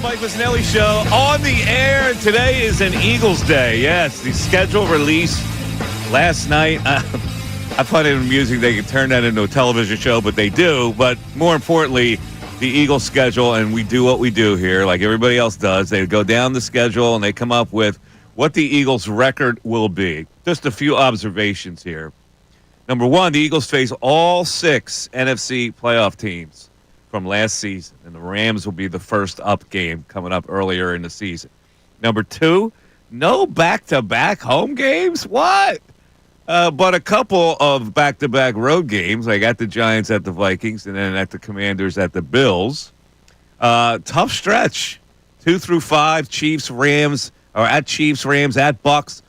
Mike Missanelli Show on the air. Today is an Eagles Day. Yes, the schedule released last night. I find it amusing they can turn that into a television show, but they do. But more importantly, the Eagles schedule, and we do what we do here, like everybody else does. They go down the schedule, and they come up with what the Eagles' record will be. Just a few observations here. Number one, the Eagles face all 6 NFC playoff teams from last season, and the Rams will be the first up game coming up earlier in the season. Number 2, no back-to-back home games? What? But a couple of back-to-back road games, like at the Giants, at the Vikings, and then at the Commanders, at the Bills. Tough stretch. 2 through 5, Chiefs, Rams, or at Chiefs, Rams, at Bucks,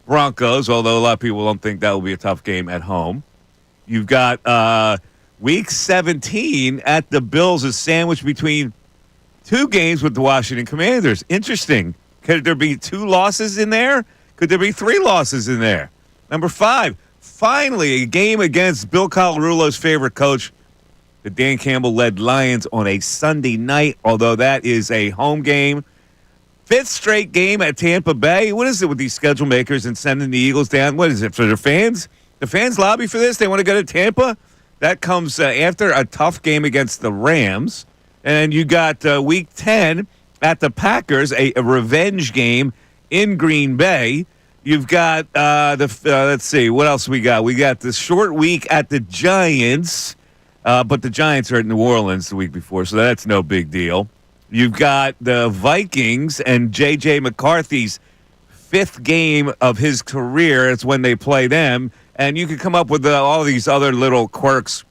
Broncos, although a lot of people don't think that will be a tough game at home. You've got Week 17 at the Bills is sandwiched between 2 games with the Washington Commanders. Interesting. Could there be 2 losses in there? Could there be 3 losses in there? Number 5, finally, a game against Bill Colarulo's favorite coach, the Dan Campbell-led Lions, on a Sunday night, although that is a home game. 5th straight game at Tampa Bay. What is it with these schedule makers and sending the Eagles down? What is it, for their fans? The fans lobby for this? They want to go to Tampa? That comes after a tough game against the Rams. And you got Week 10 at the Packers, a revenge game in Green Bay. You've got, let's see, what else we got? We got the short week at the Giants, but the Giants are at New Orleans the week before, so that's no big deal. You've got the Vikings and J.J. McCarthy's 5th game of his career. It's when they play them. And you can come up with all these other little quirks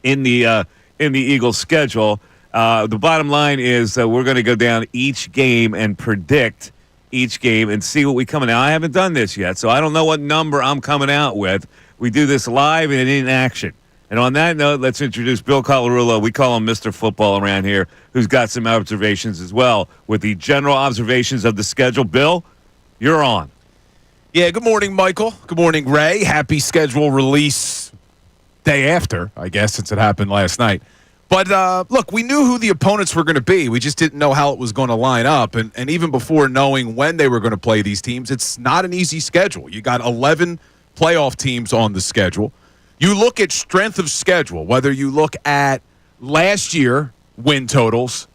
in the Eagles' schedule. The bottom line is we're going to go down each game and predict each game and see what we come in. Now, I haven't done this yet, so I don't know what number I'm coming out with. We do this live and in action. And on that note, let's introduce Bill Colarulo. We call him Mr. Football around here, who's got some observations as well with the general observations of the schedule. Bill, you're on. Yeah, good morning, Michael. Good morning, Ray. Happy schedule release day after, I guess, since it happened last night. But, look, we knew who the opponents were going to be. We just didn't know how it was going to line up. And even before knowing when they were going to play these teams, it's not an easy schedule. You got 11 playoff teams on the schedule. You look at strength of schedule, whether you look at last year win totals,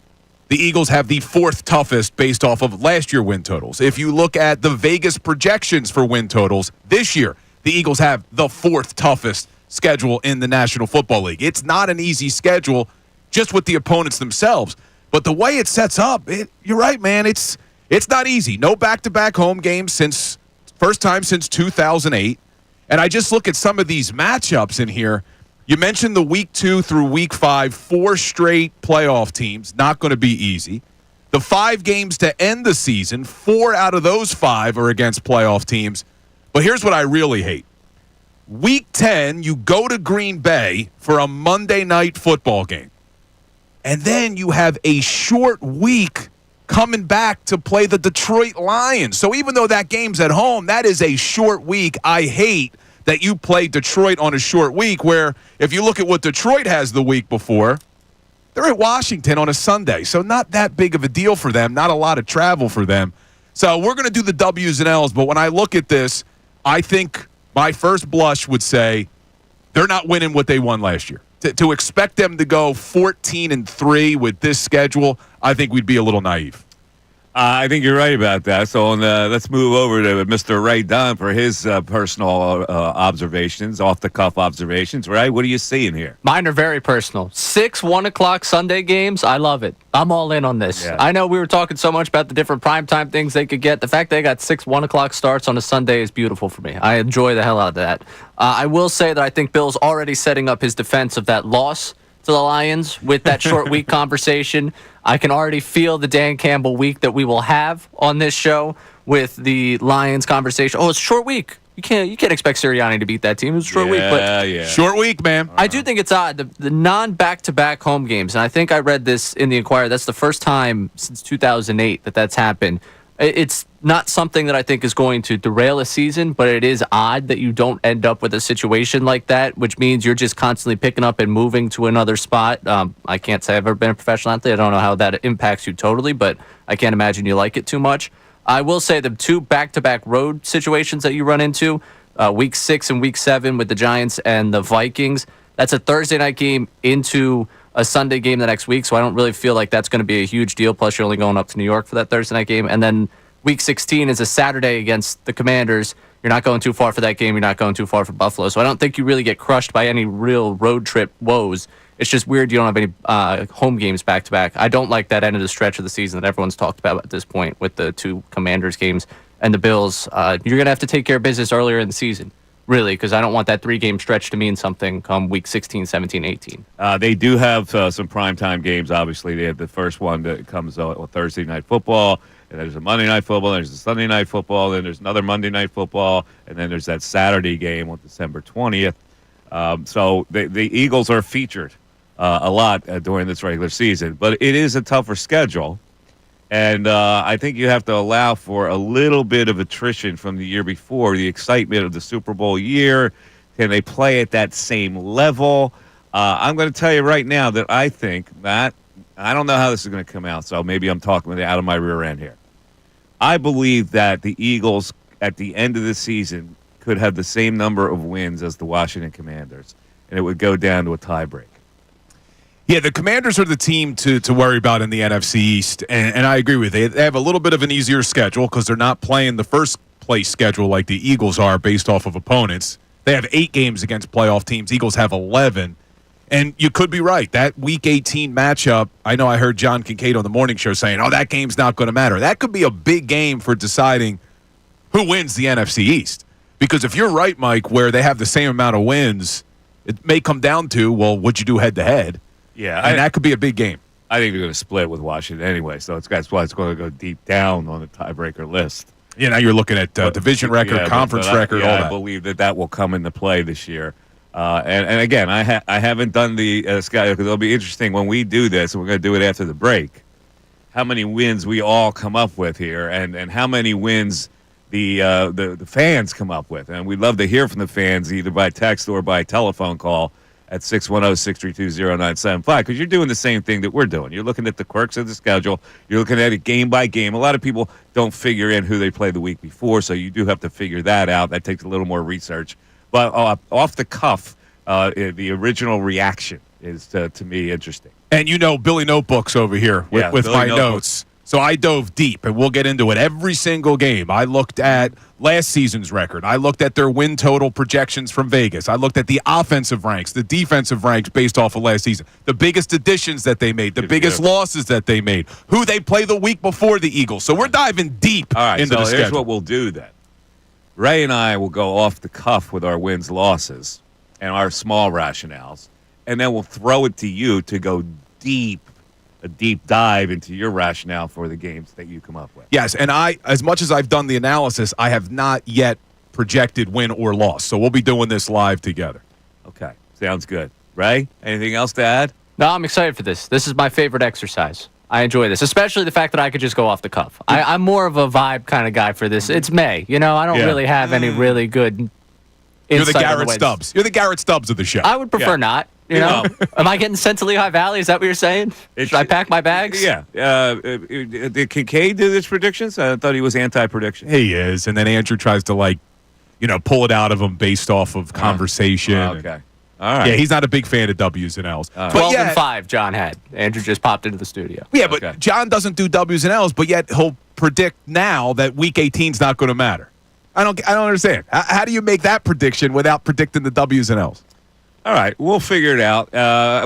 the Eagles have the 4th toughest based off of last year win totals. If you look at the Vegas projections for win totals this year, the Eagles have the 4th toughest schedule in the National Football League. It's not an easy schedule just with the opponents themselves. But the way it sets up, you're right, man, it's not easy. No back-to-back home games first time since 2008. And I just look at some of these matchups in here. You mentioned the Week 2 through Week 5, 4 straight playoff teams. Not going to be easy. The 5 games to end the season, 4 out of those 5 are against playoff teams. But here's what I really hate. Week 10, you go to Green Bay for a Monday night football game. And then you have a short week coming back to play the Detroit Lions. So even though that game's at home, that is a short week. I hate that you play Detroit on a short week, where if you look at what Detroit has the week before, they're at Washington on a Sunday. So not that big of a deal for them, not a lot of travel for them. So we're going to do the W's and L's, but when I look at this, I think my first blush would say they're not winning what they won last year. To expect them to go 14-3 with this schedule, I think we'd be a little naive. I think you're right about that. So let's move over to Mr. Ray Dunn for his personal observations, off-the-cuff observations. Right? What are you seeing here? Mine are very personal. 6 1 o'clock Sunday games. I love it. I'm all in on this. Yeah. I know we were talking so much about the different primetime things they could get. The fact they got 6 1 o'clock starts on a Sunday is beautiful for me. I enjoy the hell out of that. I will say that I think Bill's already setting up his defense of that loss to the Lions with that short week conversation. I can already feel the Dan Campbell week that we will have on this show with the Lions conversation. Oh, it's a short week. You can't expect Sirianni to beat that team. It's a short week, but short week, man. I do think it's odd. The non-back-to-back home games, and I think I read this in the Inquirer, that's the first time since 2008 that's happened. It's not something that I think is going to derail a season, but it is odd that you don't end up with a situation like that, which means you're just constantly picking up and moving to another spot. I can't say I've ever been a professional athlete. I don't know how that impacts you totally, but I can't imagine you like it too much. I will say the two back-to-back road situations that you run into, week 6 and week 7 with the Giants and the Vikings, that's a Thursday night game into a Sunday game the next week, so I don't really feel like that's going to be a huge deal. Plus, you're only going up to New York for that Thursday night game. And then Week 16 is a Saturday against the Commanders. You're not going too far for that game. You're not going too far for Buffalo. So I don't think you really get crushed by any real road trip woes. It's just weird you don't have any home games back-to-back. I don't like that end of the stretch of the season that everyone's talked about at this point with the 2 Commanders games and the Bills. You're going to have to take care of business earlier in the season, really, because I don't want that 3-game stretch to mean something come week 16, 17, 18. They do have some primetime games, obviously. They have the first one that comes on Thursday Night Football, and there's a Monday Night Football, there's a Sunday Night Football, then there's another Monday Night Football, and then there's that Saturday game on December 20th. So the Eagles are featured a lot during this regular season, but it is a tougher schedule. And I think you have to allow for a little bit of attrition from the year before, the excitement of the Super Bowl year. Can they play at that same level? I'm going to tell you right now that I think that, I don't know how this is going to come out, so maybe I'm talking out of my rear end here. I believe that the Eagles, at the end of the season, could have the same number of wins as the Washington Commanders, and it would go down to a tiebreak. Yeah, the Commanders are the team to worry about in the NFC East, and I agree with you. They have a little bit of an easier schedule because they're not playing the first-place schedule like the Eagles are based off of opponents. They have 8 games against playoff teams. Eagles have 11. And you could be right. That Week 18 matchup, I know I heard John Kincade on the morning show saying, that game's not going to matter. That could be a big game for deciding who wins the NFC East. Because if you're right, Mike, where they have the same amount of wins, it may come down to, well, what'd you do head-to-head? Yeah. And that could be a big game. I think they're going to split with Washington anyway, so that's why it's going to go deep down on the tiebreaker list. Yeah, now you're looking at division record, conference record, all that. I believe that will come into play this year. And again, I haven't done the schedule because it'll be interesting when we do this, and we're going to do it after the break, how many wins we all come up with here and how many wins the fans come up with. And we'd love to hear from the fans either by text or by telephone call at 610-632-0975 because you're doing the same thing that we're doing. You're looking at the quirks of the schedule. You're looking at it game by game. A lot of people don't figure in who they played the week before, so you do have to figure that out. That takes a little more research. But off the cuff, the original reaction is, to me, interesting. And Billy Notebooks over here with my notes. So I dove deep, and we'll get into it. Every single game, I looked at last season's record. I looked at their win total projections from Vegas. I looked at the offensive ranks, the defensive ranks based off of last season, the biggest additions that they made, the biggest losses that they made, who they play the week before the Eagles. So we're diving deep into the schedule. Here's what we'll do then. Ray and I will go off the cuff with our wins, losses, and our small rationales, and then we'll throw it to you to go a deep dive into your rationale for the games that you come up with. Yes, and as much as I've done the analysis, I have not yet projected win or loss, so we'll be doing this live together. Okay, sounds good. Ray, anything else to add? No, I'm excited for this. This is my favorite exercise. I enjoy this, especially the fact that I could just go off the cuff. I'm more of a vibe kind of guy for this. It's May. I don't really have any really good insight. You're the Garrett Stubbs. You're the Garrett Stubbs of the show. I would prefer not. Am I getting sent to Lehigh Valley? Is that what you're saying? Should I pack my bags? Yeah. Did Kincade do his predictions? I thought he was anti-prediction. He is, and then Andrew tries to pull it out of him based off of conversation. Okay. All right. Yeah, he's not a big fan of W's and L's. 12-5, John had. Andrew just popped into the studio. Yeah, but John doesn't do W's and L's, but yet he'll predict now that Week 18 is not going to matter. I don't understand. How do you make that prediction without predicting the W's and L's? All right, we'll figure it out.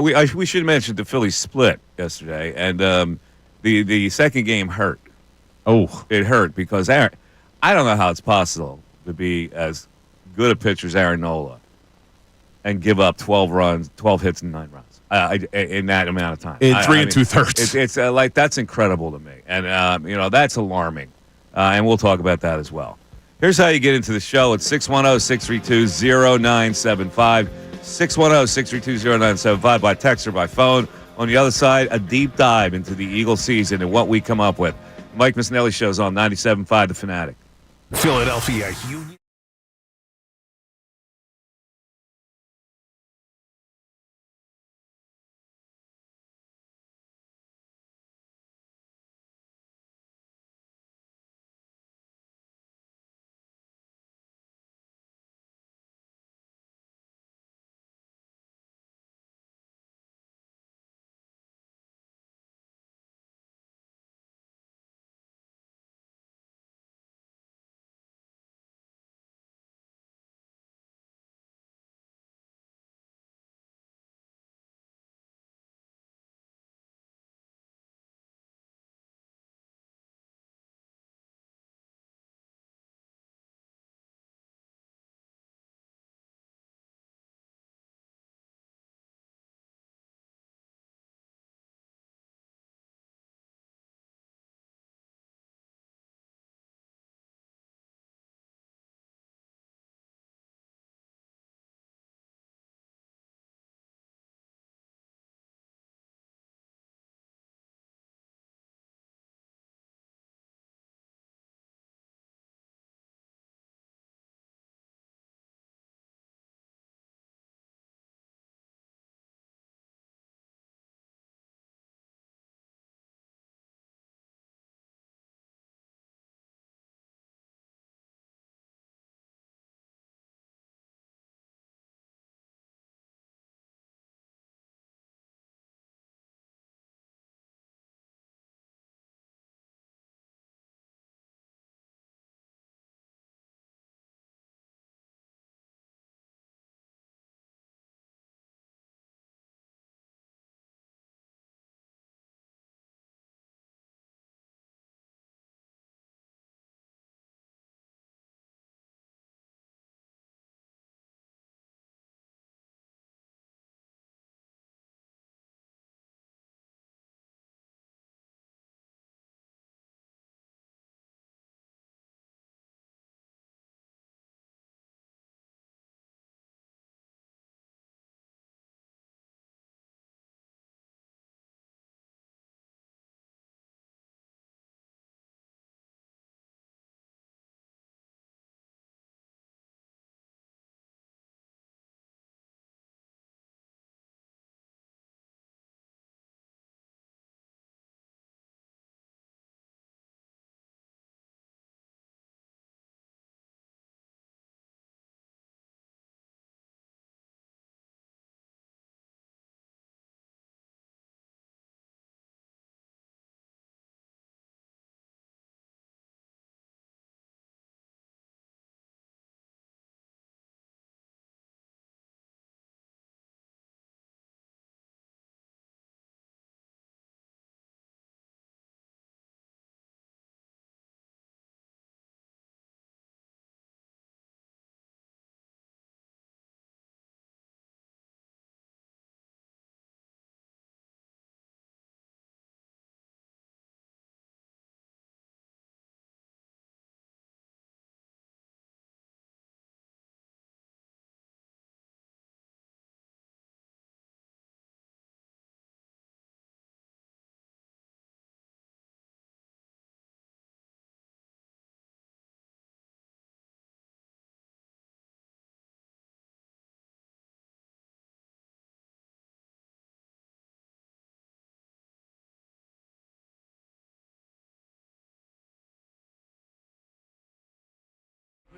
We should mention the Phillies split yesterday, and the second game hurt. Oh, it hurt because I don't know how it's possible to be as good a pitcher as Aaron Nola and give up 12 hits and 9 runs in that amount of time. In 3 2/3. It's that's incredible to me, and that's alarming, and we'll talk about that as well. Here's how you get into the show. It's 610-632-0975. 610-632-0975 by text or by phone. On the other side, a deep dive into the Eagles season and what we come up with. Mike Missanelli Show's on 97.5 The Fanatic. Philadelphia Union.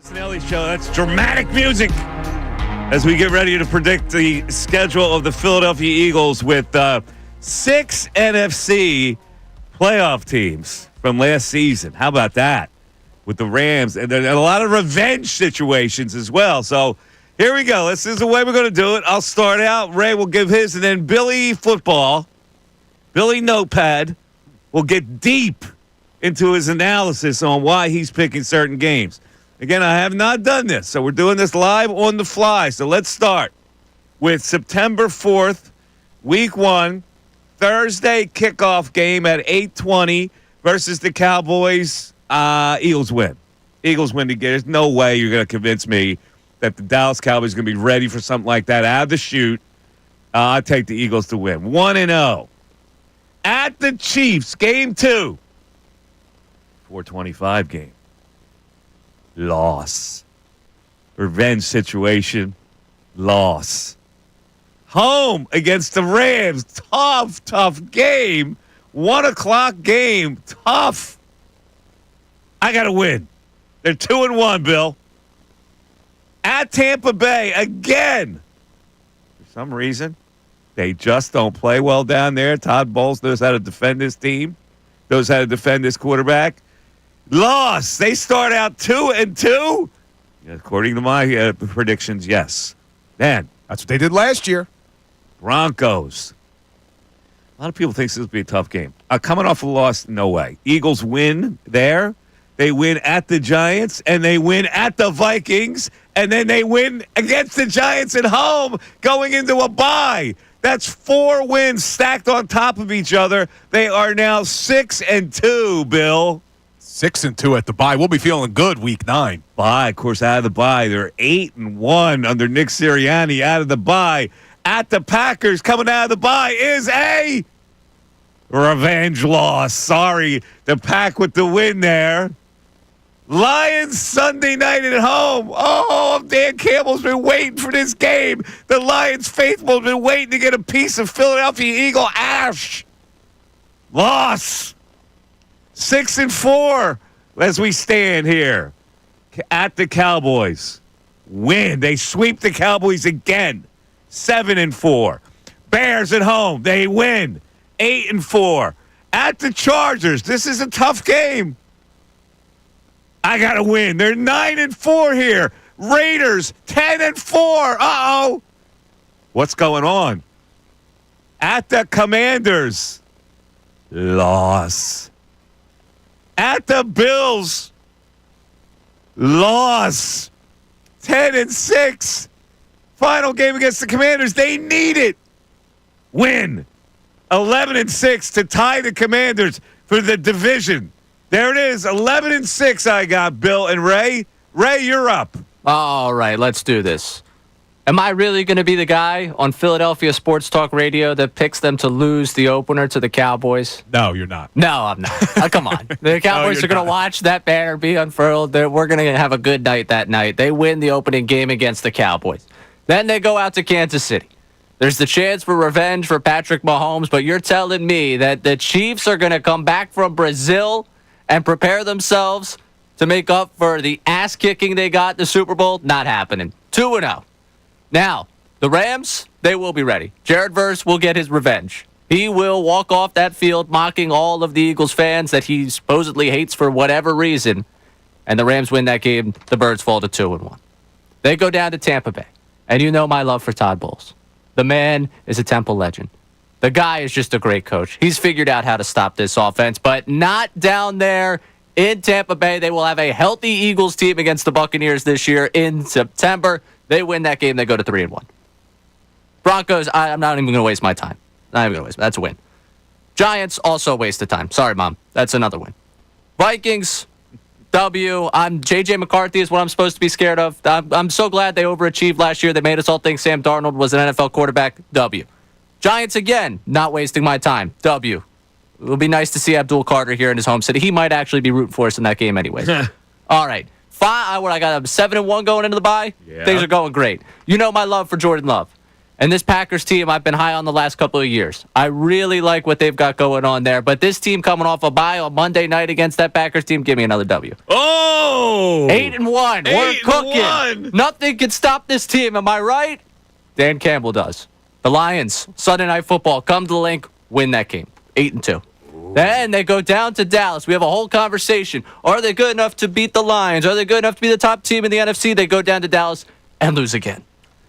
Missanelli Show, that's dramatic music as we get ready to predict the schedule of the Philadelphia Eagles with 6 NFC playoff teams from last season. How about that? With the Rams. And there are a lot of revenge situations as well. So here we go. This is the way we're going to do it. I'll start out. Ray will give his, and then Billy Football, Billy Notepad, will get deep into his analysis on why he's picking certain games. Again, I have not done this, so we're doing this live on the fly. So let's start with September 4th, Week 1, Thursday kickoff game at 8:20 versus the Cowboys. Eagles win. Eagles win. There's no way you're going to convince me that the Dallas Cowboys are going to be ready for something like that out of the chute. I take the Eagles to win. 1-0. At the Chiefs, game 2. 425 game. Loss. Revenge situation. Loss. Home against the Rams. Tough game. 1 o'clock game. Tough. I got to win. They're 2-1, Bill. At Tampa Bay again. For some reason, they just don't play well down there. Todd Bowles knows how to defend his team. Knows how to defend his quarterback. Loss. They start out 2-2. According to my predictions, yes. Man, That's what they did last year. Broncos. A lot of people think this will be a tough game. Coming off a loss, no way. Eagles win there. They win at the Giants, and they win at the Vikings, and then they win against the Giants at home going into a bye. That's 4 wins stacked on top of each other. They are now 6-2, Bill. 6-2 at the bye. We'll be feeling good week 9. Bye, of course, out of the bye. They're 8-1 under Nick Sirianni out of the bye. At the Packers, coming out of the bye is a revenge loss. Sorry, the Pack with the win there. Lions Sunday night at home. Oh, Dan Campbell's been waiting for this game. The Lions faithful have been waiting to get a piece of Philadelphia Eagle ash. Loss. 6-4 as we stand here. At the Cowboys. Win. They sweep the Cowboys again. 7-4. Bears at home. They win. 8-4. At the Chargers. This is a tough game. I got to win. They're 9-4 here. Raiders 10-4. Uh-oh. What's going on? At the Commanders. Loss. At the Bills. Loss. 10-6. Final game against the Commanders. They need it. Win. 11-6 to tie the Commanders for the division. There it is. 11-6 I got, Bill and Ray. Ray, you're up. All right, let's do this. Am I really going to be the guy on Philadelphia Sports Talk Radio that picks them to lose the opener to the Cowboys? No, you're not. No, I'm not. Come on. The Cowboys are going to watch that banner be unfurled. We're going to have a good night that night. They win the opening game against the Cowboys. Then they go out to Kansas City. There's the chance for revenge for Patrick Mahomes, but you're telling me that the Chiefs are going to come back from Brazil and prepare themselves to make up for the ass-kicking they got in the Super Bowl? Not happening. 2-0. Now, the Rams, they will be ready. Jared Verse will get his revenge. He will walk off that field mocking all of the Eagles fans that he supposedly hates for whatever reason, and the Rams win that game. The Birds fall to 2-1. They go down to Tampa Bay, and you know my love for Todd Bowles. The man is a Temple legend. The guy is just a great coach. He's figured out how to stop this offense, but not down there in Tampa Bay. They will have a healthy Eagles team against the Buccaneers this year in September. They win that game. They go to 3-1. Broncos, I'm not even going to waste my time. Not even going to waste. That's a win. Giants, also a waste of time. Sorry, Mom. That's another win. Vikings, W. J.J. McCarthy is what I'm supposed to be scared of. I'm so glad they overachieved last year. They made us all think Sam Darnold was an NFL quarterback. W. Giants again, not wasting my time. W. It will be nice to see Abdul Carter here in his home city. He might actually be rooting for us in that game anyways. All right. I got a 7-1 going into the bye. Yeah. Things are going great. You know my love for Jordan Love. And this Packers team, I've been high on the last couple of years. I really like what they've got going on there. But this team coming off a bye on Monday night against that Packers team, give me another W. Oh! 8-1. We're cooking. Nothing can stop this team. Am I right? Dan Campbell does. The Lions, Sunday Night Football, come to the link, win that game. 8-2. Then they go down to Dallas. We have a whole conversation. Are they good enough to beat the Lions? Are they good enough to be the top team in the NFC? They go down to Dallas and lose again.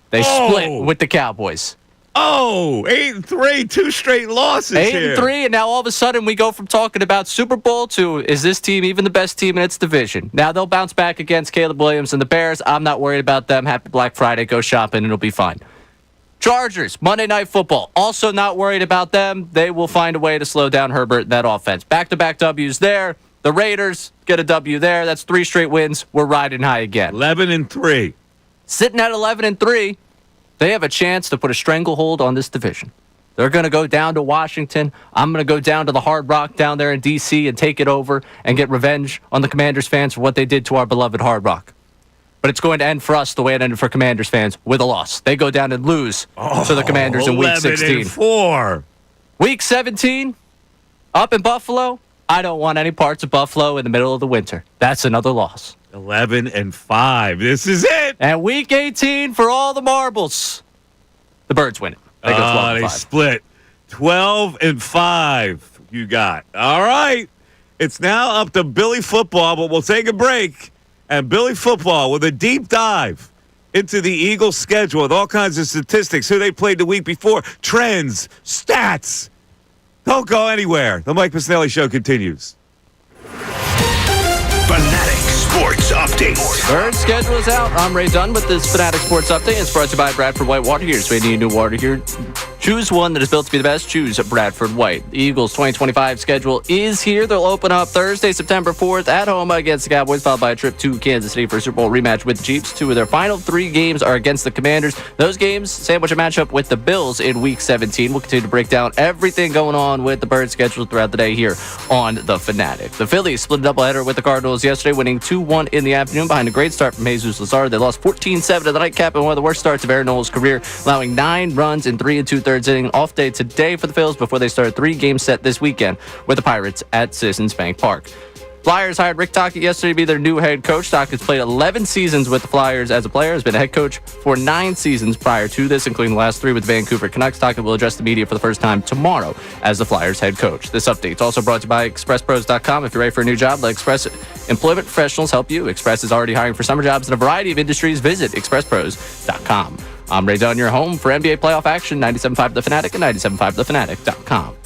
They split with the Cowboys. 8-3, 2 straight losses 8-3, and now all of a sudden we go from talking about Super Bowl to is this team even the best team in its division? Now they'll bounce back against Caleb Williams and the Bears. I'm not worried about them. Happy Black Friday. Go shopping and it'll be fine. Chargers, Monday Night Football. Also not worried about them. They will find a way to slow down Herbert and that offense. Back-to-back W's there. The Raiders get a W there. That's 3 straight wins. We're riding high again. 11-3. Sitting at 11-3, they have a chance to put a stranglehold on this division. They're going to go down to Washington. I'm going to go down to the Hard Rock down there in D.C. and take it over and get revenge on the Commanders fans for what they did to our beloved Hard Rock. But it's going to end for us the way it ended for Commanders fans, with a loss. They go down and lose to the Commanders in Week 16. 11-4. Week 17, up in Buffalo. I don't want any parts of Buffalo in the middle of the winter. That's another loss. 11-5. This is it. And Week 18 for all the marbles. The Birds win it. They go 12-5. They split 12-5. You got. All right. It's now up to Billy Football, but we'll take a break. And Billy Football with a deep dive into the Eagles' schedule with all kinds of statistics, who they played the week before, trends, stats. Don't go anywhere. The Mike Missanelli Show continues. Fanatic Sports Update. Bird schedule is out. I'm Ray Dunn with this Fanatic Sports Update. It's brought to you by Bradford White Water Heaters. So we need a new water heater. Choose one that is built to be the best. Choose Bradford White. The Eagles' 2025 schedule is here. They'll open up Thursday, September 4th at home against the Cowboys, followed by a trip to Kansas City for a Super Bowl rematch with the Chiefs. Two of their final 3 games are against the Commanders. Those games sandwich a matchup with the Bills in Week 17. We'll continue to break down everything going on with the Bird schedule throughout the day here on The Fanatic. The Phillies split a doubleheader with the Cardinals yesterday, winning 2-1 in the afternoon behind a great start from Jesus Lazard. They lost 14-7 to the nightcap in one of the worst starts of Aaron Nola's career, allowing 9 runs in 3 2/3 innings. Off day today for the Phils before they start a 3-game set this weekend with the Pirates at Citizens Bank Park. Flyers hired Rick Tocchet yesterday to be their new head coach. Tocchet's played 11 seasons with the Flyers as a player, has been a head coach for 9 seasons prior to this, including the last 3 with the Vancouver Canucks. Tocchet will address the media for the first time tomorrow as the Flyers head coach. This update is also brought to you by ExpressPros.com. If you're ready for a new job, let Express Employment Professionals help you. Express is already hiring for summer jobs in a variety of industries. Visit ExpressPros.com. I'm Ray Dunn, your home for NBA playoff action, 97.5 The Fanatic and 97.5thefanatic.com.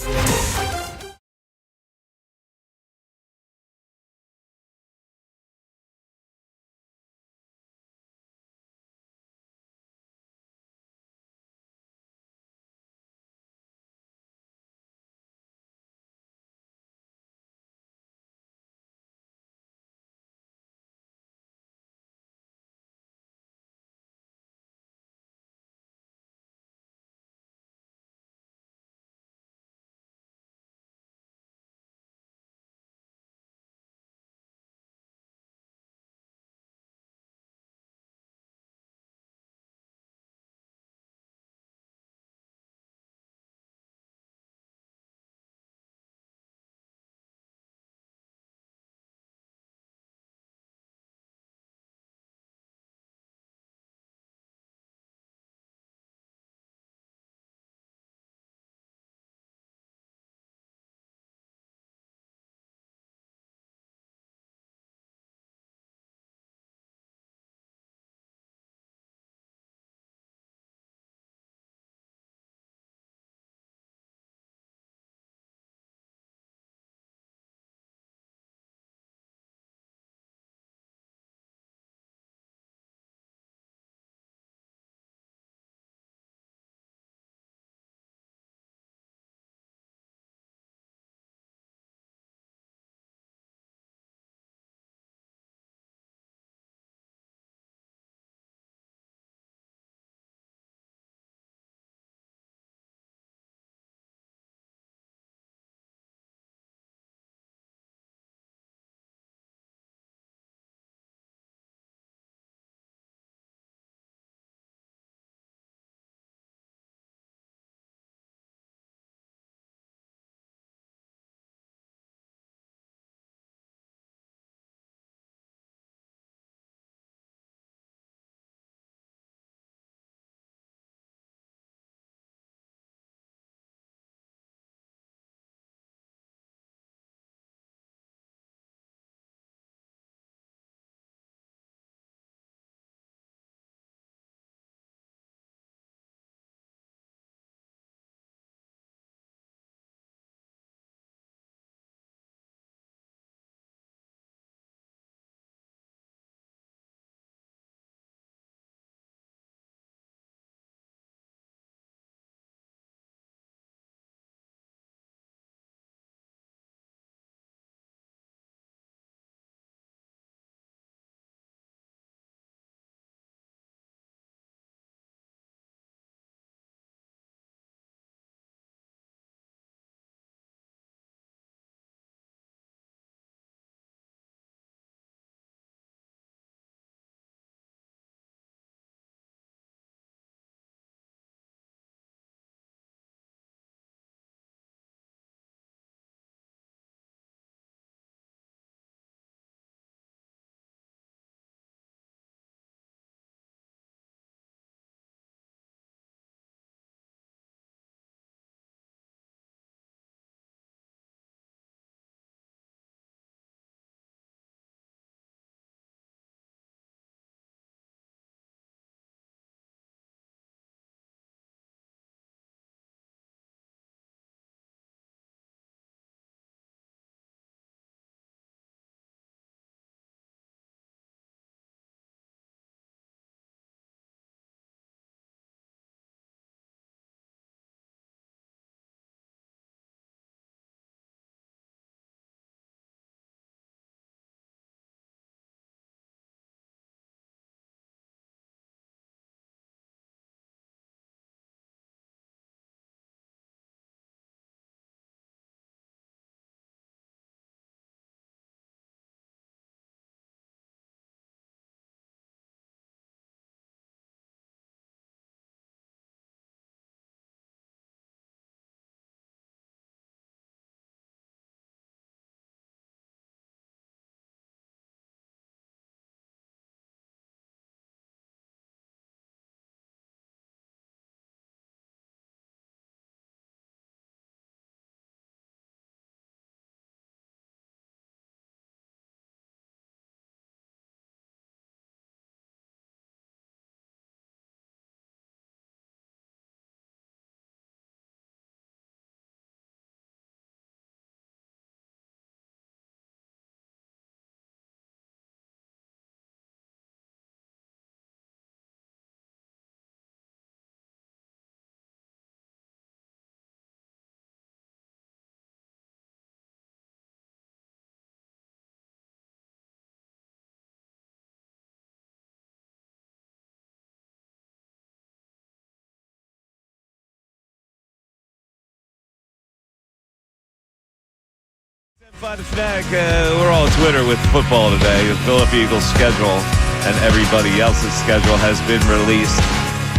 Find a snack. We're all on Twitter with football today. The Philadelphia Eagles schedule and everybody else's schedule has been released.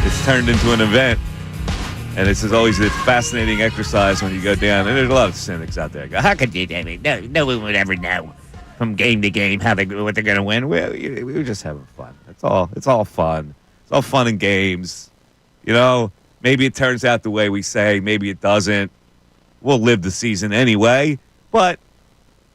It's turned into an event. And this is always a fascinating exercise when you go down. And there's a lot of cynics out there. Go, how could you, David? No one would ever know from game to game what they're going to win. We were just having fun. That's all. It's all fun. It's all fun and games. You know, maybe it turns out the way we say. Maybe it doesn't. We'll live the season anyway. But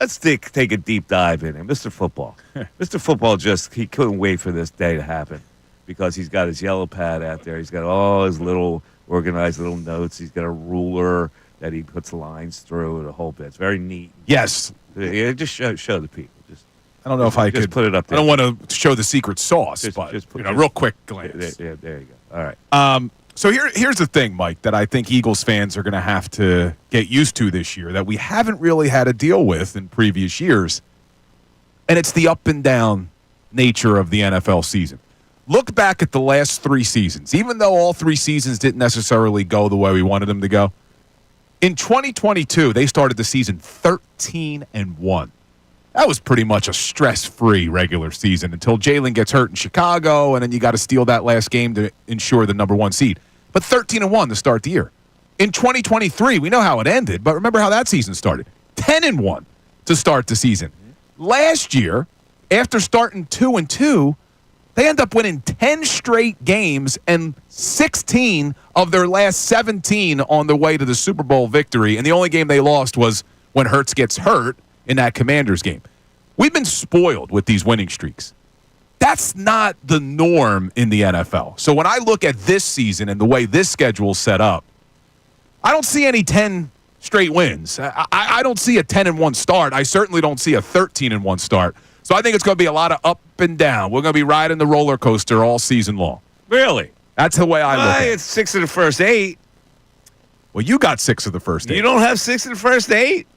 let's take a deep dive in it. Mr. Football. Mr. Football he couldn't wait for this day to happen because he's got his yellow pad out there. He's got all his little organized little notes. He's got a ruler that he puts lines through the whole bit. It's very neat. Yes. Yeah, just show the people. I don't know if I could put it up there. I don't want to show the secret sauce, but real quick glance. There you go. All right. So here's the thing, Mike, that I think Eagles fans are going to have to get used to this year that we haven't really had to deal with in previous years, and it's the up and down nature of the NFL season. Look back at the last 3 seasons. Even though all 3 seasons didn't necessarily go the way we wanted them to go, in 2022, they started the season 13-1. That was pretty much a stress-free regular season until Jalen gets hurt in Chicago, and then you got to steal that last game to ensure the number 1 seed. But 13-1 to start the year. In 2023, we know how it ended, but remember how that season started. 10-1 to start the season. Last year, after starting 2-2, they end up winning 10 straight games and 16 of their last 17 on the way to the Super Bowl victory. And the only game they lost was when Hurts gets hurt in that Commanders game. We've been spoiled with these winning streaks. That's not the norm in the NFL. So when I look at this season and the way this schedule's set up, I don't see any 10 straight wins. I don't see a 10-1 start. I certainly don't see a 13-1 start. So I think it's going to be a lot of up and down. We're going to be riding the roller coaster all season long. Really? That's the way I look at it. It's 6 of the first 8. Well, you got 6 of the first 8. You don't have 6 of the first 8?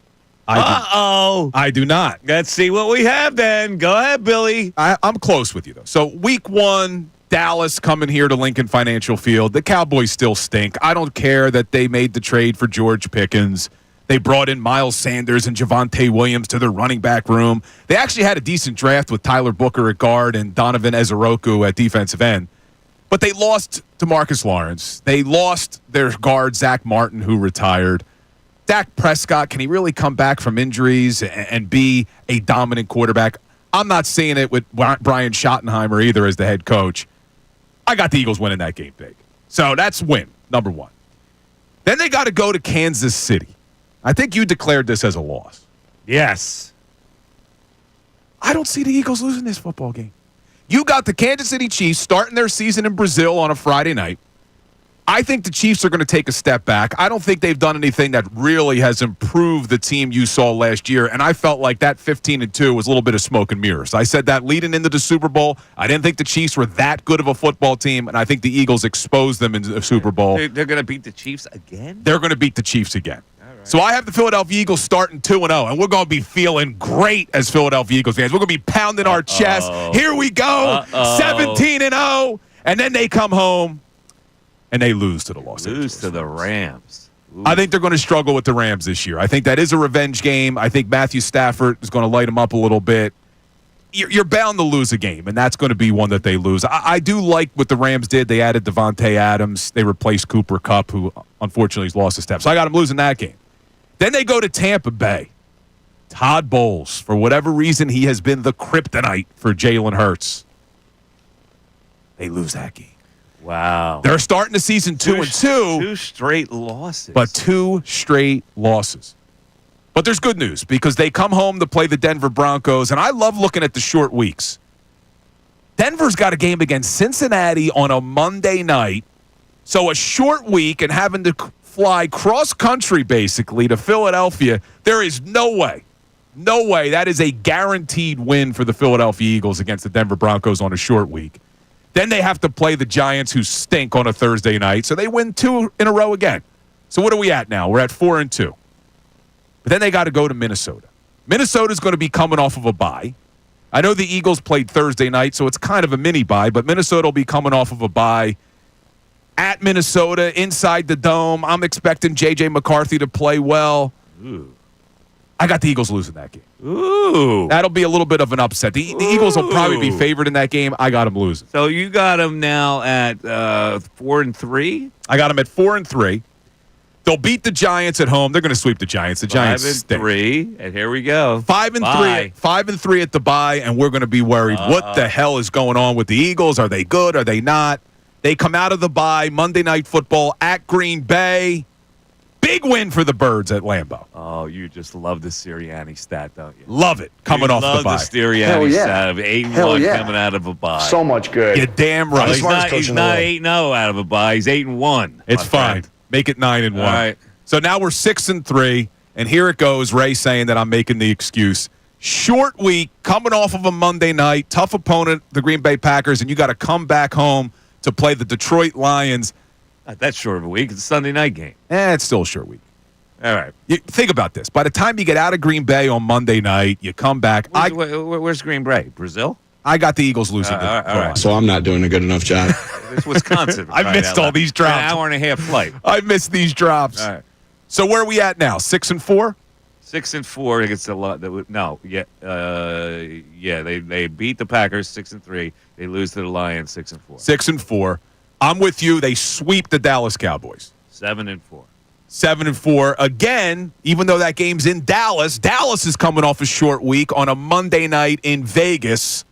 I do not. Let's see what we have then. Go ahead, Billy. I'm close with you, though. So week 1, Dallas coming here to Lincoln Financial Field. The Cowboys still stink. I don't care that they made the trade for George Pickens. They brought in Miles Sanders and Javonte Williams to their running back room. They actually had a decent draft with Tyler Booker at guard and Donovan Ezeroku at defensive end. But they lost to Marcus Lawrence. They lost their guard, Zach Martin, who retired. Dak Prescott, can he really come back from injuries and be a dominant quarterback? I'm not seeing it with Brian Schottenheimer either as the head coach. I got the Eagles winning that game big. So that's win, number 1. Then they got to go to Kansas City. I think you declared this as a loss. Yes. I don't see the Eagles losing this football game. You got the Kansas City Chiefs starting their season in Brazil on a Friday night. I think the Chiefs are going to take a step back. I don't think they've done anything that really has improved the team you saw last year, and I felt like that 15-2 was a little bit of smoke and mirrors. I said that leading into the Super Bowl. I didn't think the Chiefs were that good of a football team, and I think the Eagles exposed them in the Super Bowl. They're going to beat the Chiefs again? They're going to beat the Chiefs again. So I have the Philadelphia Eagles starting 2-0, and we're going to be feeling great as Philadelphia Eagles fans. We're going to be pounding our chest. Here we go, 17-0, and then they come home, and they lose to the Los Angeles. Lose to the Rams. Ooh. I think they're going to struggle with the Rams this year. I think that is a revenge game. I think Matthew Stafford is going to light them up a little bit. You're bound to lose a game, and that's going to be one that they lose. I do like what the Rams did. They added Devontae Adams. They replaced Cooper Kupp, who unfortunately has lost a step. So I got them losing that game. Then they go to Tampa Bay. Todd Bowles, for whatever reason, he has been the kryptonite for Jalen Hurts. They lose that game. Wow. They're starting the season 2-2. 2 straight losses. But 2 straight losses. But there's good news because they come home to play the Denver Broncos, and I love looking at the short weeks. Denver's got a game against Cincinnati on a Monday night. So a short week and having to fly cross-country, basically, to Philadelphia, there is no way that is a guaranteed win for the Philadelphia Eagles against the Denver Broncos on a short week. Then they have to play the Giants, who stink, on a Thursday night, so they win 2 in a row again. So what are we at now? We're at 4-2. But then they got to go to Minnesota. Minnesota's going to be coming off of a bye. I know the Eagles played Thursday night, so it's kind of a mini bye, but Minnesota will be coming off of a bye. At Minnesota, inside the dome, I'm expecting J.J. McCarthy to play well. Ooh. I got the Eagles losing that game. Ooh. That'll be a little bit of an upset. The Eagles will probably be favored in that game. I got them losing. So you got them now at 4-3? I got them at 4-3. They'll beat the Giants at home. They're going to sweep the Giants. The Giants 5-3, and here we go. 5-3. 5-3 at the bye, and we're going to be worried. What the hell is going on with the Eagles? Are they good? Are they not? They come out of the bye, Monday Night Football at Green Bay. Big win for the Birds at Lambeau. Oh, you just love the Sirianni stat, don't you? Love it. Coming off the bye. Love the Sirianni stat of 8-1 coming out of a bye. So much good. You're damn right. He's not 8-0 out of a bye. He's 8-1. It's fine. Make it 9-1. All right. So now we're 6-3, and here it goes. Ray saying that I'm making the excuse. Short week, coming off of a Monday night, tough opponent, the Green Bay Packers, and you got to come back home to play the Detroit Lions. Not that short of a week. It's a Sunday night game. It's still a short week. All right. Think about this. By the time you get out of Green Bay on Monday night, you come back. Where's Green Bay? Brazil? I got the Eagles losing. All right. So I'm not doing a good enough job. It's Wisconsin. I missed all these drops. An hour and a half flight. I missed these drops. All right. So where are we at now? 6-4? 6-4 against the lot. No, they beat the Packers 6-3. They lose to the Lions 6-4. 6-4. I'm with you. They sweep the Dallas Cowboys. 7-4. 7-4. Again, even though that game's in Dallas, Dallas is coming off a short week on a Monday night in Vegas.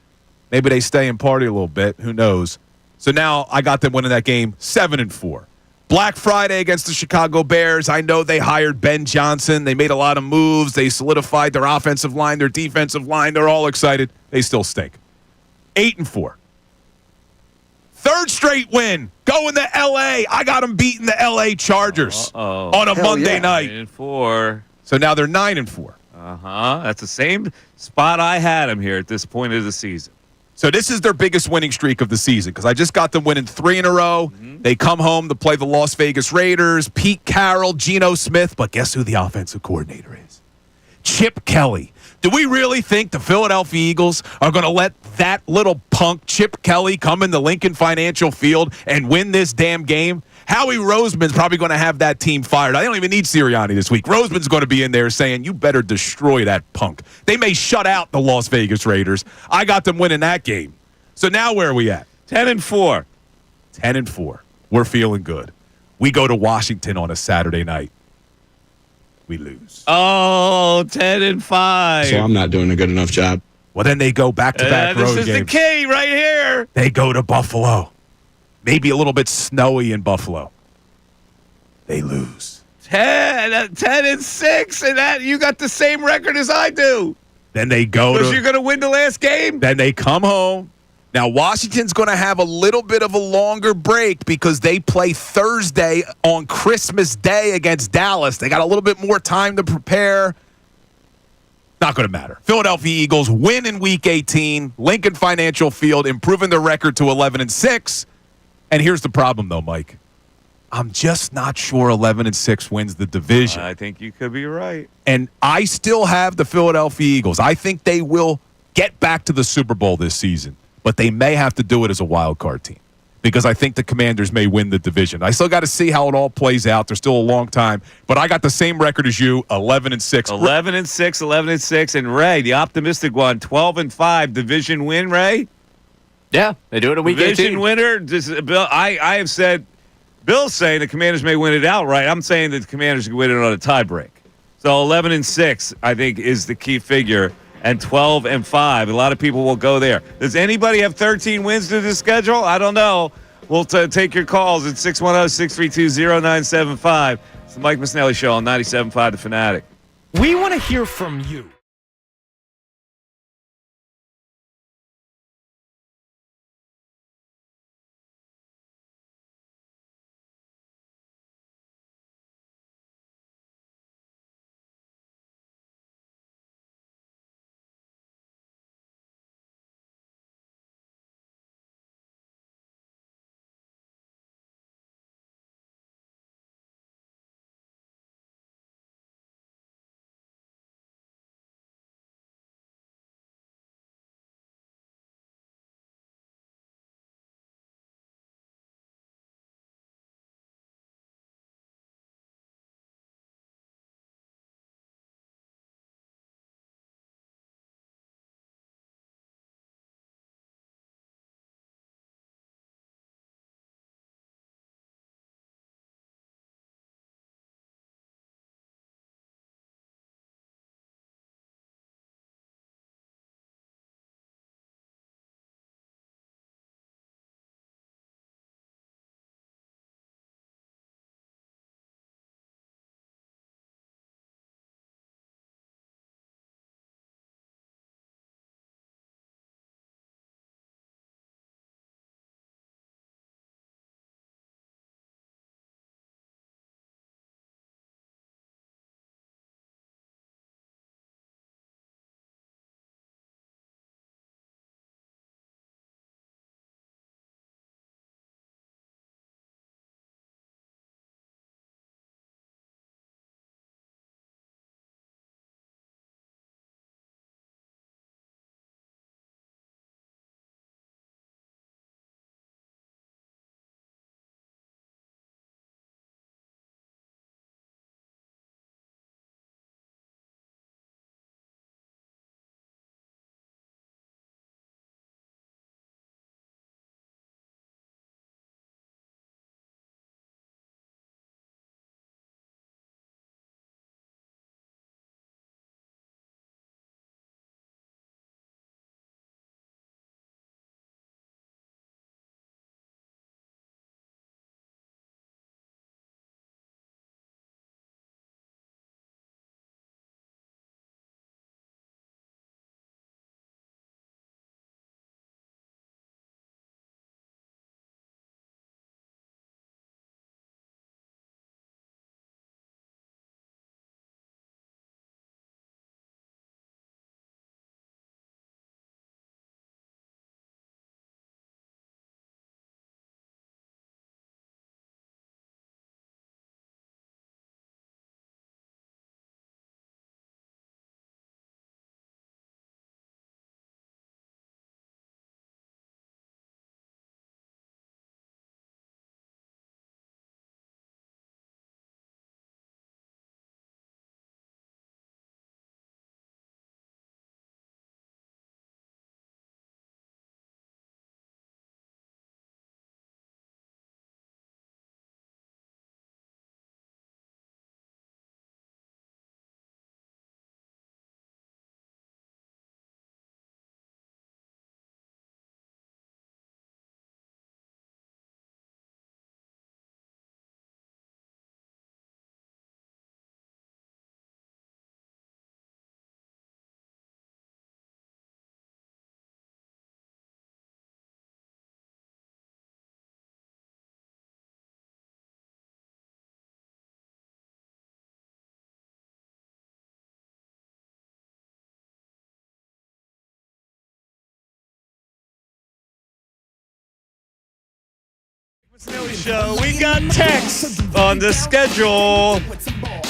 Maybe they stay and party a little bit. Who knows? So now I got them winning that game 7-4. Black Friday against the Chicago Bears. I know they hired Ben Johnson. They made a lot of moves. They solidified their offensive line, their defensive line. They're all excited. They still stink. 8-4. Third straight win. Going to L.A. I got them beating the L.A. Chargers on a Monday night. 9-4. So now they're 9-4. That's the same spot I had them here at this point of the season. So this is their biggest winning streak of the season because I just got them winning 3 in a row. Mm-hmm. They come home to play the Las Vegas Raiders, Pete Carroll, Geno Smith. But guess who the offensive coordinator is? Chip Kelly. Do we really think the Philadelphia Eagles are going to let that little punk Chip Kelly come into Lincoln Financial Field and win this damn game? Howie Roseman's probably going to have that team fired. I don't even need Sirianni this week. Roseman's going to be in there saying, you better destroy that punk. They may shut out the Las Vegas Raiders. I got them winning that game. So now where are we at? 10-4. 10-4. We're feeling good. We go to Washington on a Saturday night. We lose. Oh, 10-5. So I'm not doing a good enough job. Well, then they go back-to-back road games. This is the key right here. They go to Buffalo. Maybe a little bit snowy in Buffalo. They lose. 10-6, and that you got the same record as I do. Then they go Because you're going to win the last game? Then they come home. Now, Washington's going to have a little bit of a longer break because they play Thursday on Christmas Day against Dallas. They got a little bit more time to prepare. Not going to matter. Philadelphia Eagles win in Week 18. Lincoln Financial Field, improving their record to 11-6. And here's the problem, though, Mike. I'm just not sure 11-6 wins the division. I think you could be right. And I still have the Philadelphia Eagles. I think they will get back to the Super Bowl this season, but they may have to do it as a wild card team because I think the Commanders may win the division. I still got to see how it all plays out. There's still a long time, but I got the same record as you, 11-6. 11-6, and Ray, the optimistic one, 12-5 division win, Ray? Yeah, they do it in Week 18. Division winner. Bill, I have said, Bill's saying the Commanders may win it outright. I'm saying that the Commanders can win it on a tiebreak. So 11-6, I think, is the key figure, and 12-5. A lot of people will go there. Does anybody have 13 wins to the schedule? I don't know. We'll take your calls at 610-632-0975. It's the Mike Missanelli Show on 97.5 The Fanatic. We want to hear from you. Missanelli Show. We got text on the schedule.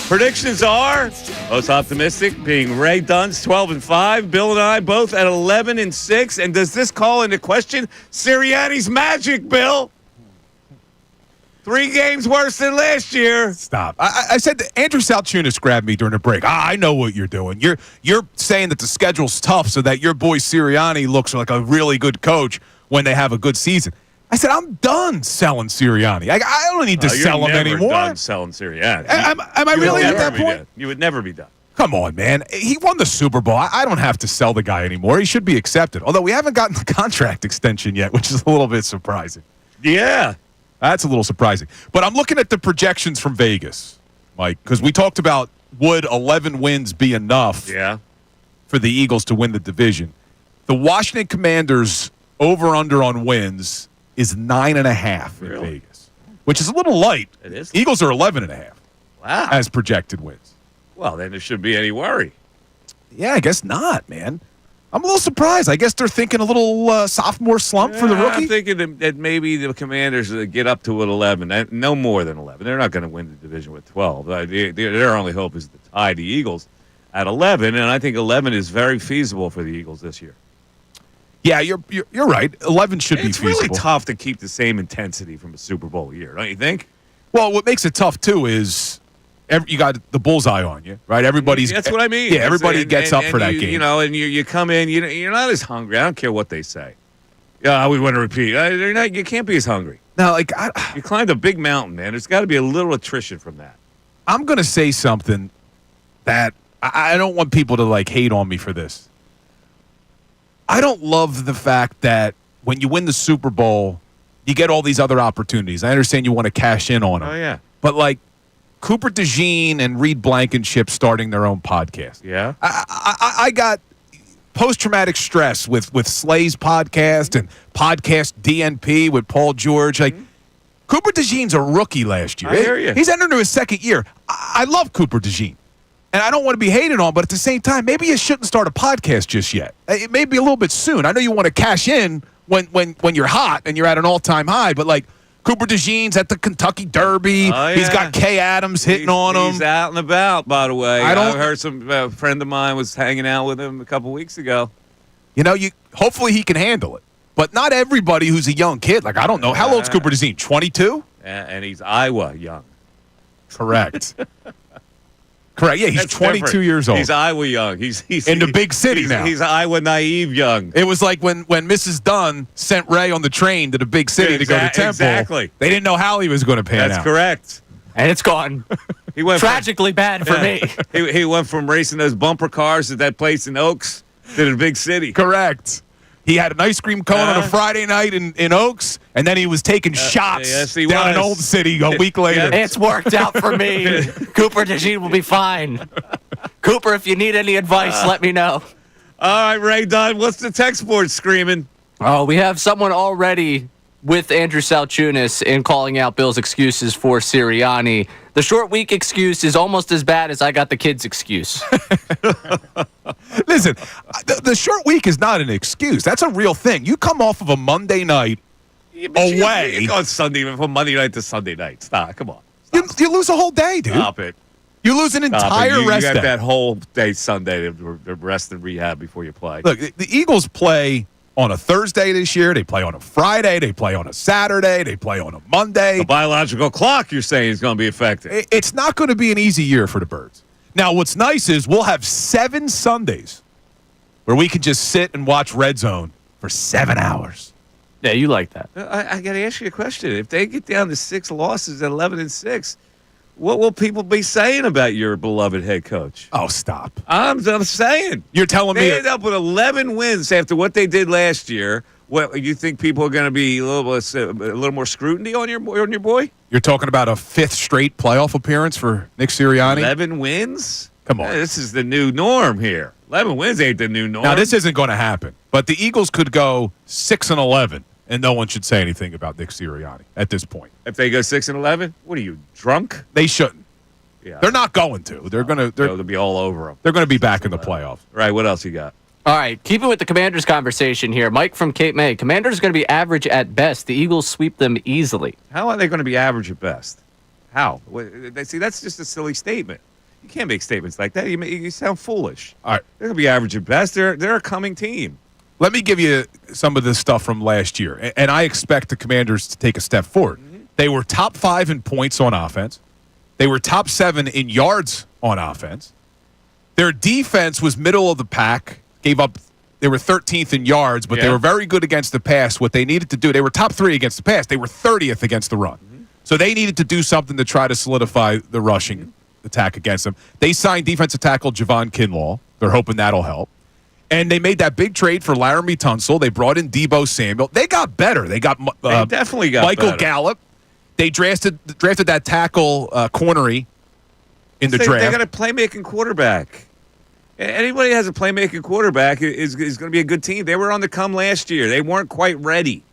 Predictions are most optimistic being Ray Dunn's 12-5. Bill and I both at 11-6. And does this call into question Sirianni's magic, Bill? 3 games worse than last year. Stop. I said that Andrew Salciunas grabbed me during the break. I know what you're doing. You're saying that the schedule's tough so that your boy Sirianni looks like a really good coach when they have a good season. I said, I'm done selling Sirianni. I don't need to sell him anymore. You're done selling Sirianni. Am I really at that point? You would never be done. Come on, man. He won the Super Bowl. I don't have to sell the guy anymore. He should be accepted. Although we haven't gotten the contract extension yet, which is a little bit surprising. Yeah. That's a little surprising. But I'm looking at the projections from Vegas, Mike, because we talked about would 11 wins be enough for the Eagles to win the division. The Washington Commanders over-under on wins is 9.5 in Vegas, which is a little light. It is. Eagles are 11.5 Wow. as projected wins. Well, then there shouldn't be any worry. Yeah, I guess not, man. I'm a little surprised. I guess they're thinking a little sophomore slump for the rookie. I'm thinking that maybe the Commanders get up to 11, no more than 11. They're not going to win the division with 12. Their only hope is to tie the Eagles at 11, and I think 11 is very feasible for the Eagles this year. Yeah, you're right. 11 should be feasible. It's really tough to keep the same intensity from a Super Bowl year, don't you think? Well, what makes it tough, too, is you got the bullseye on you, right? That's what I mean. Yeah, everybody gets up for that game. You know, and you come in, you're not as hungry. I don't care what they say. Yeah, we want to repeat. You can't be as hungry. No, you climbed a big mountain, man. There's got to be a little attrition from that. I'm going to say something that I don't want people to, hate on me for this. I don't love the fact that when you win the Super Bowl, you get all these other opportunities. I understand you want to cash in on them. Oh, yeah. But, Cooper DeJean and Reed Blankenship starting their own podcast. Yeah. I got post-traumatic stress with Slay's podcast and podcast DNP with Paul George. Cooper DeJean's a rookie last year. I hear you. He's entered into his second year. I love Cooper DeJean. And I don't want to be hated on, but at the same time, maybe you shouldn't start a podcast just yet. It may be a little bit soon. I know you want to cash in when you're hot and you're at an all-time high, but Cooper DeJean's at the Kentucky Derby. Oh, yeah. He's got Kay Adams hitting on him. He's out and about, by the way. I heard some friend of mine was hanging out with him a couple weeks ago. Hopefully he can handle it. But not everybody who's a young kid. I don't know. How old's Cooper DeJean? 22? And he's Iowa young. Correct. Correct. Yeah, he's That's 22 different. ye's old. He's Iowa young. He's in the big city now. He's Iowa naive young. It was like when Mrs. Dunn sent Ray on the train to the big city to go to Temple. Exactly. They didn't know how he was going to pan out. That's correct. And it's gone. He went tragically bad for me. He went from racing those bumper cars at that place in Oaks to the big city. Correct. He had an ice cream cone on a Friday night in Oaks, and then he was taking shots down in Old City a week later. It's worked out for me. Cooper DeJean will be fine. Cooper, if you need any advice, let me know. All right, Ray Dunn, what's the text board screaming? Oh, we have someone already with Andrew Salciunas in calling out Bill's excuses for Sirianni. The short week excuse is almost as bad as I got the kids' excuse. Listen, the short week is not an excuse. That's a real thing. You come off of a Monday night away. You go from Monday night to Sunday night. Stop. Come on. You lose a whole day, dude. Stop it. You lose an entire rest day. You got day. that whole day Sunday to rest and rehab before you play. Look, the Eagles play on a Thursday this year. They play on a Friday. They play on a Saturday. They play on a Monday. The biological clock, you're saying, is going to be affected. It's not going to be an easy year for the Birds. Now, what's nice is we'll have 7 Sundays where we can just sit and watch Red Zone for 7 hours. Yeah, you like that. I got to ask you a question. If they get down to 6 losses at 11-6, what will people be saying about your beloved head coach? Oh, stop. I'm saying. You're telling me they ended up with 11 wins after what they did last year. What, you think people are going to be a little more scrutiny on your boy? You're talking about a 5th straight playoff appearance for Nick Sirianni? 11 wins? Come on. This is the new norm here. 11 wins ain't the new norm. Now, this isn't going to happen. But the Eagles could go 6-11, and no one should say anything about Nick Sirianni at this point. If they go 6-11, what are you, drunk? They shouldn't. Yeah. They're not going to. They'll be all over them. They're going to be back in the playoffs. Right, what else you got? All right, keeping with the Commanders conversation here, Mike from Cape May. Commanders are going to be average at best. The Eagles sweep them easily. How are they going to be average at best? How? See, that's just a silly statement. You can't make statements like that. You sound foolish. All right. They're going to be average at best. They're a coming team. Let me give you some of this stuff from last year, and I expect the Commanders to take a step forward. They were top 5 in points on offense. They were top 7 in yards on offense. Their defense was middle of the pack. They were 13th in yards, but they were very good against the pass. What they needed to do, they were top 3 against the pass. They were 30th against the run. So they needed to do something to try to solidify the rushing attack against them. They signed defensive tackle Javon Kinlaw. They're hoping that'll help. And they made that big trade for Laramie Tunsil. They brought in Debo Samuel. They got better. They definitely got Michael better. Gallup. They drafted that tackle Cornery in the draft. They got a playmaking quarterback. Anybody that has a playmaking quarterback is going to be a good team. They were on the come last year. They weren't quite ready.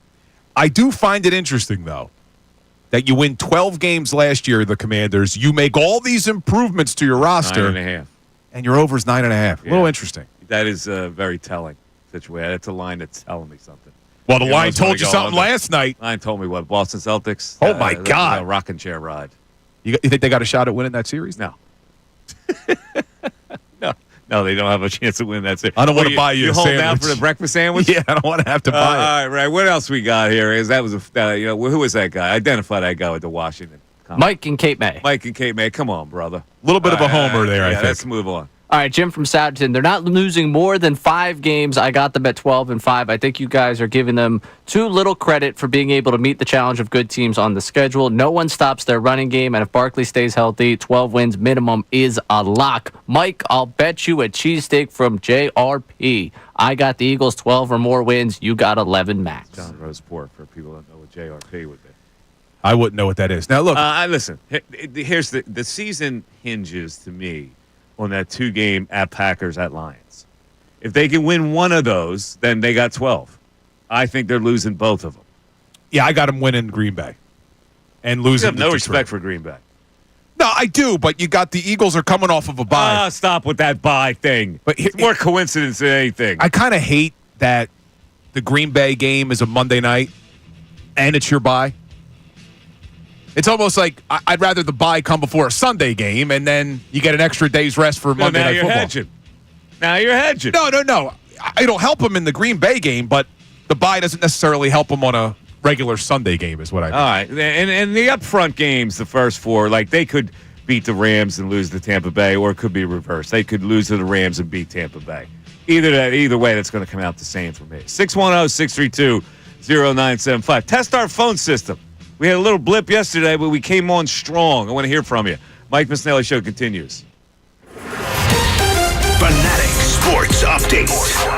I do find it interesting, though, that you win 12 games last year, the Commanders. You make all these improvements to your roster. 9.5. And your over is 9.5. A little interesting. That is very telling situation. That's a line that's telling me something. Well, the You line always wanna told you go something under. last night. Line told me what? Boston Celtics? Oh, my God. Rocking chair ride. You think they got a shot at winning that series? No. No, they don't have a chance to win that series. I don't want to buy you a holding sandwich. out for the breakfast sandwich? Yeah, I don't want to have to buy it. All right, right. What else we got here? Who was that guy? Identify that guy with the Washington. Mike in Cape May. Mike and Kate May. Come on, brother. A little bit of a homer there, I think. Let's move on. All right, Jim from Souderton. They're not losing more than 5 games. I got them at 12-5. I think you guys are giving them too little credit for being able to meet the challenge of good teams on the schedule. No one stops their running game, and if Barkley stays healthy, 12 wins minimum is a lock. Mike, I'll bet you a cheesesteak from JRP. I got the Eagles 12 or more wins. You got 11 max. John Rose Pork, for people that know what JRP would be. I wouldn't know what that is. Now, look. Listen, here's the season hinges to me on that 2-game at Packers at Lions. If they can win one of those, then they got 12. I think they're losing both of them. Yeah, I got them winning Green Bay and losing. You have no to respect Detroit. for Green Bay. No, I do, but you got the Eagles are coming off of a bye. Stop with that bye thing. But It's more coincidence than anything. I kind of hate that the Green Bay game is a Monday night and it's your bye. It's almost like I'd rather the bye come before a Sunday game, and then you get an extra day's rest for Monday Night Football. Now you're hedging. No. It'll help them in the Green Bay game, but the bye doesn't necessarily help them on a regular Sunday game, is what I mean. All right. And the upfront games, the first 4, like they could beat the Rams and lose to Tampa Bay, or it could be reversed. They could lose to the Rams and beat Tampa Bay. Either way, that's going to come out the same for me. 610-632-0975. Test our phone system. We had a little blip yesterday, but we came on strong. I want to hear from you. Mike Missanelli Show continues. Fanatic Sports Update.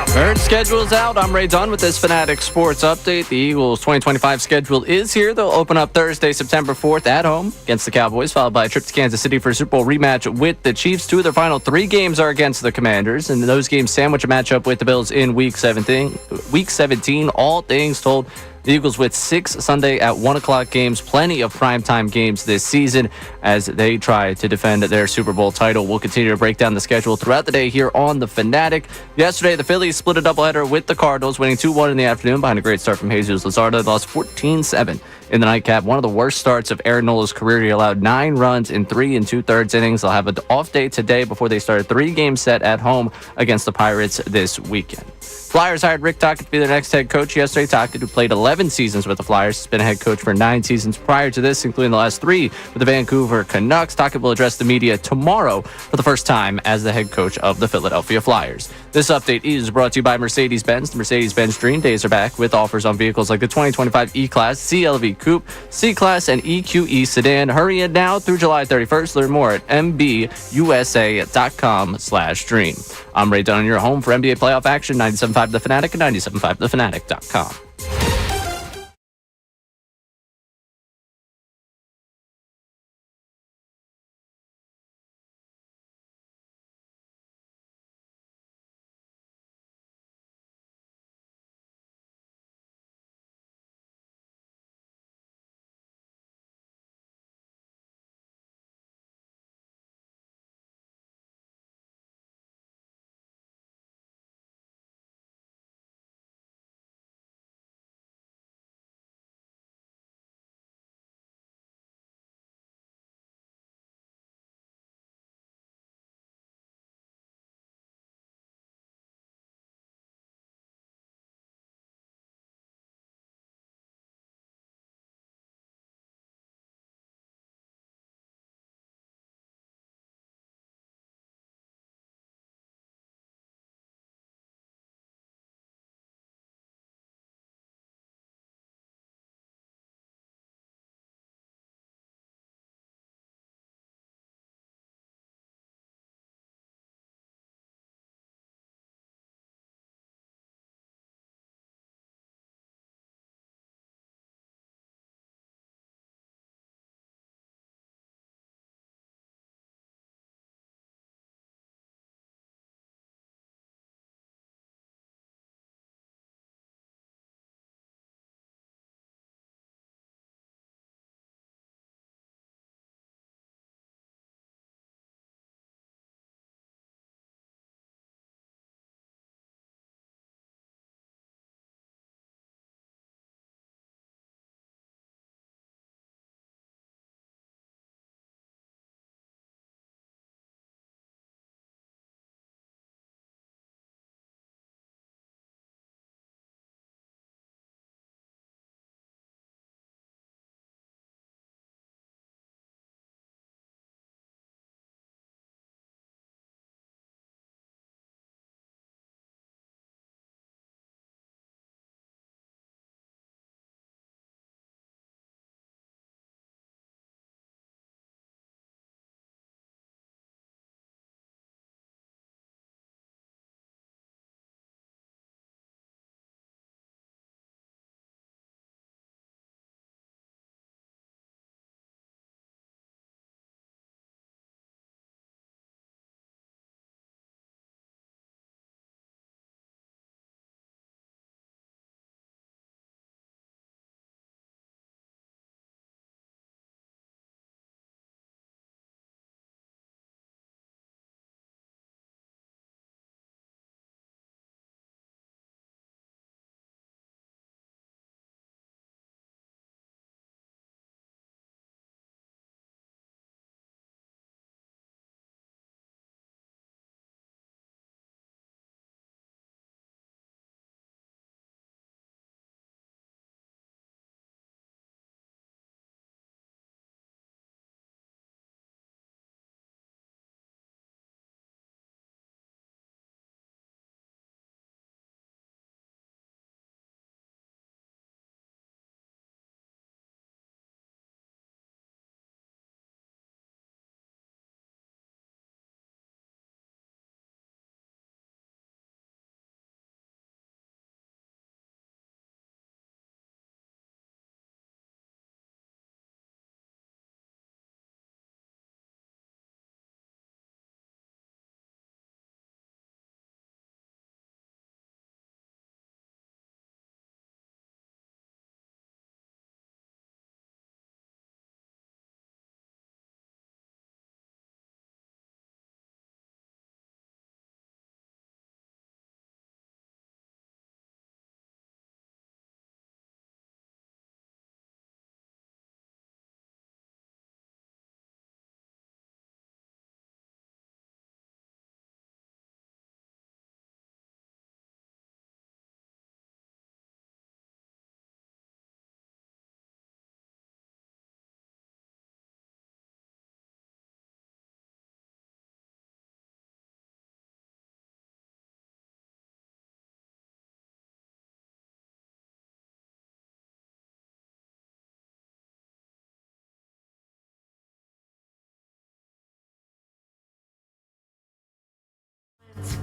Third schedule's out. I'm Ray Dunn with this Fanatic Sports Update. The Eagles' 2025 schedule is here. They'll open up Thursday, September 4th at home against the Cowboys, followed by a trip to Kansas City for a Super Bowl rematch with the Chiefs. 2 of their final 3 games are against the Commanders, and those games sandwich a matchup with the Bills in Week 17. All things told, the Eagles with 6 Sunday at 1 o'clock games, plenty of primetime games this season as they try to defend their Super Bowl title. We'll continue to break down the schedule throughout the day here on The Fanatic. Yesterday, the Phillies split a doubleheader with the Cardinals, winning 2-1 in the afternoon behind a great start from Jesus Luzardo. They lost 14-7 in the nightcap. One of the worst starts of Aaron Nola's career. He allowed 9 runs in 3 2/3 innings. They'll have an off day today before they start a 3-game set at home against the Pirates this weekend. Flyers hired Rick Tocchet to be their next head coach yesterday. Tocchet, who played 11 seasons with the Flyers, has been a head coach for 9 seasons prior to this, including the last 3 with the Vancouver Canucks. Tocchet will address the media tomorrow for the first time as the head coach of the Philadelphia Flyers. This update is brought to you by Mercedes-Benz. The Mercedes-Benz Dream Days are back with offers on vehicles like the 2025 E-Class, CLV Coupe, C-Class, and EQE Sedan. Hurry in now through July 31st. Learn more at mbusa.com/dream. I'm Ray Dunn, your home for NBA playoff action, 97.5 The Fanatic and 97.5thefanatic.com.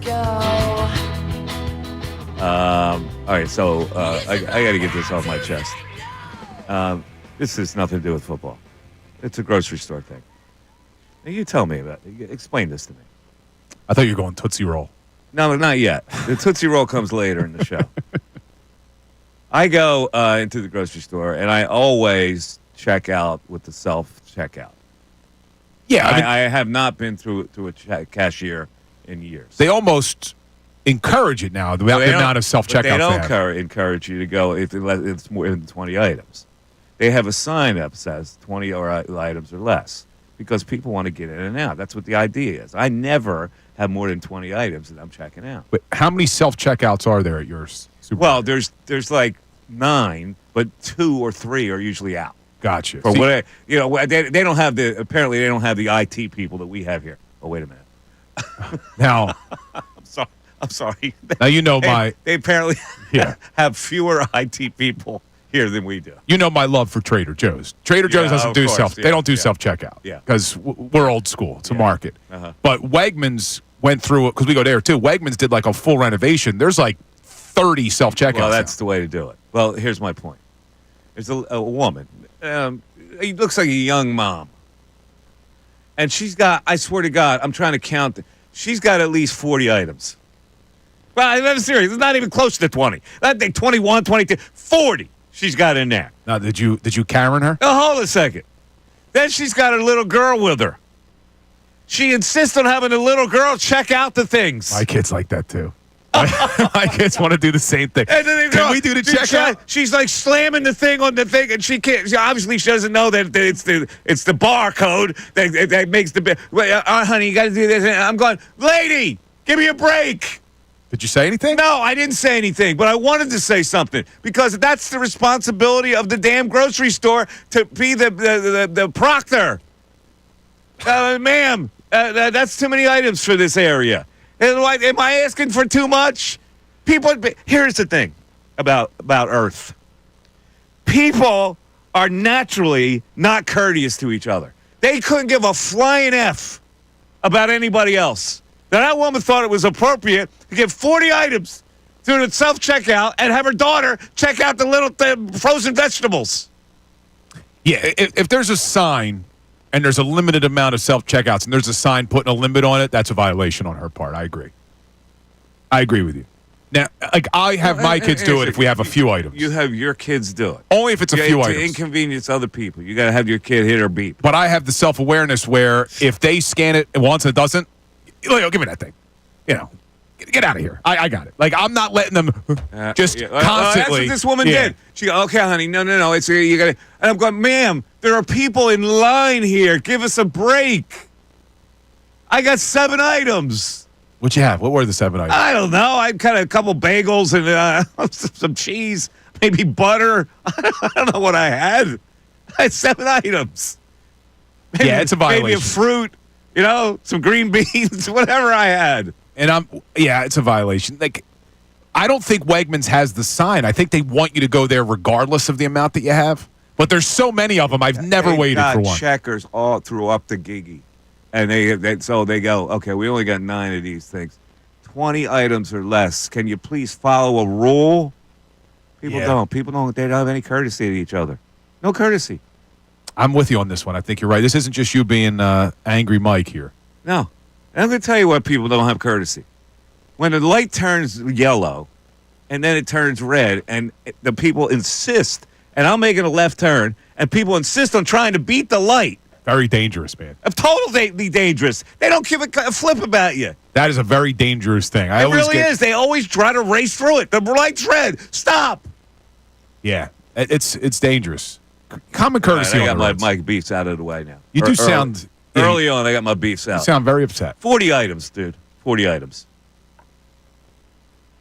All right, so I got to get this off my chest. This has nothing to do with football. It's a grocery store thing. Now, you tell me about it. Explain this to me. I thought you were going Tootsie Roll. No, not yet. The Tootsie Roll comes later in the show. I go into the grocery store, and I always check out with the self-checkout. Yeah, I have not been through a cashier in years. They almost encourage it now, the amount of self-checkout They don't encourage you to go if it's more than 20 items. They have a sign up that says 20 items or less because people want to get in and out. That's what the idea is. I never have more than 20 items that I'm checking out. But how many self-checkouts are there at yours? Well, there's like 9, but 2 or 3 are usually out. Gotcha. For they don't have apparently they don't have the IT people that we have here. Oh, wait a minute. Now, I'm sorry. Now you know they apparently Yeah. have fewer IT people here than we do. You know my love for Trader Joe's. Trader Joe's doesn't do they don't do self-checkout. Yeah. Because we're old school. It's a market. Uh-huh. But Wegmans went through it because we go there too. Wegmans did like a full renovation. There's like 30 self-checkouts. Well, that's now. the way to do it. Well, here's my point. There's a woman. It looks like a young mom. And she's got, I swear to God, I'm trying to count. She's got at least 40 items. Well, I'm serious. It's not even close to 20. I think 21, 22, 40 she's got in there. Now, did you Karen her? Now, hold a second. Then she's got her little girl with her. She insists on having the little girl check out the things. My kids like that too. My kids want to do the same thing. And then Can we do the checkout? She's like slamming the thing on the thing, and she can't. Obviously, she doesn't know that it's the barcode that makes the. Honey, you got to do this. And I'm going, lady, give me a break. Did you say anything? No, I didn't say anything, but I wanted to say something because that's the responsibility of the damn grocery store to be the proctor. Ma'am, that's too many items for this area. Am I asking for too much? Here's the thing about Earth. People are naturally not courteous to each other. They couldn't give a flying F about anybody else. Now, that woman thought it was appropriate to give 40 items to the self-checkout and have her daughter check out the little frozen vegetables. Yeah, if there's a sign and there's a limited amount of self-checkouts and there's a sign putting a limit on it, that's a violation on her part. I agree. I agree with you. Now, like I have my kids do it if we have a few items. You have your kids do it. Only if it's a few items. To inconvenience other people. You got to have your kid hit or beep. But I have the self-awareness where if they scan it once and it doesn't, give me that thing. Get out of here. I got it. Like, I'm not letting them constantly. That's what this woman did. She go, okay, honey, no. It's you got. And I'm going, ma'am, there are people in line here. Give us a break. I got 7 items. What'd you have? What were the 7 items? I don't know. I got a couple bagels and some cheese, maybe butter. I don't know what I had. I had 7 items. Maybe, it's a violation. Maybe a fruit, some green beans, whatever I had. And it's a violation. Like, I don't think Wegmans has the sign. I think they want you to go there regardless of the amount that you have. But there's so many of them. I've never waited for one. Checkers all through up the gigi. And so they go, okay, we only got 9 of these things. 20 items or less. Can you please follow a rule? People don't. They don't have any courtesy to each other. No courtesy. I'm with you on this one. I think you're right. This isn't just you being angry Mike here. No. And I'm going to tell you why people don't have courtesy. When the light turns yellow and then it turns red and the people insist, and I'm making a left turn, and people insist on trying to beat the light. Very dangerous, man. Totally dangerous. They don't give a flip about you. That is a very dangerous thing. It really is. They always try to race through it. The light's red. Stop. Yeah, it's dangerous. Common courtesy. I got my beefs out of the way now. You do sound... Early on, I got my beefs out. You sound very upset. 40 items, dude. 40 items.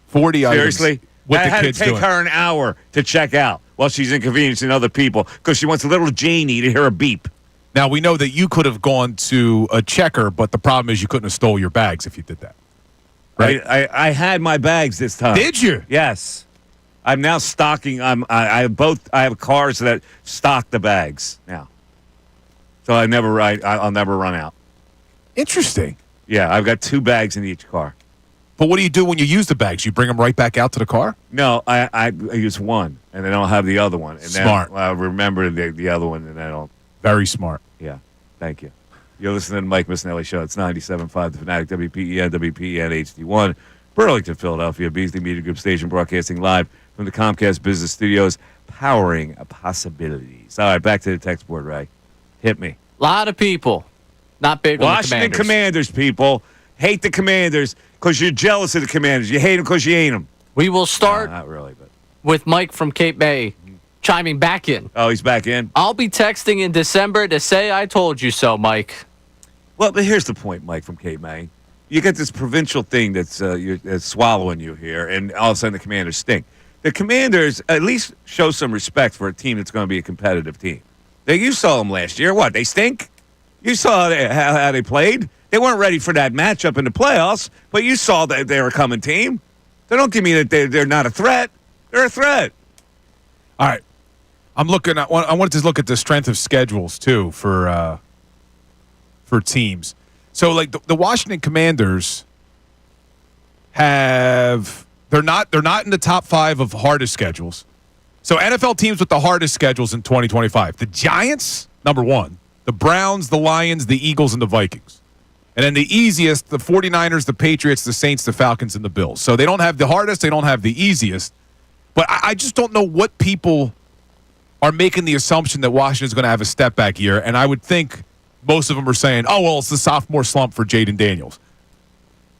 40 items. Seriously? What I the had kids to take doing? her an hour to check out while she's inconveniencing other people because she wants little Janie to hear a beep. Now, we know that you could have gone to a checker, but the problem is you couldn't have stole your bags if you did that. Right? I had my bags this time. Did you? Yes. I'm now stocking. I have cars that stock the bags now. So I'll never run out. Interesting. Yeah, I've got 2 bags in each car. But what do you do when you use the bags? You bring them right back out to the car? No, I use one, and then I'll have the other one. And Smart. Then I'll remember the other one, and then I'll. Very smart. Yeah, thank you. You're listening to the Mike Missanelli Show. It's 97.5 The Fanatic, WPEN, WPEN HD1, Burlington, Philadelphia, Beasley Media Group Station, broadcasting live from the Comcast Business Studios, powering possibilities. All right, back to the text board, Ray. Hit me. A lot of people not big on the Washington Commanders, people. Hate the Commanders because you're jealous of the Commanders. You hate them because you ain't them. We will start Not really, but. with Mike from Cape May chiming back in. Oh, he's back in? I'll be texting in December to say I told you so, Mike. Well, but here's the point, Mike from Cape May. You get this provincial thing that's swallowing you here, and all of a sudden the Commanders stink. The Commanders at least show some respect for a team that's going to be a competitive team. You saw them last year. What, they stink? You saw how they played. They weren't ready for that matchup in the playoffs, but you saw that they were a coming team. So don't give me that they're not a threat. They're a threat. All right. I wanted to look at the strength of schedules, too, for teams. So, like, the Washington Commanders they're not in the top 5 of hardest schedules. So, NFL teams with the hardest schedules in 2025. The Giants, number 1. The Browns, the Lions, the Eagles, and the Vikings. And then the easiest, the 49ers, the Patriots, the Saints, the Falcons, and the Bills. So they don't have the hardest, they don't have the easiest. But I just don't know what people are making the assumption that Washington's going to have a step back year. And I would think most of them are saying, oh, well, it's the sophomore slump for Jaden Daniels.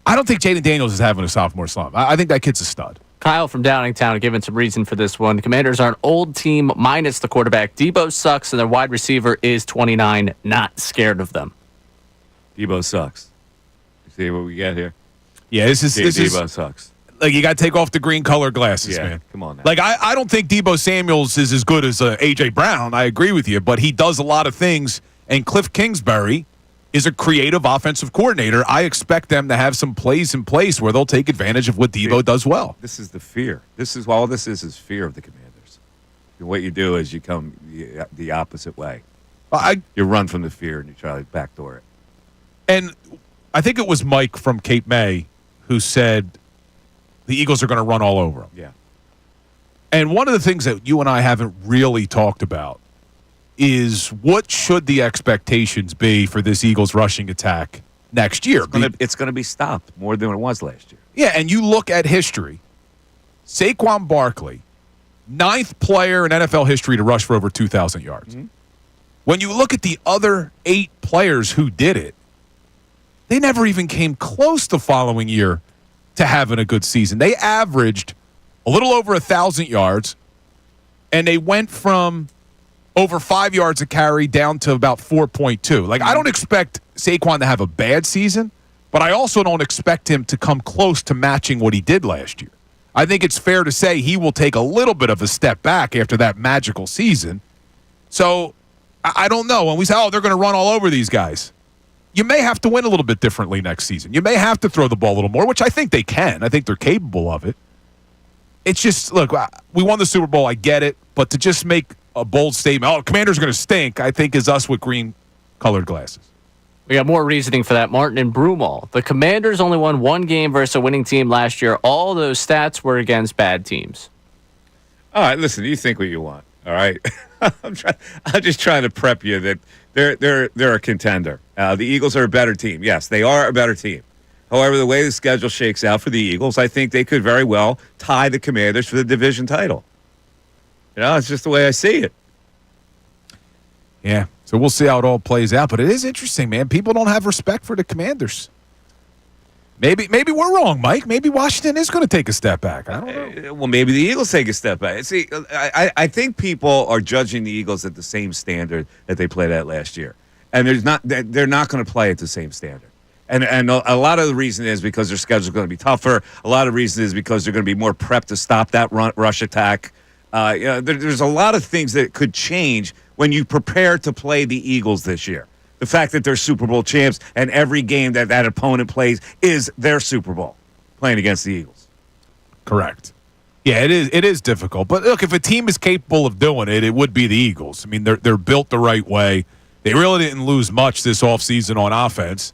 I don't think Jaden Daniels is having a sophomore slump. I think that kid's a stud. Kyle from Downingtown giving some reason for this one. The Commanders are an old team minus the quarterback. Debo sucks, and their wide receiver is 29. Not scared of them. Debo sucks. You see what we got here? Yeah, Debo sucks. Like, you got to take off the green color glasses, man. Come on now. Like, I don't think Debo Samuels is as good as A.J. Brown. I agree with you, but he does a lot of things, and Cliff Kingsbury is a creative offensive coordinator. I expect them to have some plays in place where they'll take advantage of what Debo does well. This is the fear. All this is fear of the Commanders. And what you do is you come the opposite way. You run from the fear and you try to backdoor it. And I think it was Mike from Cape May who said the Eagles are going to run all over them. Yeah. And one of the things that you and I haven't really talked about is what should the expectations be for this Eagles rushing attack next year? It's going to be stopped more than it was last year. Yeah, and you look at history. Saquon Barkley, 9th player in NFL history to rush for over 2,000 yards. Mm-hmm. When you look at the other 8 players who did it, they never even came close the following year to having a good season. They averaged a little over 1,000 yards, and they went from over 5 yards a carry down to about 4.2. Like, I don't expect Saquon to have a bad season, but I also don't expect him to come close to matching what he did last year. I think it's fair to say he will take a little bit of a step back after that magical season. So, I don't know. When we say, oh, they're going to run all over these guys, you may have to win a little bit differently next season. You may have to throw the ball a little more, which I think they can. I think they're capable of it. It's just, look, we won the Super Bowl. I get it. But to just make a bold statement, oh, Commanders are going to stink, I think is us with green-colored glasses. We got more reasoning for that. Martin and Broomall. The Commanders only won one game versus a winning team last year. All those stats were against bad teams. All right, listen, you think what you want, all right? I'm just trying to prep you that they're a contender. The Eagles are a better team. Yes, they are a better team. However, the way the schedule shakes out for the Eagles, I think they could very well tie the Commanders for the division title. You know, it's just the way I see it. Yeah, so we'll see how it all plays out. But it is interesting, man. People don't have respect for the Commanders. Maybe we're wrong, Mike. Maybe Washington is going to take a step back. I don't know. Well, maybe the Eagles take a step back. See, I think people are judging the Eagles at the same standard that they played at last year, and they're not going to play at the same standard. And a lot of the reason is because their schedule is going to be tougher. A lot of the reason is because they're going to be more prepped to stop that rush attack. There's a lot of things that could change when you prepare to play the Eagles this year. The fact that they're Super Bowl champs and every game that opponent plays is their Super Bowl, playing against the Eagles. Correct. Yeah, it is difficult. But look, if a team is capable of doing it, it would be the Eagles. I mean, they're built the right way. They really didn't lose much this offseason on offense.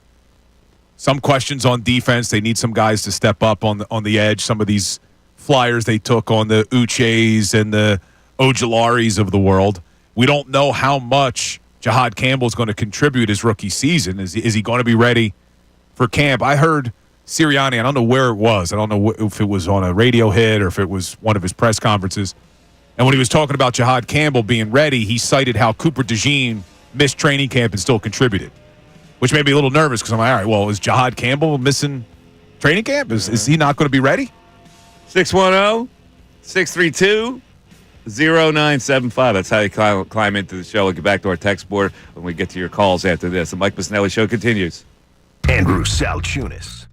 Some questions on defense. They need some guys to step up on the edge. Some of these flyers they took on the Uches and the Ojalaris of the world. We don't know how much Jahad Campbell is going to contribute his rookie season. Is he going to be ready for camp? I heard Sirianni, I don't know where it was. I don't know if it was on a radio hit or if it was one of his press conferences. And when he was talking about Jahad Campbell being ready, he cited how Cooper DeJean missed training camp and still contributed, which made me a little nervous because I'm like, all right, well, is Jahad Campbell missing training camp? Is he not going to be ready? 610-632-0975. That's how you climb into the show. We'll get back to our text board when we get to your calls after this. The Mike Missanelli Show continues. Andrew Salciunas.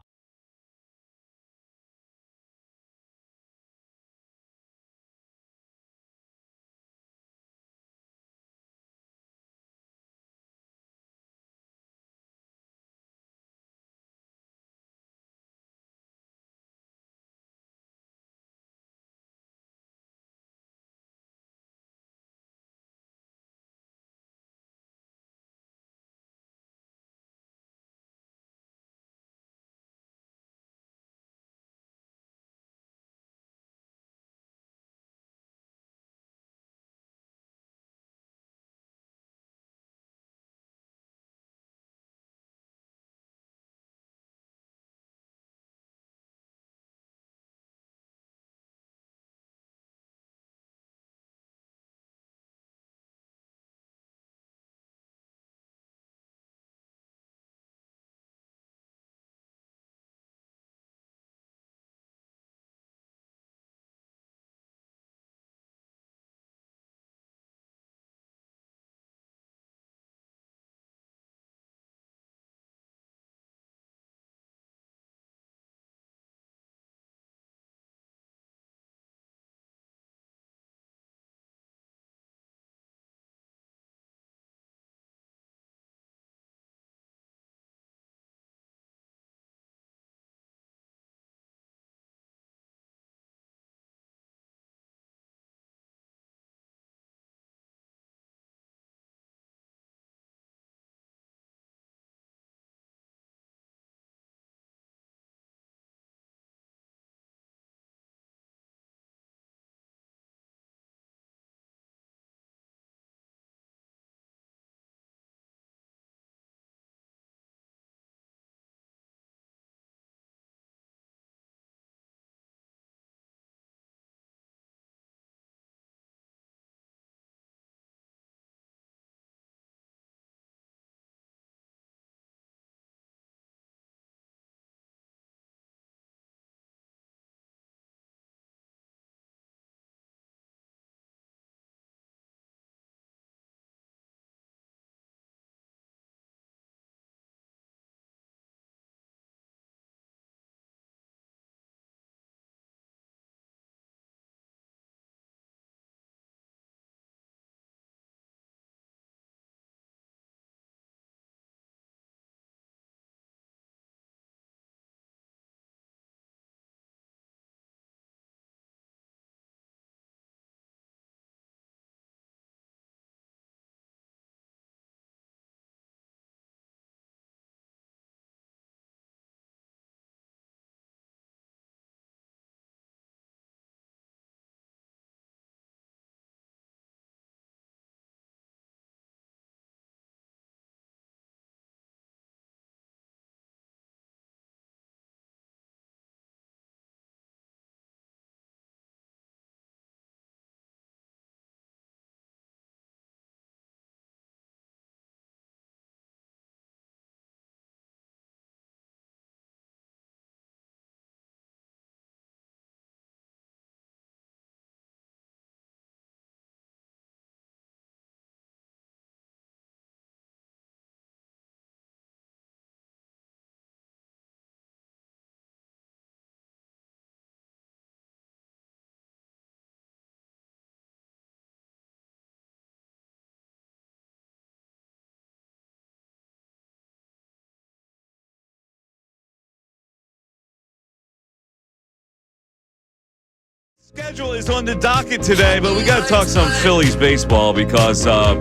Schedule is on the docket today, but we got to talk some Phillies baseball because Aaron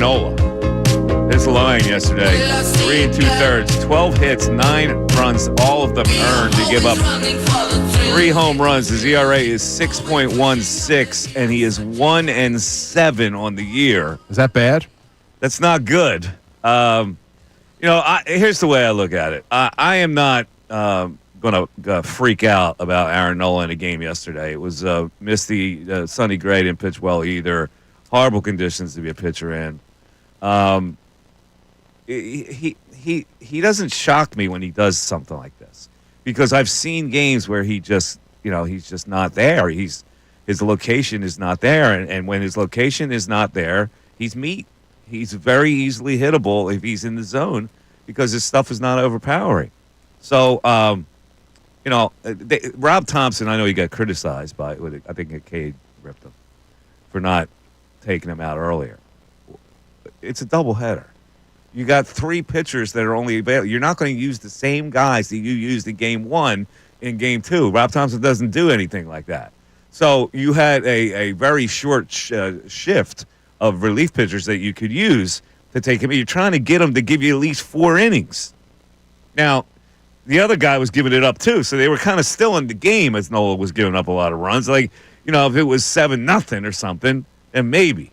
Nola His line yesterday, 3 2/3, 12 hits, 9 runs, all of them earned. To give up 3 home runs. His ERA is 6.16, and he is 1-7 on the year. Is that bad? That's not good. Here's the way I look at it. I am not going to freak out about Aaron Nola in a game yesterday. It was misty, sunny, gray, didn't pitch well either. Horrible conditions to be a pitcher in. He doesn't shock me when he does something like this, because I've seen games where he's just not there. His location is not there, and when his location is not there, he's meat. He's very easily hittable if he's in the zone because his stuff is not overpowering. So, Rob Thompson, I know he got criticized by, I think Kincade ripped him for not taking him out earlier. It's a doubleheader. You got 3 pitchers that are only available. You're not going to use the same guys that you used in game 1 in game 2. Rob Thompson doesn't do anything like that. So you had a very short shift of relief pitchers that you could use to take him. You're trying to get him to give you at least 4 innings. Now, the other guy was giving it up too, so they were kind of still in the game as Nola was giving up a lot of runs. Like, if it was 7-0 or something, then maybe.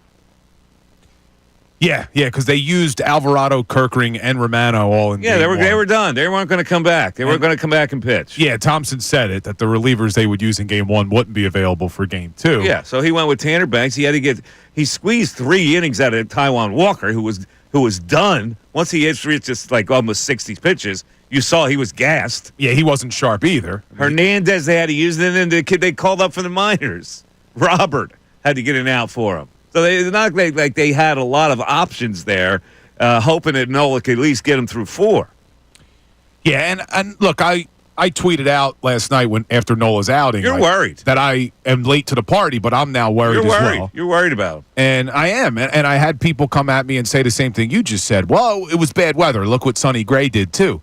Yeah, because they used Alvarado, Kirkring, and Romano all in. Yeah, they were done. They weren't going to come back. They weren't going to come back and pitch. Yeah, Thompson said it, that the relievers they would use in game 1 wouldn't be available for game 2. Yeah, so he went with Tanner Banks. He squeezed 3 innings out of Taijuan Walker, who was done. Once he hit just like almost 60 pitches, you saw he was gassed. Yeah, he wasn't sharp either. Hernandez they had to use, and then the kid they called up from the minors, Robert, had to get an out for him. So they're not like they had a lot of options there, hoping that Nola could at least get him through 4. Yeah, and look, I tweeted out last night after Nola's outing. You're worried that I am late to the party, but I'm now worried You're worried. as well. You're worried about him. And I am. And I had people come at me and say the same thing you just said. Well, it was bad weather. Look what Sonny Gray did, too.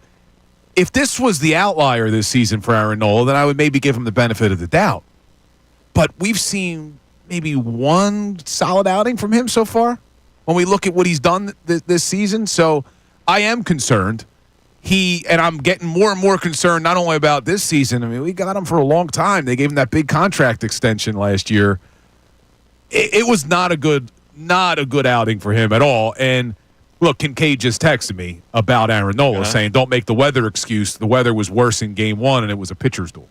If this was the outlier this season for Aaron Nola, then I would maybe give him the benefit of the doubt. But we've seen maybe 1 solid outing from him so far when we look at what he's done this season. So I am concerned. And I'm getting more and more concerned not only about this season. I mean, we got him for a long time. They gave him that big contract extension last year. It was not a good outing for him at all. And look, Kincade just texted me about Aaron Nola saying, don't make the weather excuse. The weather was worse in game 1, and it was a pitcher's duel.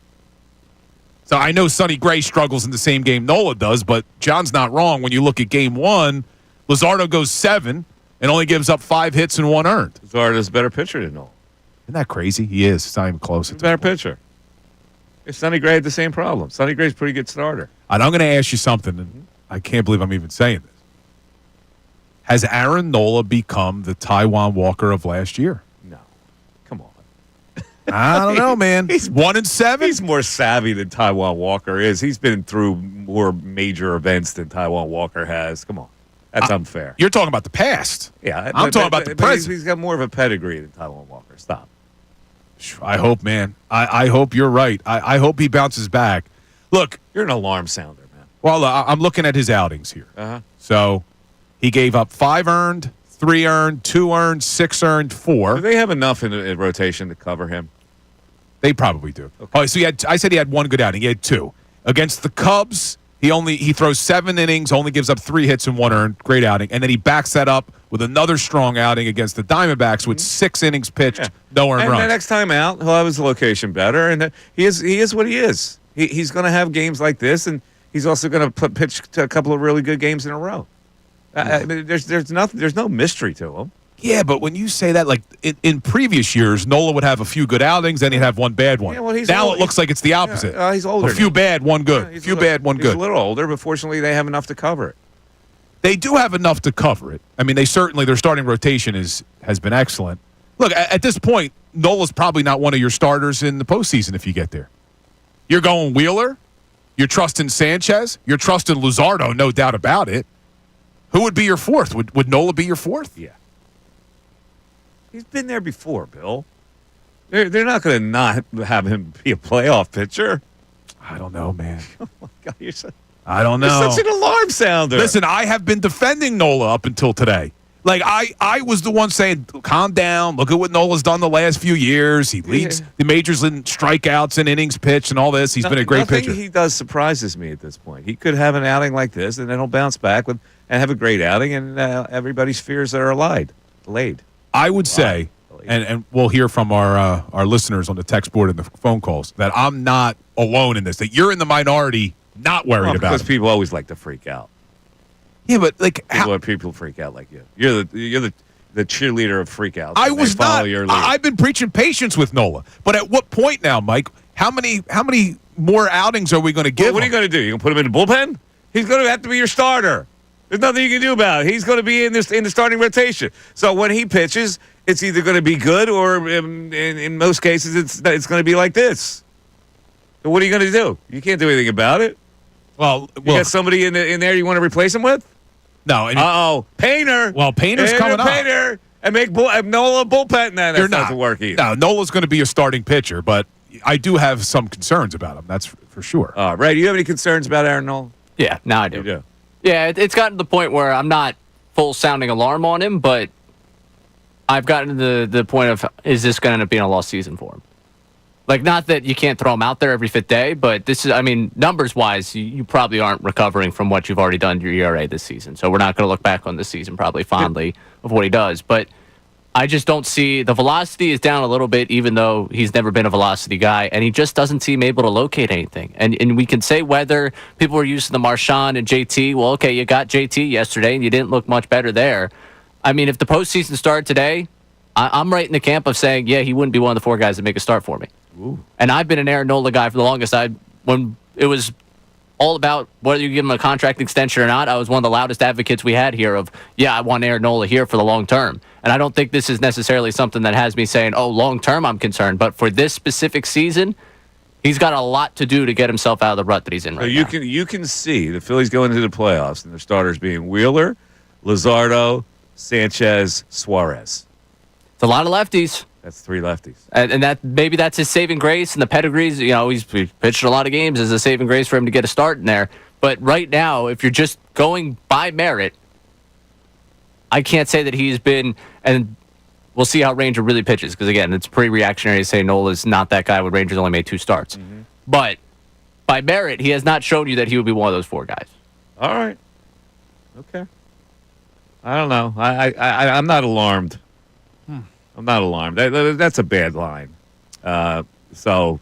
So I know Sonny Gray struggles in the same game Nola does, but John's not wrong. When you look at game 1, Luzardo goes 7 and only gives up 5 hits and 1 earned. Luzardo's a better pitcher than Nola. Isn't that crazy? He is. It's not even close. He's a better pitcher. If Sonny Gray had the same problem. Sonny Gray's a pretty good starter. And I'm going to ask you something, and I can't believe I'm even saying this. Has Aaron Nola become the Taijuan Walker of last year? No. Come on. I don't know, man. He's 1-7. He's more savvy than Taijuan Walker is. He's been through more major events than Taijuan Walker has. Come on. That's unfair. You're talking about the past. Yeah. I'm talking about the present. He's got more of a pedigree than Taijuan Walker. Stop. I hope, man. I hope you're right. I hope he bounces back. Look. You're an alarm sounder, man. Well, I'm looking at his outings here. Uh-huh. So he gave up 5 earned, 3 earned, 2 earned, 6 earned, 4. Do they have enough in rotation to cover him? They probably do. Okay. Oh, so I said he had 1 good outing. He had 2. Against the Cubs, he throws 7 innings, only gives up 3 hits and 1 earned. Great outing. And then he backs that up with another strong outing against the Diamondbacks with 6 innings pitched, no earned runs. And the next time out, he'll have his location better. And he is what he is. He's going to have games like this, and he's also going to pitch to a couple of really good games in a row. There's no mystery to him. Yeah, but when you say that, like in previous years, Nola would have a few good outings, then he'd have 1 bad one. Yeah, well, now it looks like it's the opposite. Yeah, he's older. A few bad, 1 good. Yeah, a few bad, 1 good. He's a little older, but fortunately they have enough to cover it. They do have enough to cover it. I mean, their starting rotation has been excellent. Look, at this point, Nola's probably not one of your starters in the postseason if you get there. You're going Wheeler. You're trusting Sanchez. You're trusting Luzardo, no doubt about it. Who would be your 4th? Would Nola be your 4th? Yeah. He's been there before, Bill. They're not going to not have him be a playoff pitcher. I don't know, man. Oh, my God. I don't know. You're such an alarm sounder. Listen, I have been defending Nola up until today. Like, I was the one saying, calm down. Look at what Nola's done the last few years. He leads the majors in strikeouts and innings pitched and all this. He's been a great pitcher. Nothing he does surprises me at this point. He could have an outing like this, and then he'll bounce back and have a great outing, and everybody's fears are allayed. I would say, and we'll hear from our listeners on the text board and the phone calls, that I'm not alone in this, that you're in the minority not worried about it. Because people always like to freak out. Yeah, but like People freak out like you. You're the cheerleader of freakouts. I was not. Your lead. I've been preaching patience with Nola. But at what point now, Mike? How many more outings are we going to give What are you going to do? You going to put him in the bullpen? He's going to have to be your starter. There's nothing you can do about it. He's going to be in the starting rotation. So when he pitches, it's either going to be good or in most cases it's going to be like this. So what are you going to do? You can't do anything about it. Well, you got somebody in there you want to replace him with? No. Painter. Well, Painter's coming up. Painter and make Nola bullpen. No, that doesn't work either. No, Nola's going to be a starting pitcher, but I do have some concerns about him. That's for sure. Ray, do you have any concerns about Aaron Nola? Yeah, now I do. You do. Yeah, it's gotten to the point where I'm not full sounding alarm on him, but I've gotten to the point of, is this going to end up being a lost season for him? Like, not that you can't throw him out there every fifth day, but this is, I mean, numbers-wise, you probably aren't recovering from what you've already done to your ERA this season. So we're not going to look back on this season probably fondly of what he does. But I just don't see, the velocity is down a little bit, even though he's never been a velocity guy, and he just doesn't seem able to locate anything. And we can say whether people were using the Marchand and JT. Well, okay, you got JT yesterday, and you didn't look much better there. I mean, if the postseason started today, I'm right in the camp of saying, yeah, he wouldn't be one of the four guys that make a start for me. Ooh. And I've been an Aaron Nola guy for the longest. When it was all about whether you give him a contract extension or not, I was one of the loudest advocates we had here of, yeah, I want Aaron Nola here for the long term. And I don't think this is necessarily something that has me saying, oh, long term I'm concerned. But for this specific season, he's got a lot to do to get himself out of the rut that he's in right now. You can see the Phillies going into the playoffs and their starters being Wheeler, Luzardo, Sanchez, Suarez. It's a lot of lefties. That's three lefties. And that maybe that's his saving grace, and the pedigrees, he's pitched a lot of games as a saving grace for him to get a start in there. But right now, if you're just going by merit, I can't say that he's been, and we'll see how Ranger really pitches, because again, it's pretty reactionary to say Nola's not that guy when Rangers only made 2 starts. Mm-hmm. But by merit, he has not shown you that he would be one of those 4 guys. All right. Okay. I don't know. I'm not alarmed. I'm not alarmed. That's a bad line. So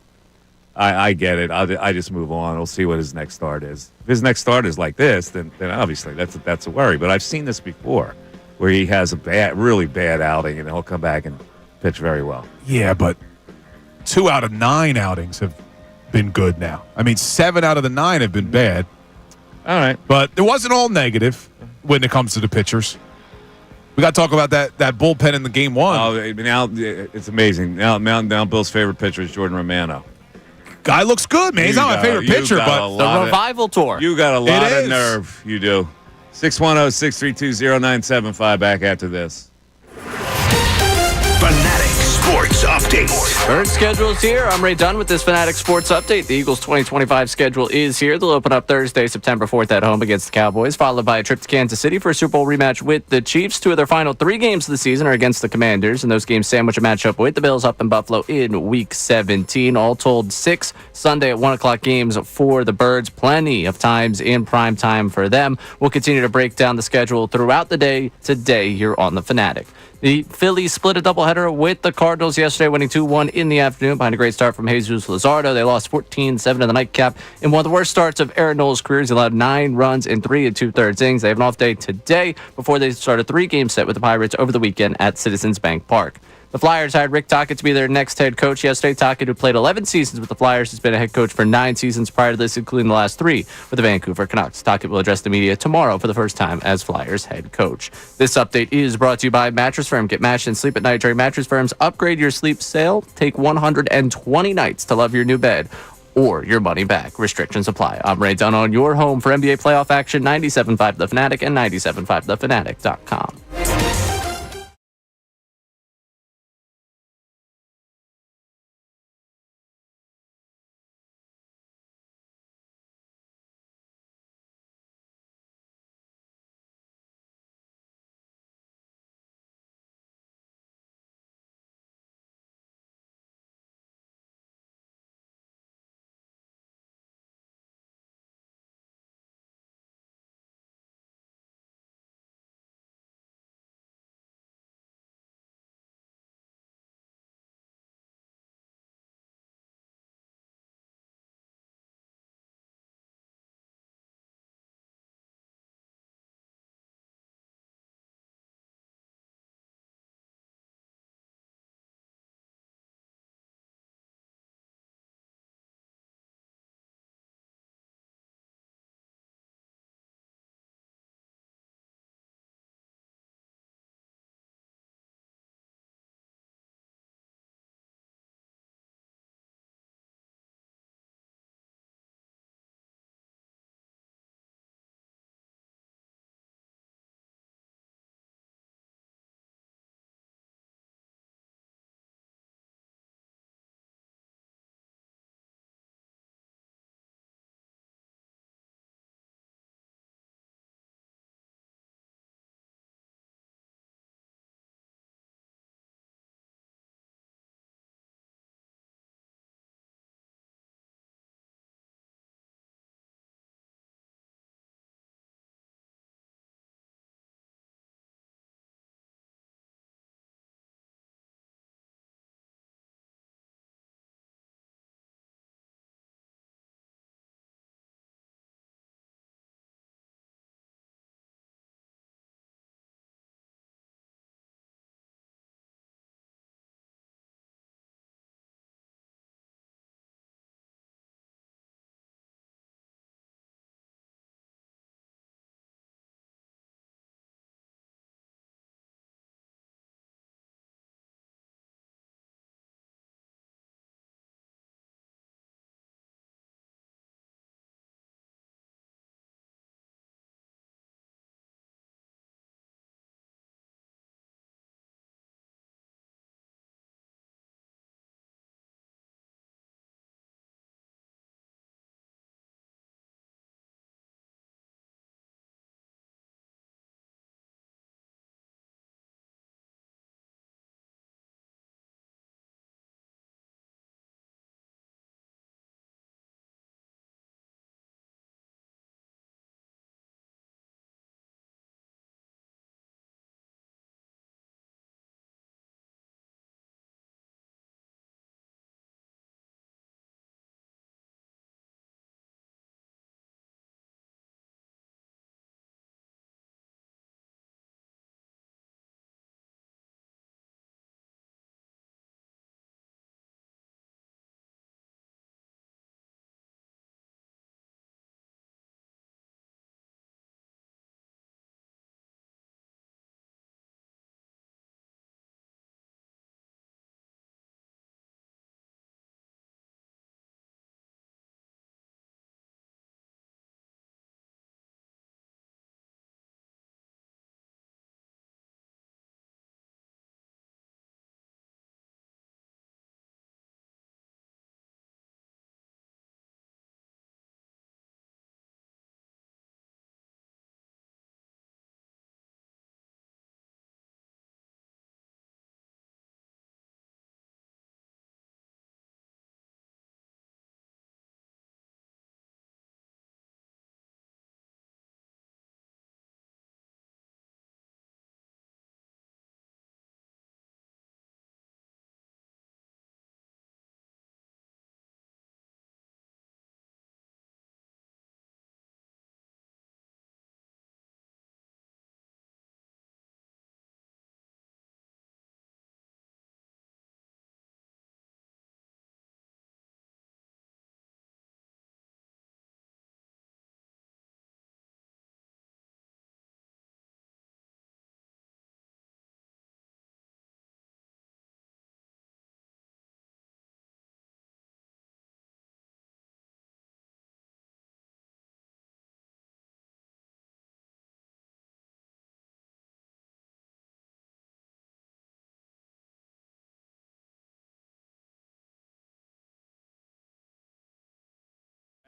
I get it. I just move on. We'll see what his next start is. If his next start is like this, then obviously that's a worry. But I've seen this before, where he has a really bad outing, and he'll come back and pitch very well. Yeah, but 2 out of 9 outings have been good now. I mean, 7 out of the 9 have been bad. All right. But it wasn't all negative when it comes to the pitchers. We got to talk about that bullpen in the game 1. Oh, now it's amazing. Now Bill's favorite pitcher is Jordan Romano. Guy looks good, man. He's not my favorite pitcher, but the revival tour. You got a lot of nerve. You do. 610-632-0975 back after this. Fanatic Sports Update. Bird schedule is here. I'm Ray Dunn with this Fanatic Sports Update. The Eagles' 2025 schedule is here. They'll open up Thursday, September 4th at home against the Cowboys, followed by a trip to Kansas City for a Super Bowl rematch with the Chiefs. 2 of their final 3 games of the season are against the Commanders, and those games sandwich a matchup with the Bills up in Buffalo in Week 17. All told, 6 Sunday at 1 o'clock games for the Birds. Plenty of times in prime time for them. We'll continue to break down the schedule throughout the day today here on the Fanatic. The Phillies split a doubleheader with the Cardinals yesterday, winning 2-1 in the afternoon behind a great start from Jesus Luzardo. They lost 14-7 in the nightcap in one of the worst starts of Aaron Nola's career. He's allowed 9 runs in 3 2/3 innings. They have an off day today before they start a 3-game set with the Pirates over the weekend at Citizens Bank Park. The Flyers hired Rick Tocchet to be their next head coach yesterday. Tocchet, who played 11 seasons with the Flyers, has been a head coach for 9 seasons prior to this, including the last 3 with the Vancouver Canucks. Tocchet will address the media tomorrow for the first time as Flyers head coach. This update is brought to you by Mattress Firm. Get matched and sleep at night during Mattress Firm's Upgrade Your Sleep sale. Take 120 nights to love your new bed or your money back. Restrictions apply. I'm Ray Dunn on your home for NBA playoff action, 97.5 The Fanatic and 97.5thefanatic.com.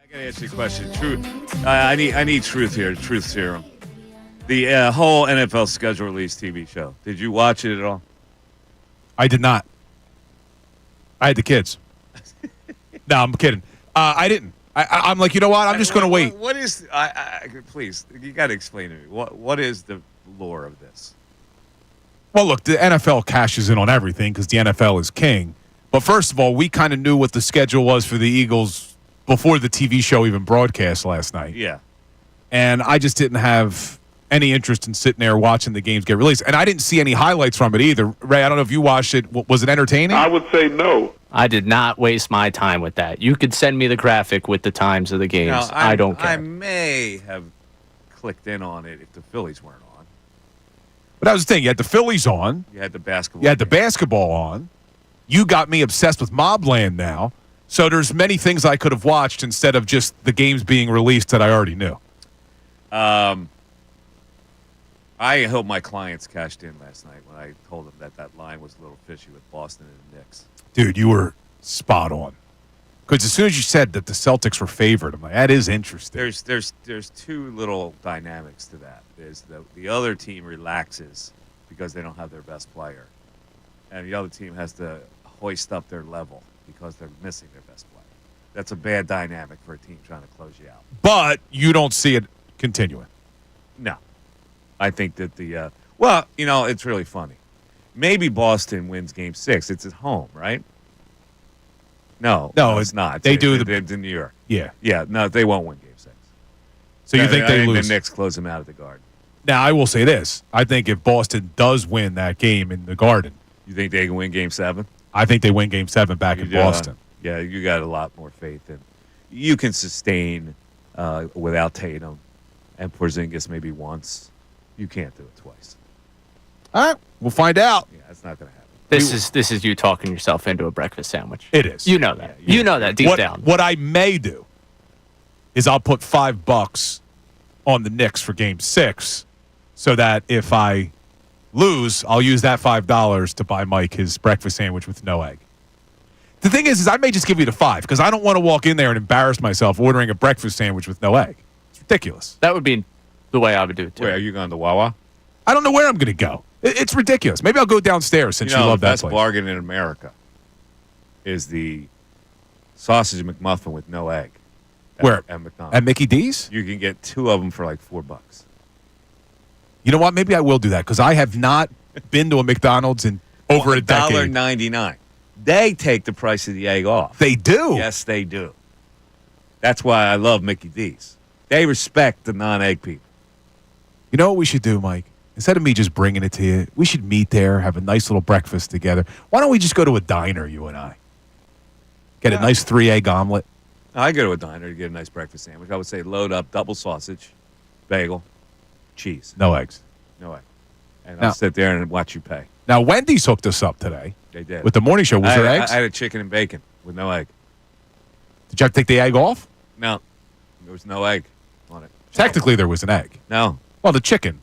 I gotta ask you a question. Truth. I need truth here. Truth serum. The whole NFL schedule release TV show. Did you watch it at all? I did not. I had the kids. No, I'm kidding. I didn't. I'm like, you know what? I'm just going to wait. What is? Please, you got to explain to me. What is the lore of this? Well, look, the NFL cashes in on everything because the NFL is king. But first of all, we kind of knew what the schedule was for the Eagles before the TV show even broadcast last night. Yeah. And I just didn't have any interest in sitting there watching the games get released. And I didn't see any highlights from it either. Ray, I don't know if you watched it. Was it entertaining? I would say no. I did not waste my time with that. You could send me the graphic with the times of the games. Now, I don't care. I may have clicked in on it if the Phillies weren't on. But that was the thing. You had the Phillies on. You had the basketball. You had the basketball on. You got me obsessed with Mobland now. So there's many things I could have watched instead of just the games being released that I already knew. I hope my clients cashed in last night when I told them that line was a little fishy with Boston and the Knicks. Dude, you were spot on. Because as soon as you said that the Celtics were favored, I'm like, that is interesting. There's two little dynamics to that. Is the other team relaxes because they don't have their best player, and the other team has to hoist up their level because they're missing their best player. That's a bad dynamic for a team trying to close you out. But you don't see it continuing. No. I think that it's really funny. Maybe Boston wins Game 6. It's at home, right? No, it's not. It's in New York. Yeah. Yeah, no, they won't win Game 6. So you think they think lose? the Knicks close them out at the Garden. Now, I will say this. I think if Boston does win that game in the Garden, You think they can win Game 7? I think they win Game 7 back in Boston. Yeah, you got a lot more faith in. You can sustain without Tatum and Porzingis maybe once. You can't do it twice. All right, we'll find out. Yeah, it's not going to happen. This is you talking yourself into a breakfast sandwich. It is. You know that. Yeah, you know that deep down. What I may do is I'll put $5 on the Knicks for Game 6 so that if I lose, I'll use that $5 to buy Mike his breakfast sandwich with no egg. The thing is I may just give you the 5 because I don't want to walk in there and embarrass myself ordering a breakfast sandwich with no egg. It's ridiculous. That would be the way I would do it, too. Wait, are you going to Wawa? I don't know where I'm going to go. It's ridiculous. Maybe I'll go downstairs since you love the that best place. bargain in America is the sausage McMuffin with no egg. Where? At McDonald's. At Mickey D's? You can get 2 of them for like $4. You know what? Maybe I will do that because I have not been to a McDonald's in over a decade. $1.99. They take the price of the egg off. They do? Yes, they do. That's why I love Mickey D's. They respect the non-egg people. You know what we should do, Mike? Instead of me just bringing it to you, we should meet there, have a nice little breakfast together. Why don't we just go to a diner, you and I? Get a nice 3-egg omelet. I go to a diner to get a nice breakfast sandwich. I would say load up double sausage, bagel, cheese. No eggs. No egg. And Now- I'll sit there and watch you pay. Now, Wendy's hooked us up today They did. with the morning show. Was there eggs? I had a chicken and bacon with no egg. Did you have to take the egg off? No. There was no egg on it. Technically, there was an egg. No. Well, the chicken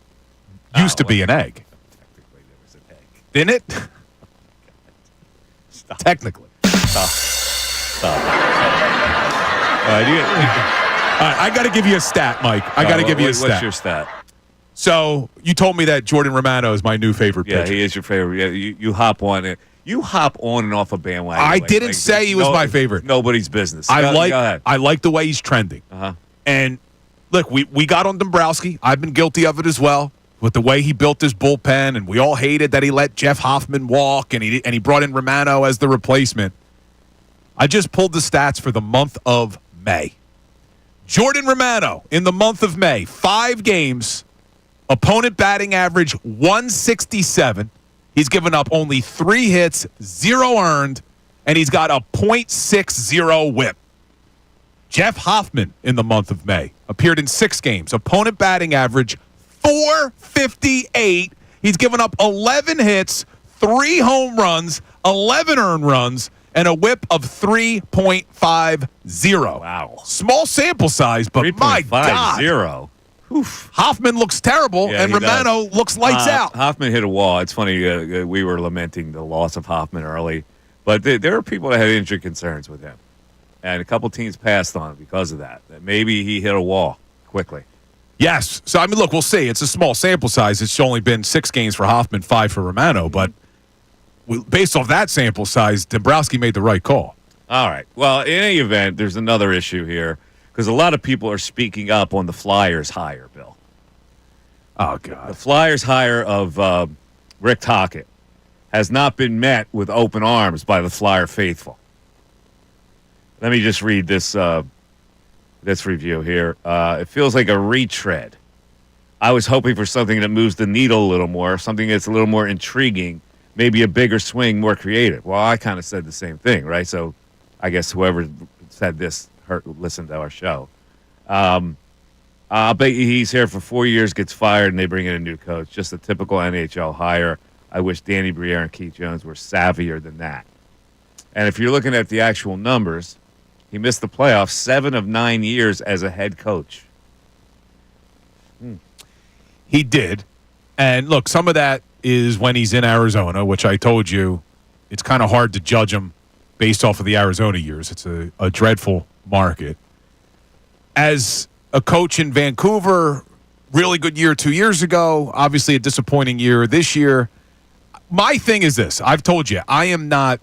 used to be an egg. Technically, there was an egg. Didn't it? Stop. Technically. Stop. All right, All right, I got to give you a stat, Mike. I got to give you a stat. What's your stat? So you told me that Jordan Romano is my new favorite Yeah, pitcher. he is your favorite. Yeah, you hop on it. You hop on and off a bandwagon. I didn't say he was my favorite. Nobody's business. I Go ahead. like the way he's trending. Uh-huh. And look, we got on Dombrowski. I've been guilty of it as well with the way he built his bullpen, and we all hated that he let Jeff Hoffman walk, and he brought in Romano as the replacement. I just pulled the stats for the month of May. Jordan Romano in the month of May, 5 games, opponent batting average 167. He's given up only 3 hits, 0 earned, and he's got a .60 whip. Jeff Hoffman in the month of May appeared in 6 games. Opponent batting average 458. He's given up 11 hits, 3 home runs, 11 earned runs, and a whip of 3.50. Wow. Small sample size, but my God. 3.50. Oof. Hoffman looks terrible, Yeah, and he Romano looks lights out. Hoffman hit a wall. It's funny, we were lamenting the loss of Hoffman early, but there are people that had injury concerns with him. and a couple teams passed on him because of that. That maybe he hit a wall quickly. Yes. So, I mean, look, we'll see. It's a small sample size. It's only been 6 games for Hoffman, 5 for Romano. But based off that sample size, Dombrowski made the right call. All right. Well, in any event, there's another issue here because a lot of people are speaking up on the Flyers hire, Bill. Oh, God. The Flyers hire of Rick Tocchet has not been met with open arms by the Flyer faithful. Let me just read this review here. It feels like a retread. I was hoping for something that moves the needle a little more, something that's a little more intriguing, maybe a bigger swing, more creative. Well, I kind of said the same thing, right? So I guess whoever said this listened to our show. I'll bet he's here for 4 years, gets fired, and they bring in a new coach. Just a typical NHL hire. I wish Danny Briere and Keith Jones were savvier than that. And if you're looking at the actual numbers, he missed the playoffs 7 of 9 years as a head coach. He did. And look, some of that is when he's in Arizona, which I told you, it's kind of hard to judge him based off of the Arizona years. It's a dreadful market. As a coach in Vancouver, really good year 2 years ago, obviously a disappointing year this year. My thing is this. I've told you, I am not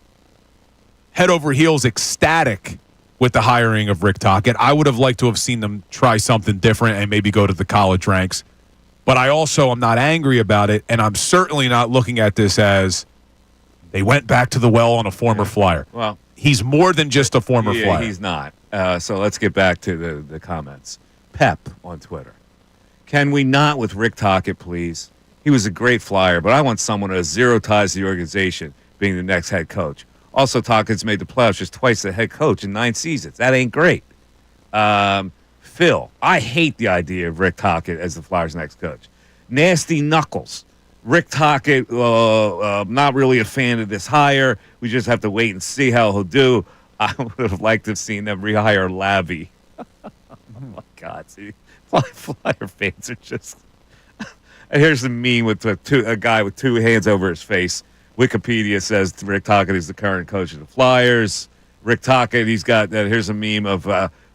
head over heels ecstatic with the hiring of Rick Tocchet. I would have liked to have seen them try something different and maybe go to the college ranks. But I also am not angry about it, and I'm certainly not looking at this as they went back to the well on a former Flyer. Well, he's more than just a former Flyer. He's not. So let's get back to the comments. Pep on Twitter. Can we not with Rick Tocchet, please? He was a great Flyer, but I want someone who has zero ties to the organization being the next head coach. Also, Tocchet's made the playoffs just twice the head coach in 9 seasons. That ain't great. Phil, I hate the idea of Rick Tocchet as the Flyers' next coach. Nasty Knuckles. Rick Tocchet, not really a fan of this hire. We just have to wait and see how he'll do. I would have liked to have seen them rehire Lavi. Oh, my God. See, Flyer fans are just... Here's a meme with a guy with 2 hands over his face. Wikipedia says Rick Tocchet is the current coach of the Flyers. Rick Tocchet, he's got here's a meme of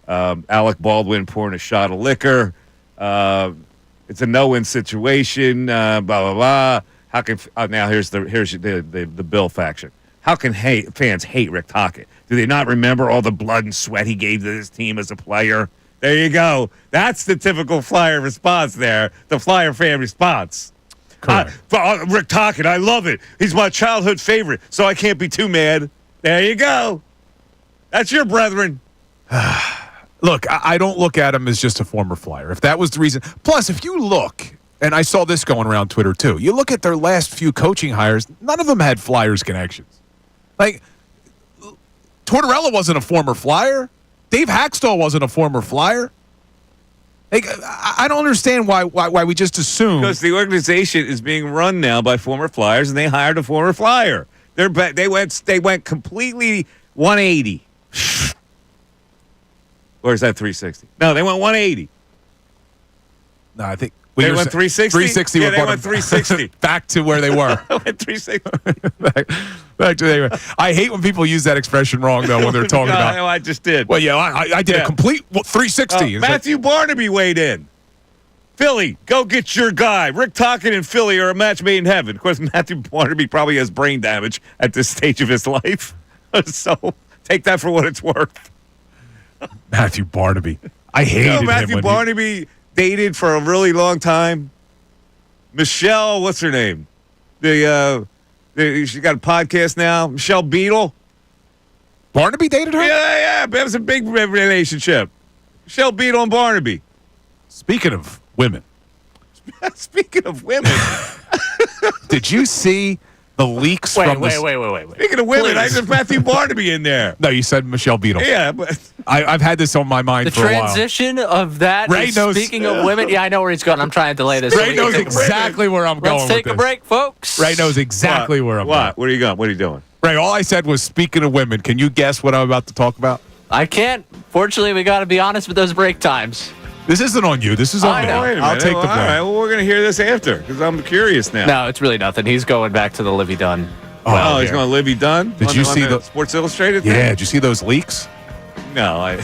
Alec Baldwin pouring a shot of liquor. It's a no-win situation. Blah blah blah. How can now? Here's the Bill faction. How can fans hate Rick Tocchet? Do they not remember all the blood and sweat he gave to his team as a player? There you go. That's the typical Flyer response there. The Flyer fan response. Rick Tocchet, I love it. He's my childhood favorite, so I can't be too mad. There you go. That's your brethren. Look, I don't look at him as just a former Flyer. If that was the reason. Plus, if you look, and I saw this going around Twitter too, you look at their last few coaching hires, none of them had Flyers connections. Like, Tortorella wasn't a former Flyer. Dave Hackstall wasn't a former Flyer. Like, I don't understand why we just assume. Because the organization is being run now by former Flyers, and they hired a former Flyer. They went completely 180. Or is that 360? No, they went 180. No, I think they went 360. 360. Yeah, they went 360. Back to where they were. Went 360. back to where they were. I hate when people use that expression wrong though when they're talking about. No, I just did. Well, yeah, I did a complete 360. Matthew Barnaby weighed in. Philly, go get your guy. Rick Tocchet and Philly are a match made in heaven. Of course, Matthew Barnaby probably has brain damage at this stage of his life, so take that for what it's worth. Matthew Barnaby. I hated him. Matthew Barnaby dated for a really long time. Michelle, what's her name? She got a podcast now. Michelle Beadle. Barnaby dated her? Yeah. That was a big relationship. Michelle Beadle and Barnaby. Speaking of women. Did you see the leaks from Wait. Speaking of women, I just Matthew Barnaby in there. No, you said Michelle Beadle. Yeah, but I've had this on my mind for a while. The transition of that. Ray knows. Speaking of women, yeah, I know where he's going. I'm trying to delay this. Ray knows exactly where I'm going. Let's take a break, folks. Ray knows exactly where I'm going. Where are you going? What are you doing? Ray, all I said was speaking of women. Can you guess what I'm about to talk about? I can't. Fortunately, we got to be honest with those break times. This isn't on you. This is on me. I'll take the blame. All right, well, we're going to hear this after because I'm curious now. No, it's really nothing. He's going back to the Livy Dunn. He's going to Livy Dunn? Did you see the Sports Illustrated thing? Yeah, did you see those leaks? No, I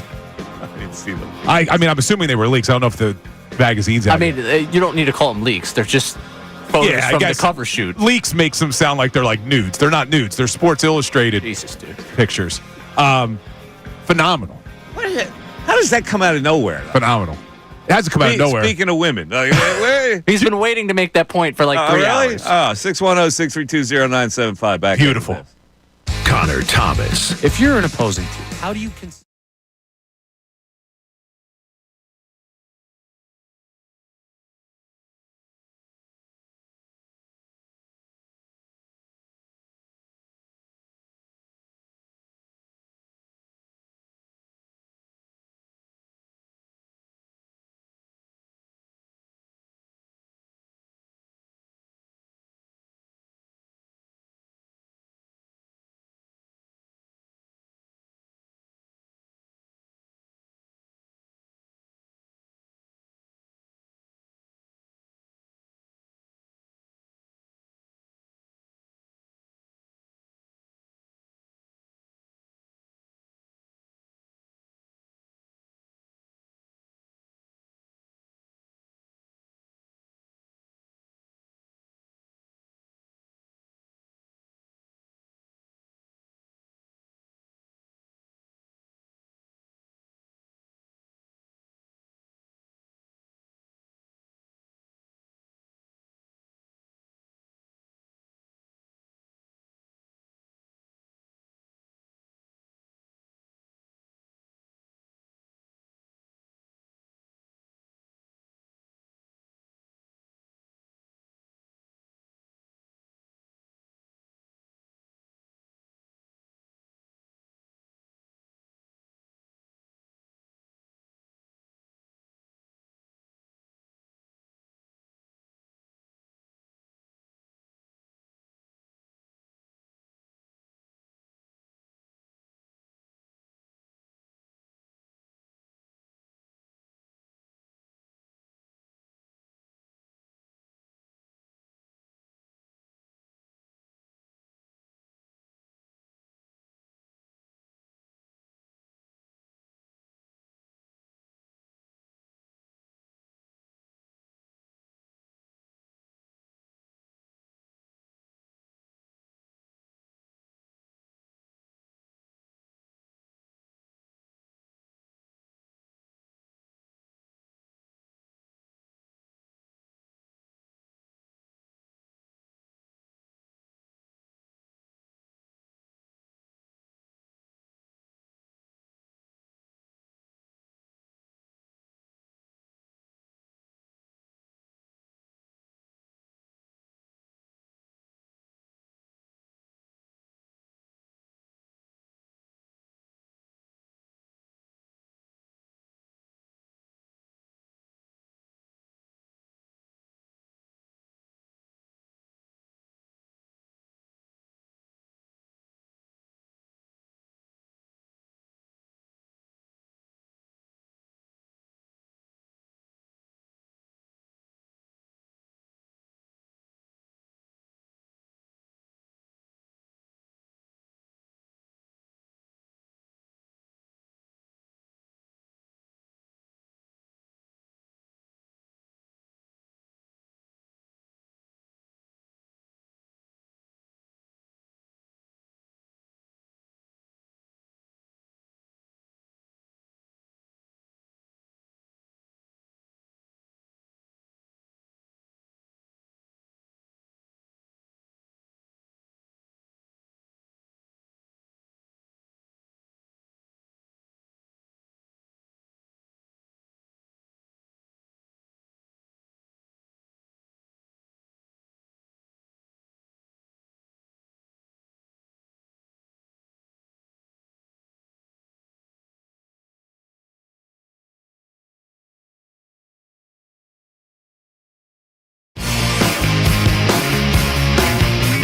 didn't see them. I mean, I'm assuming they were leaks. I don't know if the magazines I have mean, you don't need to call them leaks. They're just photos Yeah, I from the guess cover shoot. leaks makes them sound like they're like nudes. They're not nudes. They're Sports Illustrated Jesus, dude. pictures. Phenomenal. How does that come out of nowhere? Phenomenal. It hasn't come out of nowhere. Speaking of women. He's been waiting to make that point for like 3 hours. 610-632-0975. Back. Beautiful. after this. Connor Thomas. If you're an opposing team, how do you consider?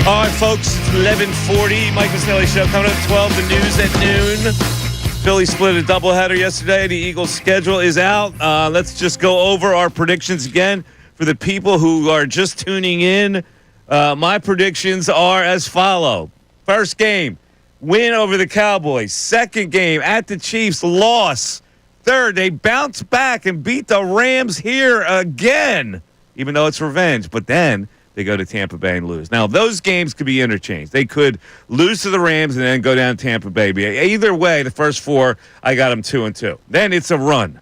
All right, folks, it's 11:40. Mike Missanelli Show coming up at 12. The news at noon. Phillies split a doubleheader yesterday. The Eagles' schedule is out. Let's just go over our predictions again for the people who are just tuning in. My predictions are as follow. First game, win over the Cowboys. Second game at the Chiefs, loss. Third, they bounce back and beat the Rams here again, even though it's revenge. But then they go to Tampa Bay and lose. Now, those games could be interchanged. They could lose to the Rams and then go down to Tampa Bay. Either way, the first four, I got them 2-2. Then it's a run.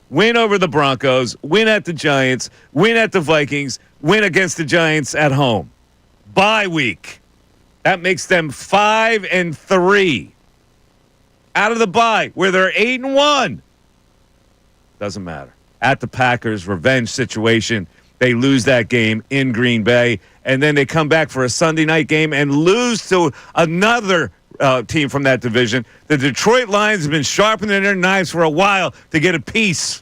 Win over the Broncos, win at the Giants, win at the Vikings, win against the Giants at home. Bye week. That makes them 5-3. Out of the bye, where they're 8-1. Doesn't matter. At the Packers, revenge situation. They lose that game in Green Bay, and then they come back for a Sunday night game and lose to another team from that division. The Detroit Lions have been sharpening their knives for a while to get a piece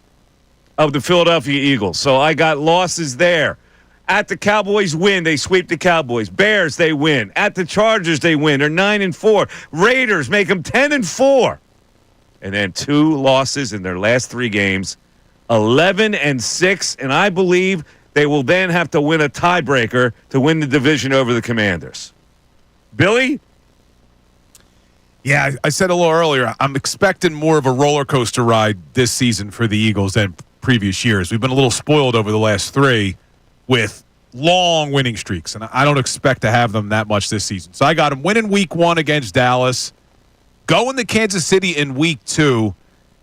of the Philadelphia Eagles. So I got losses there. At the Cowboys win, they sweep the Cowboys. Bears, they win. At the Chargers, they win. They're 9-4. Raiders make them 10-4. And then 2 losses in their last 3 games, 11-6, and I believe they will then have to win a tiebreaker to win the division over the Commanders. Billy? Yeah, I said a little earlier, I'm expecting more of a roller coaster ride this season for the Eagles than previous years. We've been a little spoiled over the last 3 with long winning streaks, and I don't expect to have them that much this season. So I got them winning week 1 against Dallas, going to Kansas City in week 2.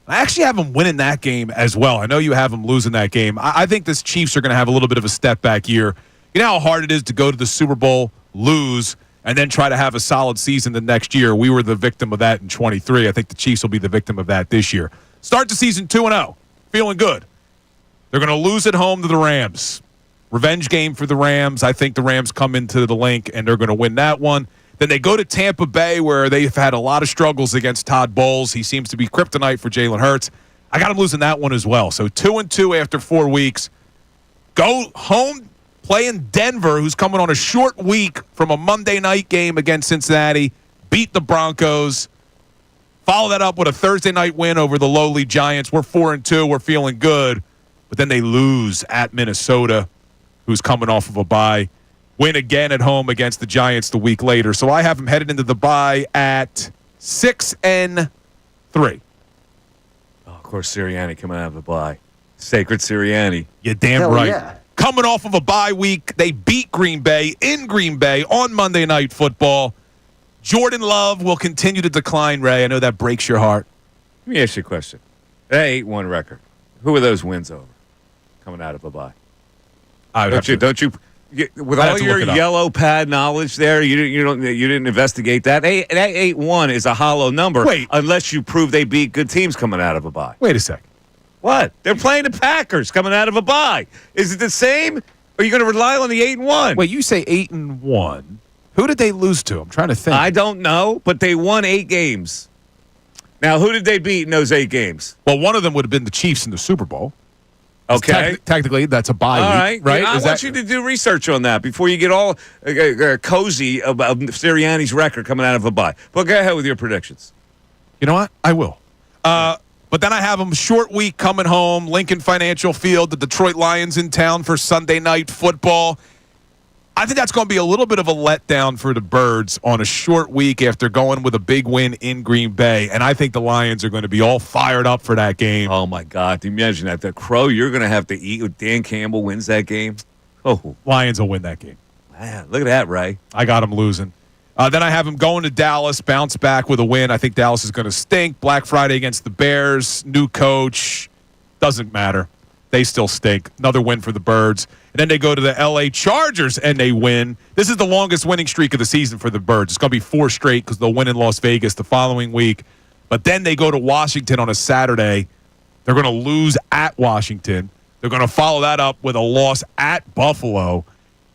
I actually have them winning that game as well. I know you have them losing that game. I think the Chiefs are going to have a little bit of a step back year. You know how hard it is to go to the Super Bowl, lose, and then try to have a solid season the next year. We were the victim of that in 23. I think the Chiefs will be the victim of that this year. Start the season 2-0, feeling good. They're going to lose at home to the Rams. Revenge game for the Rams. I think the Rams come into the link, and they're going to win that one. Then they go to Tampa Bay, where they've had a lot of struggles against Todd Bowles. He seems to be kryptonite for Jalen Hurts. I got him losing that one as well. So 2-2 after 4 weeks. Go home playing Denver, who's coming on a short week from a Monday night game against Cincinnati. Beat the Broncos. Follow that up with a Thursday night win over the lowly Giants. We're 4-2. We're feeling good. But then they lose at Minnesota, who's coming off of a bye. Win again at home against the Giants the week later. So I have them headed into the bye at 6-3. Oh, of course, Sirianni coming out of a bye. Sacred Sirianni. You're damn right. Yeah. Coming off of a bye week, they beat Green Bay in Green Bay on Monday Night Football. Jordan Love will continue to decline, Ray. I know that breaks your heart. Let me ask you a question. That 8-1 record, who are those wins over coming out of a bye? Don't you with all your yellow pad knowledge there, you didn't investigate that. That 8-1 is a hollow number. Wait, unless you prove they beat good teams coming out of a bye. Wait a second. What? They're playing the Packers coming out of a bye. Is it the same? Or are you going to rely on the 8-1? Wait, you say 8-1. Who did they lose to? I'm trying to think. I don't know, but they won 8 games. Now, who did they beat in those 8 games? Well, one of them would have been the Chiefs in the Super Bowl. Okay. Technically, that's a bye week, right? I want you to do research on that before you get all cozy about Sirianni's record coming out of a bye. But go ahead with your predictions. You know what? I will. But then I have them short week coming home, Lincoln Financial Field, the Detroit Lions in town for Sunday Night Football. I think that's going to be a little bit of a letdown for the Birds on a short week after going with a big win in Green Bay. And I think the Lions are going to be all fired up for that game. Oh, my God. Imagine that. The crow you're going to have to eat if Dan Campbell wins that game. Oh, Lions will win that game. Man, look at that, Ray. I got them losing. Then I have them going to Dallas, bounce back with a win. I think Dallas is going to stink. Black Friday against the Bears, new coach. Doesn't matter. They still stink. Another win for the Birds. And then they go to the L.A. Chargers, and they win. This is the longest winning streak of the season for the Birds. It's going to be 4 straight because they'll win in Las Vegas the following week. But then they go to Washington on a Saturday. They're going to lose at Washington. They're going to follow that up with a loss at Buffalo.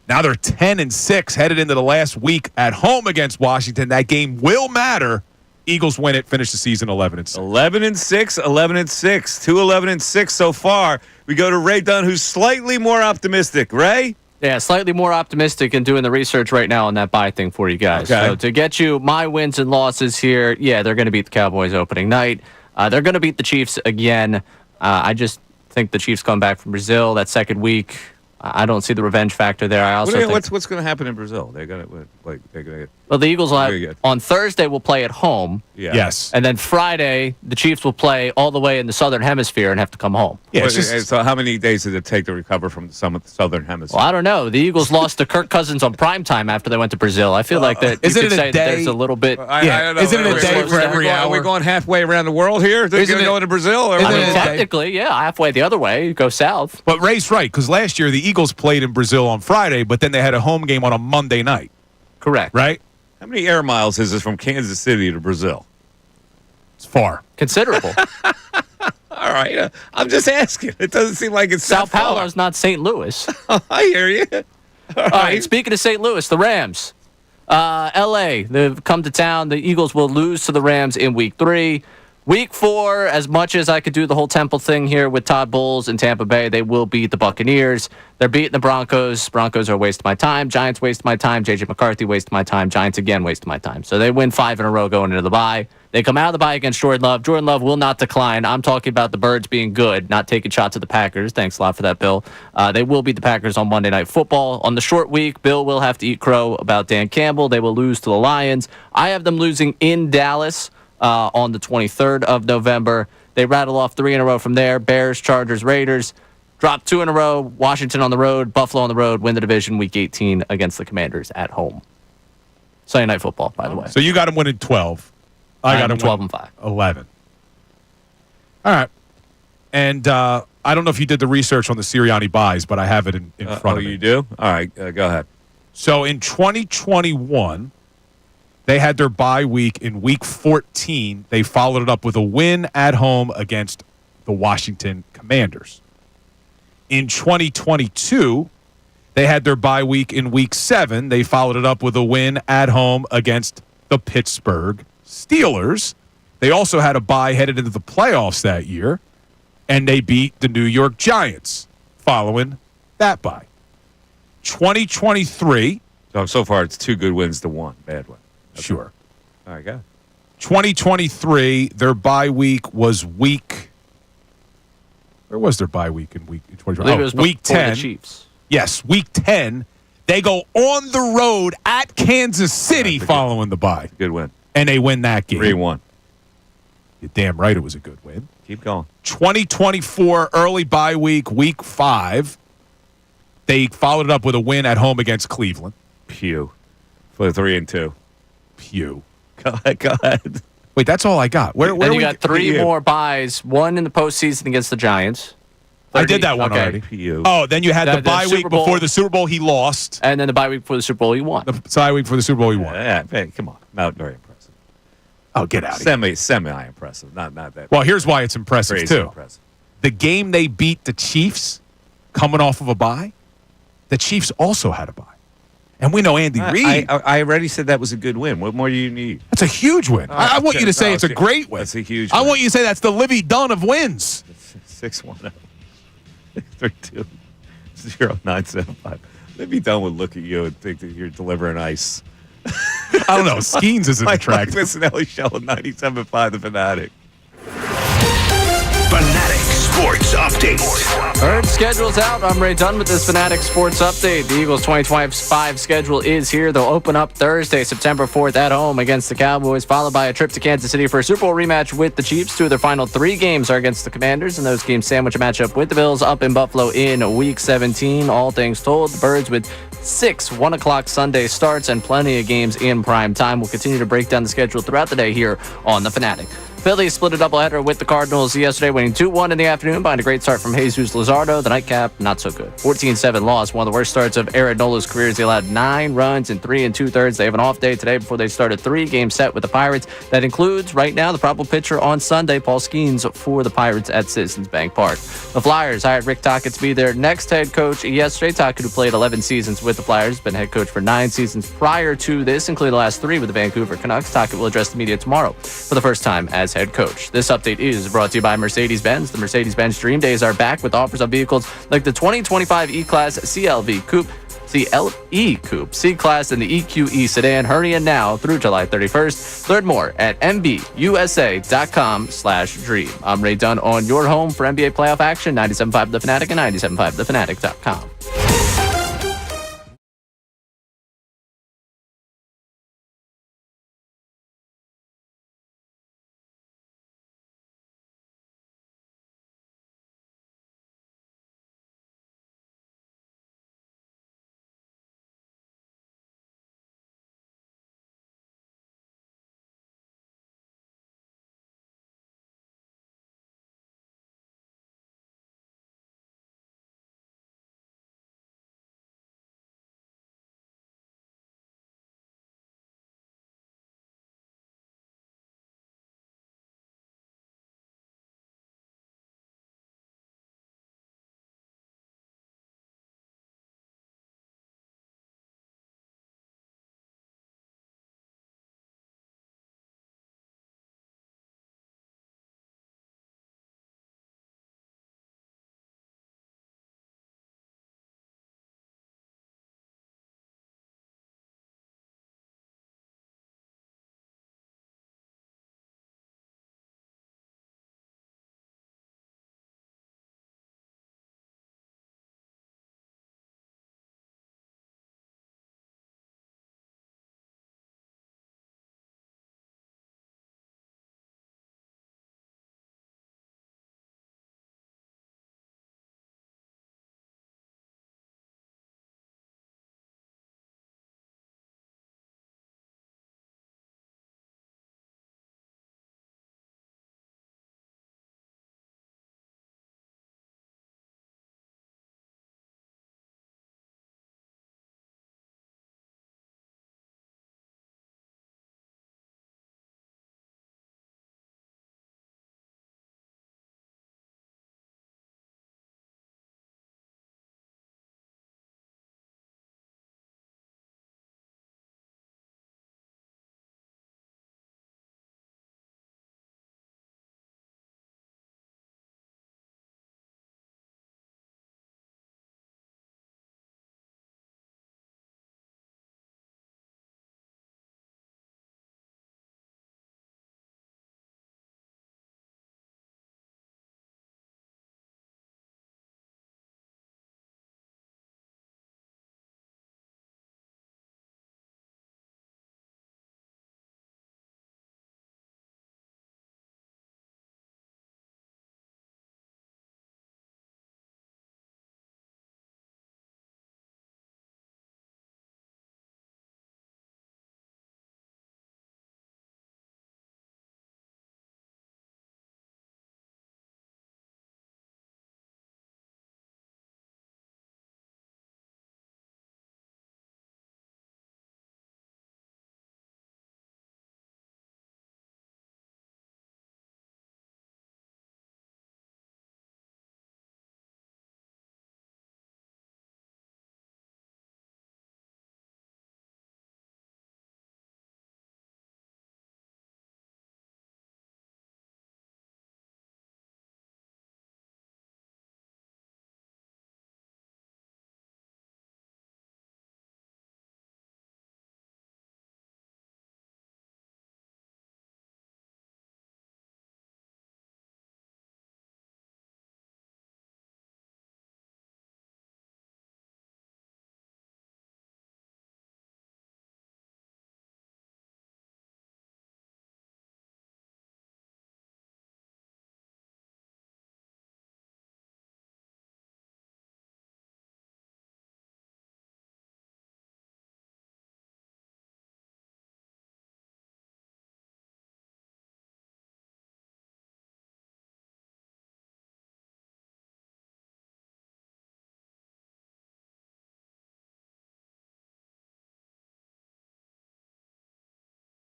Now they're 10-6 headed into the last week at home against Washington. That game will matter. Eagles win it, finish the season 11-6. 11-6, 11-6. 2 11-6 so far. We go to Ray Dunn, who's slightly more optimistic. Ray? Yeah, slightly more optimistic and doing the research right now on that bye thing for you guys. Okay. So to get you my wins and losses here, yeah, they're going to beat the Cowboys opening night. They're going to beat the Chiefs again. I just think the Chiefs come back from Brazil that second week. I don't see the revenge factor there. I also think What's going to happen in Brazil? They're going to well, the Eagles will Very have, good. on Thursday will play at home, Yes. and then Friday the Chiefs will play all the way in the Southern Hemisphere and have to come home. Yeah, it's just, So how many days did it take to recover from the southern hemisphere? Well, I don't know. The Eagles lost to Kirk Cousins on primetime after they went to Brazil. I feel like that. You isn't could it a say that day? there's a little bit. I don't know. Isn't it a day for every Are we hour? going halfway around the world here? They're going to go into Brazil? Or isn't I mean, it a day? technically, yeah, halfway the other way. You go south. but Ray's right, because last year the Eagles played in Brazil on Friday, but then they had a home game on a Monday night, Correct. right? How many air miles is this from Kansas City to Brazil? It's far. Considerable. All right. I'm just asking. It doesn't seem like it's Sao that far. Paulo's not St. Louis. I hear you. All right. Speaking of St. Louis, the Rams. L.A. They've come to town. The Eagles will lose to the Rams in Week 3. Week 4, as much as I could do the whole Temple thing here with Todd Bowles and Tampa Bay, they will beat the Buccaneers. They're beating the Broncos. Broncos are a waste of my time. Giants waste my time. J.J. McCarthy waste my time. Giants again waste my time. So they win 5 in a row going into the bye. They come out of the bye against Jordan Love. Jordan Love will not decline. I'm talking about the Birds being good, not taking shots at the Packers. Thanks a lot for that, Bill. They will beat the Packers on Monday Night Football. On the short week, Bill will have to eat crow about Dan Campbell. They will lose to the Lions. I have them losing in Dallas on the 23rd of November. They rattle off 3 in a row from there. Bears, Chargers, Raiders. Drop 2 in a row. Washington on the road. Buffalo on the road. Win the division Week 18 against the Commanders at home. Sunday Night Football, by the way. So you got them winning 12. I got them 12 and 5. 11. All right. And I don't know if you did the research on the Sirianni buys, but I have it in front of me. You do? All right. Go ahead. So in 2021, they had their bye week in Week 14. They followed it up with a win at home against the Washington Commanders. In 2022, they had their bye week in Week 7. They followed it up with a win at home against the Pittsburgh Steelers. They also had a bye headed into the playoffs that year, and they beat the New York Giants following that bye. 2023. So far, it's 2 good wins to 1 bad one. Sure. All right, go. 2023, their bye week was week. Where was their bye week in week in 2023? I believe it was week before 10. the Chiefs. Yes, week 10. They go on the road at Kansas City following the bye, Good win. and they win that game. 3-1. You're damn right it was a good win. Keep going. 2024 early bye week, week 5. They followed it up with a win at home against Cleveland. Pew. For 3-2. Pew. Go ahead. Wait, that's all I got. Where Then you we, got 3 you? more buys. 1 in the postseason against the Giants. I did that one Okay. already. Pew. Oh, then you had the The bye week Super Bowl. before the Super Bowl. He lost. And then the bye week before the Super Bowl, you won. The bye week for the Super Bowl, he won. Yeah, hey, come on. Not very impressive. Oh, get out of here. Semi impressive. Not that Well, here's why it's impressive, crazy too. impressive. The game they beat the Chiefs coming off of a bye, the Chiefs also had a bye. And we know Andy Reid. I already said that was a good win. What more do you need? That's a huge win. I want you to say it's a great win. That's a huge I win. want you to say that's the Livy Dunn of wins. 610 32 0975. Let me done with look at you and think that you're delivering ice. I don't know. Skeens isn't Mike attractive. Missanelli show on 97.5 The Fanatic. Fanatic Sports Update. Third schedule's out. I'm Ray Dunn with this Fanatic Sports Update. The Eagles' 2025 schedule is here. They'll open up Thursday, September 4th at home against the Cowboys, followed by a trip to Kansas City for a Super Bowl rematch with the Chiefs. 2 of their final 3 games are against the Commanders, and those games sandwich a matchup with the Bills up in Buffalo in Week 17. All things told, the Birds with 6 1 o'clock Sunday starts and plenty of games in prime time. We'll continue to break down the schedule throughout the day here on The Fanatic. Phillies split a doubleheader with the Cardinals yesterday, winning 2-1 in the afternoon behind a great start from Jesus Luzardo. The nightcap, not so good. 14-7 loss, one of the worst starts of Aaron Nola's career. They allowed 9 runs in 3 2/3. They have an off day today before they start a 3-game set with the Pirates. That includes, right now, the probable pitcher on Sunday, Paul Skeens, for the Pirates at Citizens Bank Park. The Flyers hired Rick Tocchet to be their next head coach yesterday. Tocchet, who played 11 seasons with the Flyers, has been head coach for 9 seasons prior to this, including the last 3 with the Vancouver Canucks. Tocchet will address the media tomorrow for the first time as head coach. This update is brought to you by Mercedes-Benz. The Mercedes-Benz Dream Days are back with offers on vehicles like the 2025 E-Class CLV Coupe, CLE Coupe, C-Class, and the EQE Sedan. Hurry in now through July 31st. Learn more at MBUSA.com/dream. I'm Ray Dunn on your home for NBA playoff action, 97.5 The Fanatic and 97.5thefanatic.com.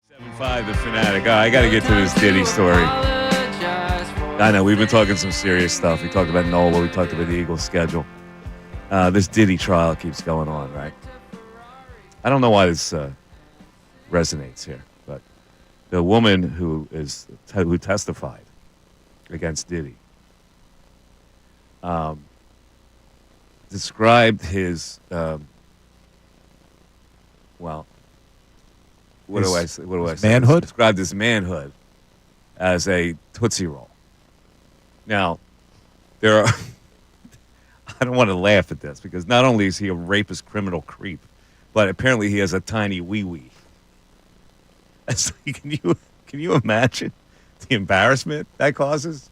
7-5, the Fanatic. I got to get to this Diddy story. I know, we've been talking some serious stuff. We talked about Nola. We talked about the Eagles' schedule. This Diddy trial keeps going on, right? I don't know why this resonates here, but the woman who testified against Diddy described his what do I say? Manhood? Described his manhood as a Tootsie Roll. Now, there are. I don't want to laugh at this because not only is he a rapist, criminal creep, but apparently he has a tiny wee-wee. So can you imagine the embarrassment that causes?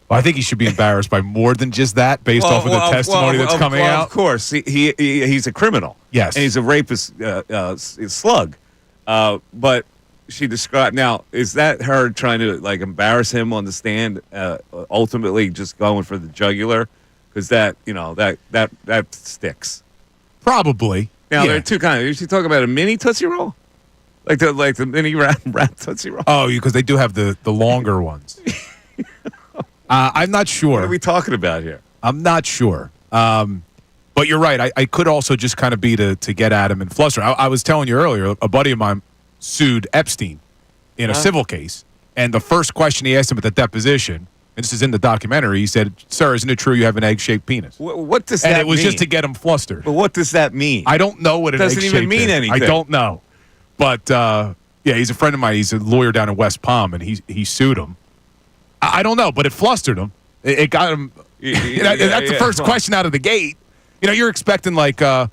Well, I think he should be embarrassed by more than just that, based off of the testimony that's coming out. Of course, he's a criminal. Yes, and he's a rapist slug. But she described. Now, is that her trying to like embarrass him on the stand? Ultimately, just going for the jugular, because that sticks. Probably. Now there are two kinds. Is she talking about a mini Tootsie Roll, like the mini wrap Tootsie Roll? Oh, because they do have the longer ones. I'm not sure. What are we talking about here? I'm not sure. But you're right. I could also just kind of be to get at him and fluster. I was telling you earlier, a buddy of mine sued Epstein in a civil case. And the first question he asked him at the deposition, and this is in the documentary, he said, "Sir, isn't it true you have an egg-shaped penis?" What does that mean? And it was just to get him flustered. But what does that mean? I don't know what an egg-shaped doesn't even mean is. anything. I don't know. But, yeah, he's a friend of mine. He's a lawyer down in West Palm, and he sued him. I don't know, but it flustered him. It got him. That's the first question out of the gate. You're expecting, like, can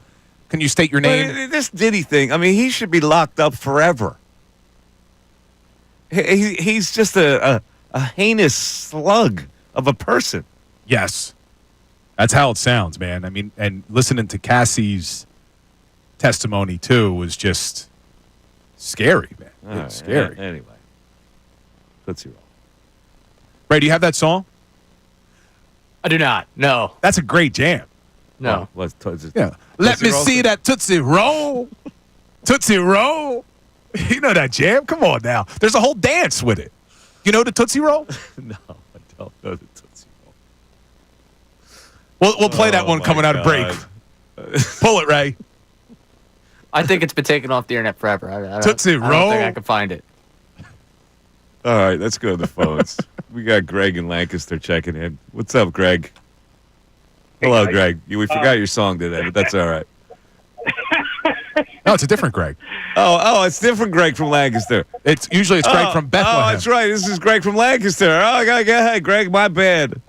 you state your name? But this Diddy thing, I mean, he should be locked up forever. He's just a heinous slug of a person. Yes. That's how it sounds, man. I mean, and listening to Cassie's testimony, too, was just scary, man. It's scary. Anyway. Let's see. Ray, do you have that song? I do not. No. That's a great jam. No. Yeah. Let me see that Tootsie Roll. Tootsie Roll. You know that jam? Come on now. There's a whole dance with it. You know the Tootsie Roll? No, I don't know the Tootsie Roll. We'll play that one coming out of break. Pull it, Ray. I think it's been taken off the internet forever. I Tootsie don't Roll. think I can find it. All right, let's go to the phones. We got Greg in Lancaster checking in. What's up, Greg? Hello, Greg. We forgot your song today, but that's all right. No, it's a different Greg. Oh, it's different Greg from Lancaster. It's Greg from Bethlehem. Oh, that's right. This is Greg from Lancaster. Oh, hey, Greg, my bad.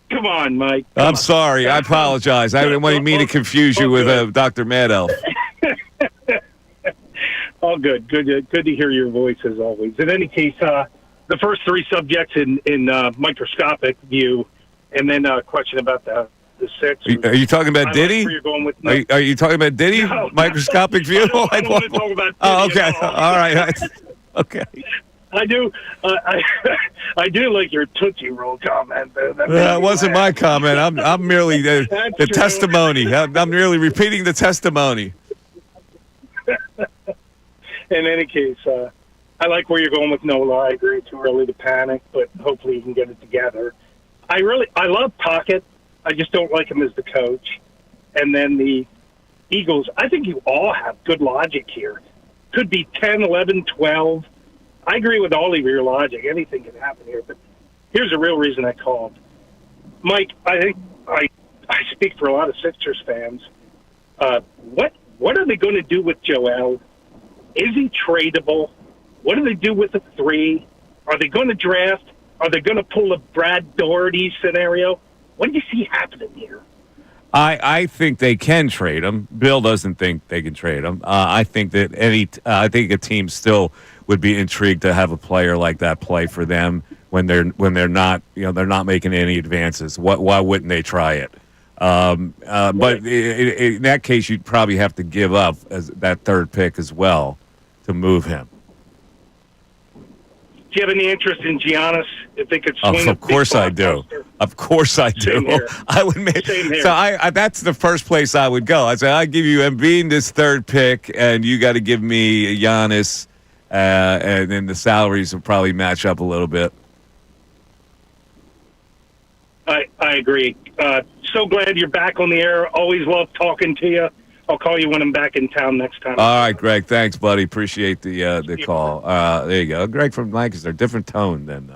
Come on, Mike. I'm sorry. I apologize. I didn't want me to confuse you with Dr. Mad Elf. All good. Good to hear your voice as always. In any case, the first three subjects in microscopic view, and then a question about the six. Are you talking about Diddy? Where you're going with Are you talking about Diddy? No. Microscopic view? I don't want to talk about Diddy. Oh, okay. All right. Okay. I do. I do like your Tootsie Roll comment. That wasn't my comment. I'm merely the testimony. I'm merely repeating the testimony. In any case, I like where you're going with Nola. I agree. Too early to panic, but hopefully you can get it together. I love Pocket. I just don't like him as the coach. And then the Eagles, I think you all have good logic here. Could be 10, 11, 12. I agree with all of your logic. Anything can happen here. But here's the real reason I called. Mike, I think I speak for a lot of Sixers fans. What are they going to do with Joel? Is he tradable? What do they do with the 3? Are they going to draft? Are they going to pull a Brad Doherty scenario? What do you see happening here? I think they can trade him. Bill doesn't think they can trade him. I think that I think a team still would be intrigued to have a player like that play for them when they're not they're not making any advances. Why wouldn't they try it? But in that case, you'd probably have to give up that third pick as well to move him. Do you have any interest in Giannis? If they could swing of course I do. Of course I do. I would make so. That's the first place I would go. I say I give you Embiid this third pick, and you got to give me Giannis and then the salaries will probably match up a little bit. I agree. So glad you're back on the air. Always love talking to you. I'll call you when I'm back in town next time. All right, Greg. Thanks, buddy. Appreciate the call. There you go. Greg from Lancaster. Different tone than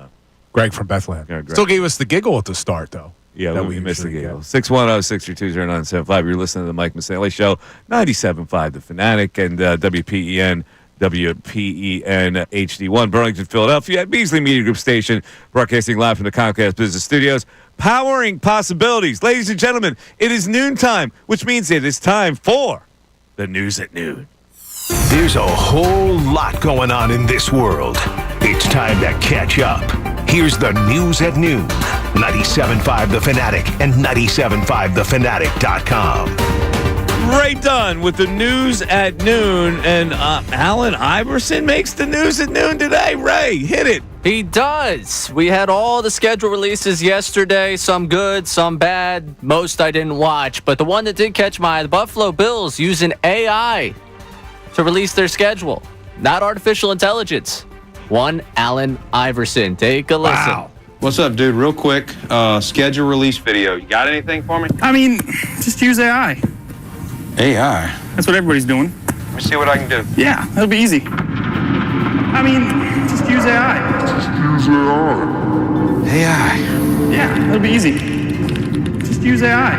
Greg from Bethlehem. Yeah, Greg. Still gave us the giggle at the start, though. Yeah, that we missed the usually giggle. get. 610-632-0975. You're listening to the Mike Missanelli Show, 97.5 The Fanatic, and WPEN HD1, Burlington, Philadelphia, Beasley Media Group station, broadcasting live from the Comcast Business Studios, powering possibilities. Ladies and gentlemen, it is noontime, which means it is time for the News at Noon. There's a whole lot going on in this world. It's time to catch up. Here's the News at Noon. 97.5 The Fanatic and 97.5thefanatic.com. Ray Dunn with the News at Noon, and Allen Iverson makes the News at Noon today. Ray, hit it. He does. We had all the schedule releases yesterday, some good, some bad. Most I didn't watch, but the one that did catch my eye, the Buffalo Bills using AI to release their schedule, not artificial intelligence. One Allen Iverson. Take a listen. Wow. What's up, dude? Real quick, schedule release video. You got anything for me? I mean, just use AI. AI. That's what everybody's doing. Let me see what I can do. Yeah, that'll be easy. I mean, just use AI. AI. Yeah, that'll be easy. Just use AI.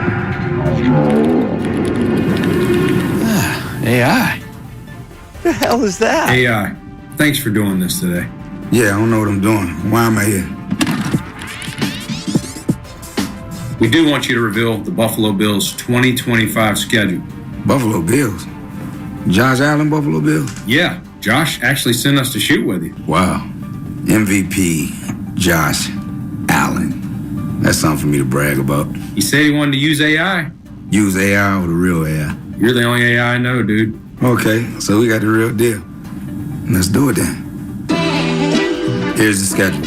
AI. What the hell is that? AI, thanks for doing this today. Yeah, I don't know what I'm doing. Why am I here? We do want you to reveal the Buffalo Bills 2025 schedule. Buffalo Bills. Josh Allen, Buffalo Bills? Yeah, Josh actually sent us to shoot with you. Wow. MVP, Josh Allen. That's something for me to brag about. He said he wanted to use AI. Use AI or the real AI? You're the only AI I know, dude. Okay, so we got the real deal. Let's do it then. Here's the schedule.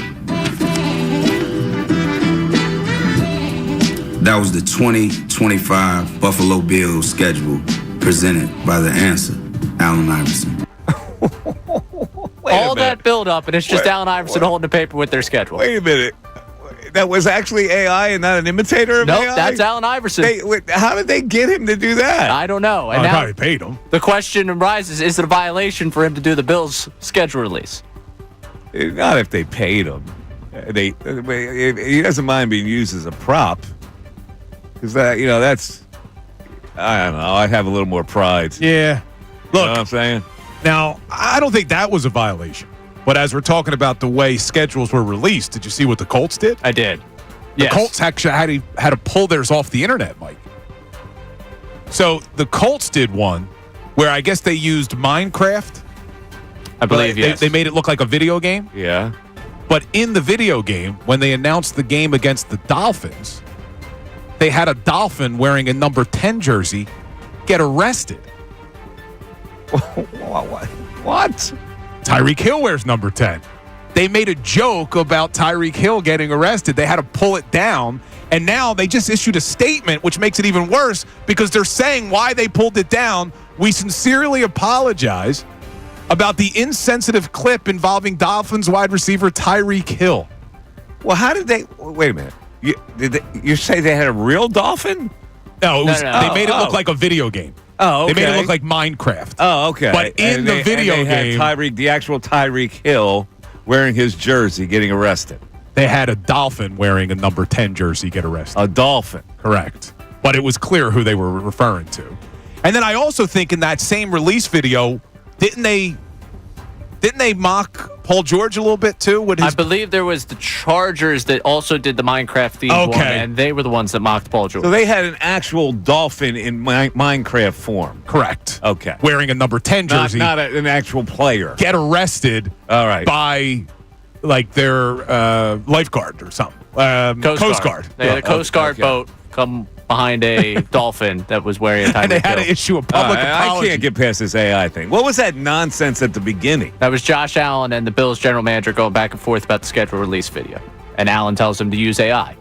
That was the 2025 Buffalo Bills schedule presented by the answer, Allen Iverson. All that build up, and it's just Allen Iverson holding the paper with their schedule. Wait a minute. That was actually AI and not an imitator of AI? Nope, that's Allen Iverson. How did they get him to do that? I don't know. And I now probably paid him. the question arises, is it a violation for him to do the Bills' schedule release? Not if they paid him. He doesn't mind being used as a prop. Because that's, I don't know. I have a little more pride. Yeah. You know Look, what I'm saying? now, I don't think that was a violation. But as we're talking about the way schedules were released, did you see what the Colts did? I did. The Colts actually had to pull theirs off the internet, Mike. So the Colts did one where I guess they used Minecraft. I believe, yes. They made it look like a video game. Yeah. But in the video game, when they announced the game against the Dolphins, they had a dolphin wearing a number 10 jersey get arrested. What? Tyreek Hill wears number 10. They made a joke about Tyreek Hill getting arrested. They had to pull it down. And now they just issued a statement, which makes it even worse because they're saying why they pulled it down. We sincerely apologize about the insensitive clip involving Dolphins wide receiver Tyreek Hill. Well, how did they? Wait a minute. You say they had a real dolphin? No, it was, No. they made it look like a video game. Oh, okay. They made it look like Minecraft. Oh, okay. But in the video game, had the actual Tyreek Hill wearing his jersey getting arrested. they had a dolphin wearing a number 10 jersey get arrested. A dolphin. Correct. But it was clear who they were referring to. And then I also think in that same release video, didn't they mock Paul George a little bit too? With his I believe there was the Chargers that also did the Minecraft themed one, and they were the ones that mocked Paul George. So they had an actual dolphin in Minecraft form. Correct. Okay. Wearing a number 10 jersey. Not an actual player. Get arrested All right. by like their lifeguard or something. Coast Guard. They had a Coast Guard boat come behind a dolphin that was wearing a Tyreek And they had Hill. to issue a public apology. I can't get past this AI thing. What was that nonsense at the beginning? That was Josh Allen and the Bills general manager going back and forth about the schedule release video. And Allen tells him to use AI.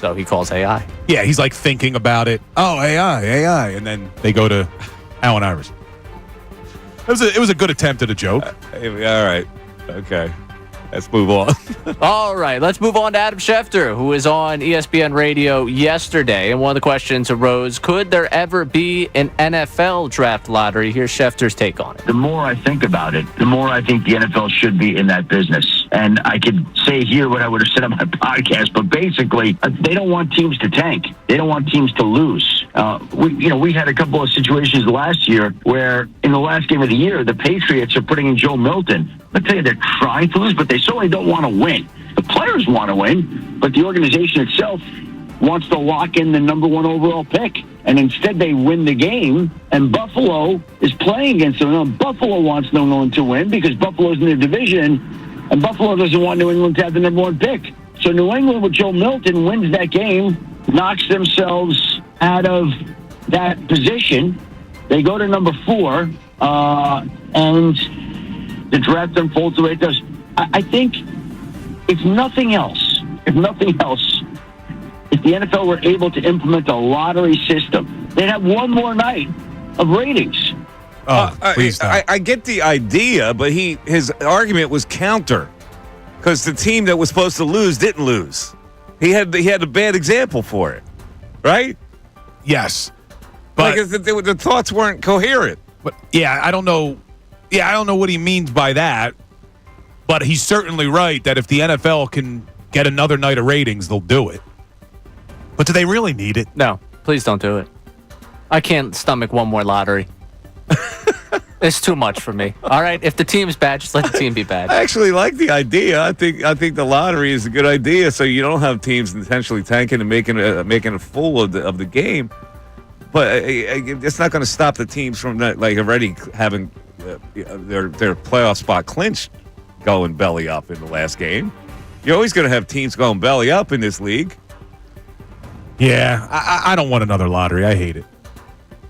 So he calls AI. Yeah, he's like thinking about it. Oh, AI. And then they go to Allen Iverson. It was a good attempt at a joke. All right. Okay. Let's move on. All right, let's move on to Adam Schefter, who was on ESPN Radio yesterday. And one of the questions arose, could there ever be an NFL draft lottery? Here's Schefter's take on it. The more I think about it, the more I think the NFL should be in that business. And I could say here what I would have said on my podcast, but basically, they don't want teams to tank. They don't want teams to lose. We had a couple of situations last year where in the last game of the year, the Patriots are putting in Joe Milton. I'll tell you, they're trying to lose, but they certainly don't want to win. The players want to win, but the organization itself wants to lock in the number one overall pick. And instead they win the game, and Buffalo is playing against them. And Buffalo wants New England to win because Buffalo's in the division, and Buffalo doesn't want New England to have the number one pick. So New England with Joe Milton wins that game, knocks themselves out of that position. They go to number 4, and the draft unfolds the way it does. I think if nothing else, if the NFL were able to implement a lottery system, they'd have one more night of ratings. Please don't. I get the idea, but his argument was counter because the team that was supposed to lose didn't lose. He had a bad example for it, right? Yes, but the thoughts weren't coherent. But I don't know. Yeah, I don't know what he means by that. But he's certainly right that if the NFL can get another night of ratings, they'll do it. But do they really need it? No, please don't do it. I can't stomach one more lottery. It's too much for me. All right, if the team's bad, just let the team be bad. I actually like the idea. I think the lottery is a good idea, so you don't have teams intentionally tanking and making a fool of the game. But it's not going to stop the teams from already having their playoff spot clinched, going belly up in the last game. You're always going to have teams going belly up in this league. Yeah, I don't want another lottery. I hate it.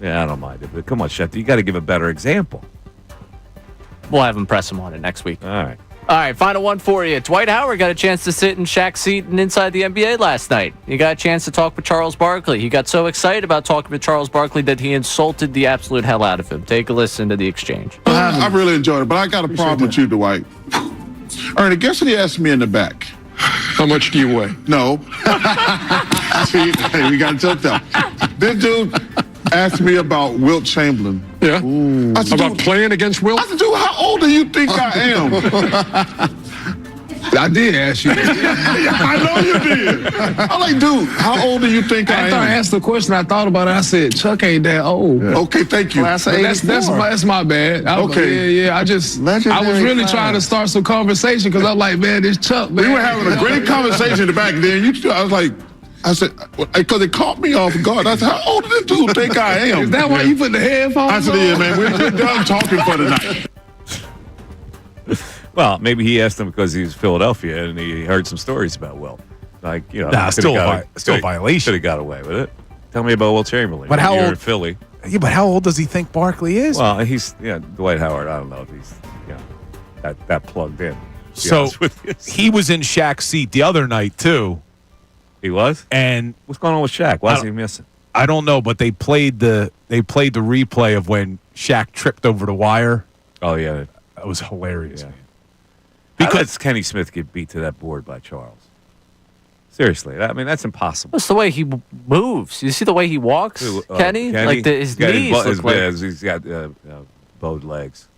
Yeah, I don't mind it. But come on, Schefter, you got to give a better example. We'll have him press him on it next week. All right. All right, final one for you. Dwight Howard got a chance to sit in Shaq's seat and inside the NBA last night. He got a chance to talk with Charles Barkley. He got so excited about talking with Charles Barkley that he insulted the absolute hell out of him. Take a listen to the exchange. I really enjoyed it, but I got a problem with you, Dwight. Ernie, guess what he asked me in the back? How much do you weigh? No. See, hey, we got to tell them. This dude asked me about Wilt Chamberlain. Yeah? Ooh. I said, about playing against Wilt? I said, dude, how old do you think I am? I did ask you. I know you did. I'm like, dude, how old do you think I am? After I asked the question, I thought about it. I said, Chuck ain't that old. Yeah. Okay, thank you. That's my bad. Okay. Yeah. I was really trying to start some conversation because I'm like, man, this Chuck, man. We were having a great conversation in the back there. I said, because it caught me off guard. I said, how old does this dude think I am? Is that why you put the headphones on? I said, yeah, man, we're done talking for the night. Well, maybe he asked him because he's Philadelphia and he heard some stories about Wilt. Still a violation. Should have got away with it. Tell me about Wilt Chamberlain. But how You're old? in Philly. Yeah, but how old does he think Barkley is? Well, he's Dwight Howard. I don't know if he's that plugged in. So he was in Shaq's seat the other night too. He was? And what's going on with Shaq? Why is he missing? I don't know, but they played the replay of when Shaq tripped over the wire. Oh yeah, that was hilarious. Yeah. Because Kenny Smith get beat to that board by Charles. Seriously, I mean that's impossible. That's the way he moves. You see the way he walks, Kenny? Like his knees look like he's got bowed legs.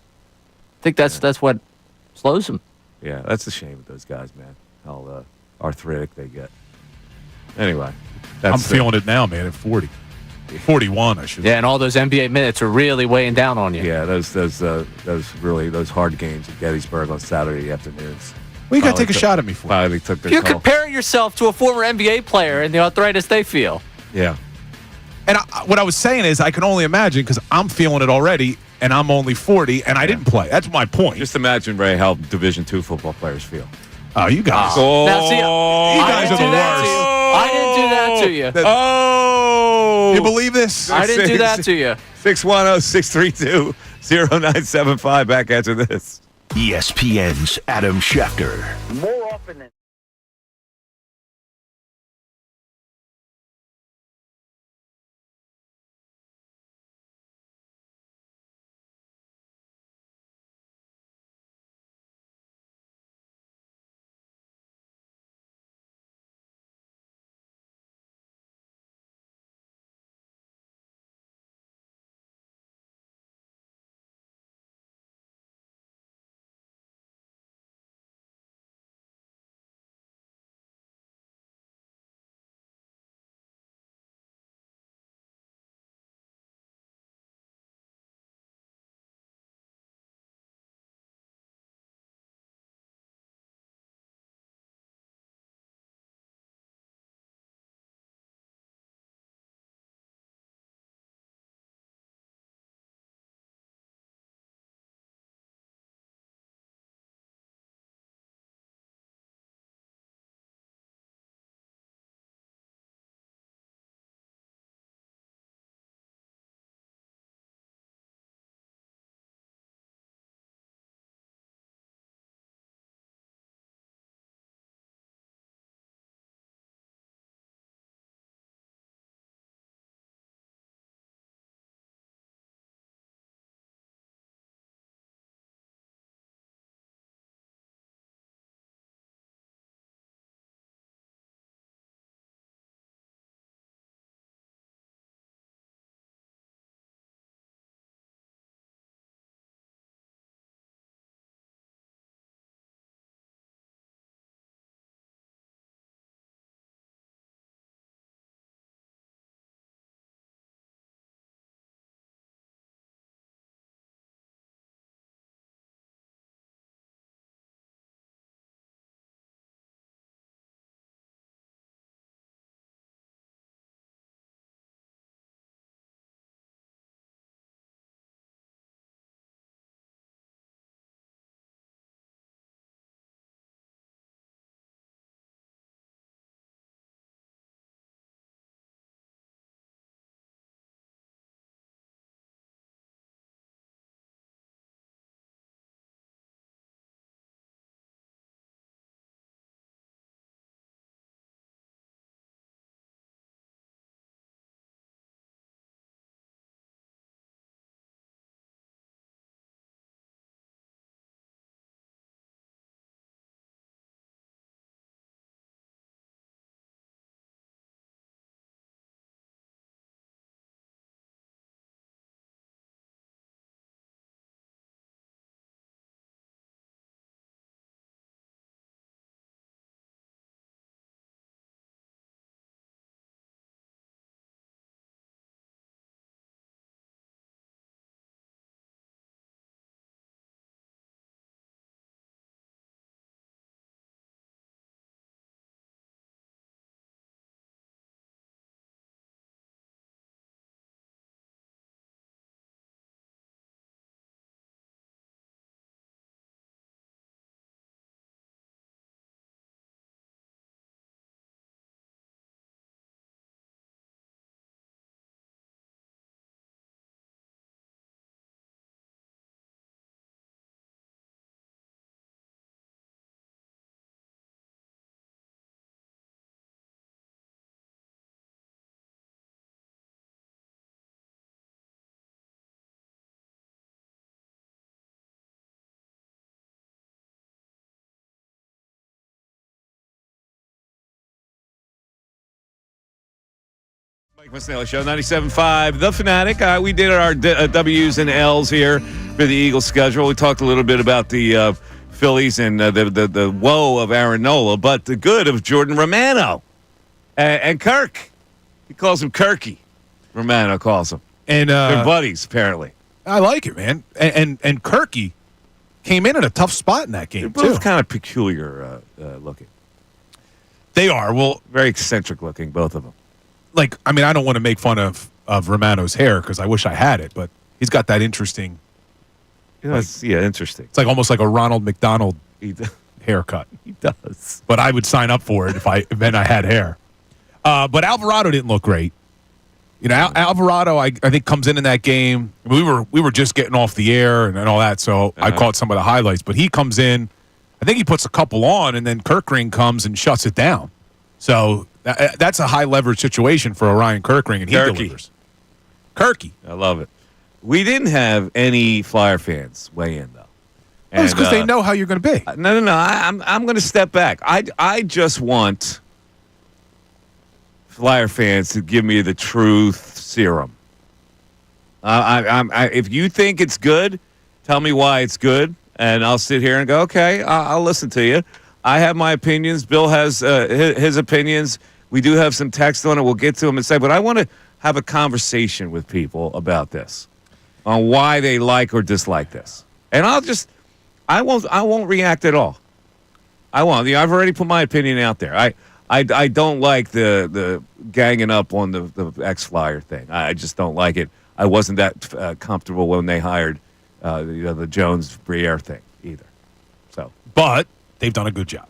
I think that's what slows him. Yeah, that's a shame with those guys, man. How arthritic they get. Anyway, I'm feeling it now, man. At 40, 41, I should. Yeah, and all those NBA minutes are really weighing down on you. Yeah, those hard games at Gettysburg on Saturday afternoons. Well, you got to take a shot at me for finally took their You're toll. comparing yourself to a former NBA player and the arthritis they feel. Yeah. And what I was saying is I can only imagine because I'm feeling it already, and I'm only 40, and I didn't play. That's my point. Just imagine, Ray, how Division II football players feel. Oh, you guys. Now, see, you guys are the worst. I didn't do that to you. You believe this? I didn't do that to you. 610-632-0975. Back after this. ESPN's Adam Schefter. More often than Mike Missanelli Show, 97.5, The Fanatic. We did our W's and L's here for the Eagles schedule. We talked a little bit about the Phillies and the woe of Aaron Nola, but the good of Jordan Romano and Kirk. He calls him Kirky. Romano calls him. And they're buddies, apparently. I like it, man. And Kirky came in a tough spot in that game, They're both kind of peculiar looking. They are. Well, very eccentric looking, both of them. Like, I mean, I don't want to make fun of Romano's hair because I wish I had it, but he's got that interesting. Interesting. It's like almost like a Ronald McDonald haircut. He does. But I would sign up for it if I had hair. But Alvarado didn't look great. You know, Alvarado, I think, comes in that game. We were just getting off the air and all that, so I caught some of the highlights. But he comes in, I think he puts a couple on, and then Kirkring comes and shuts it down. So that's a high leverage situation for Orion Kirkring, and he delivers. Kirky. I love it. We didn't have any Flyer fans weigh in, though. Well, it's because they know how you're going to be. No. I'm going to step back. I just want Flyer fans to give me the truth serum. If you think it's good, tell me why it's good, and I'll sit here and go, okay, I'll listen to you. I have my opinions. Bill has his opinions. We do have some text on it. We'll get to them and say, but I want to have a conversation with people about this, on why they like or dislike this. And I won't react at all. I won't. I've already put my opinion out there. I don't like the ganging up on the ex-Flyer thing. I just don't like it. I wasn't that comfortable when they hired the Jones-Briere thing either. So, but they've done a good job.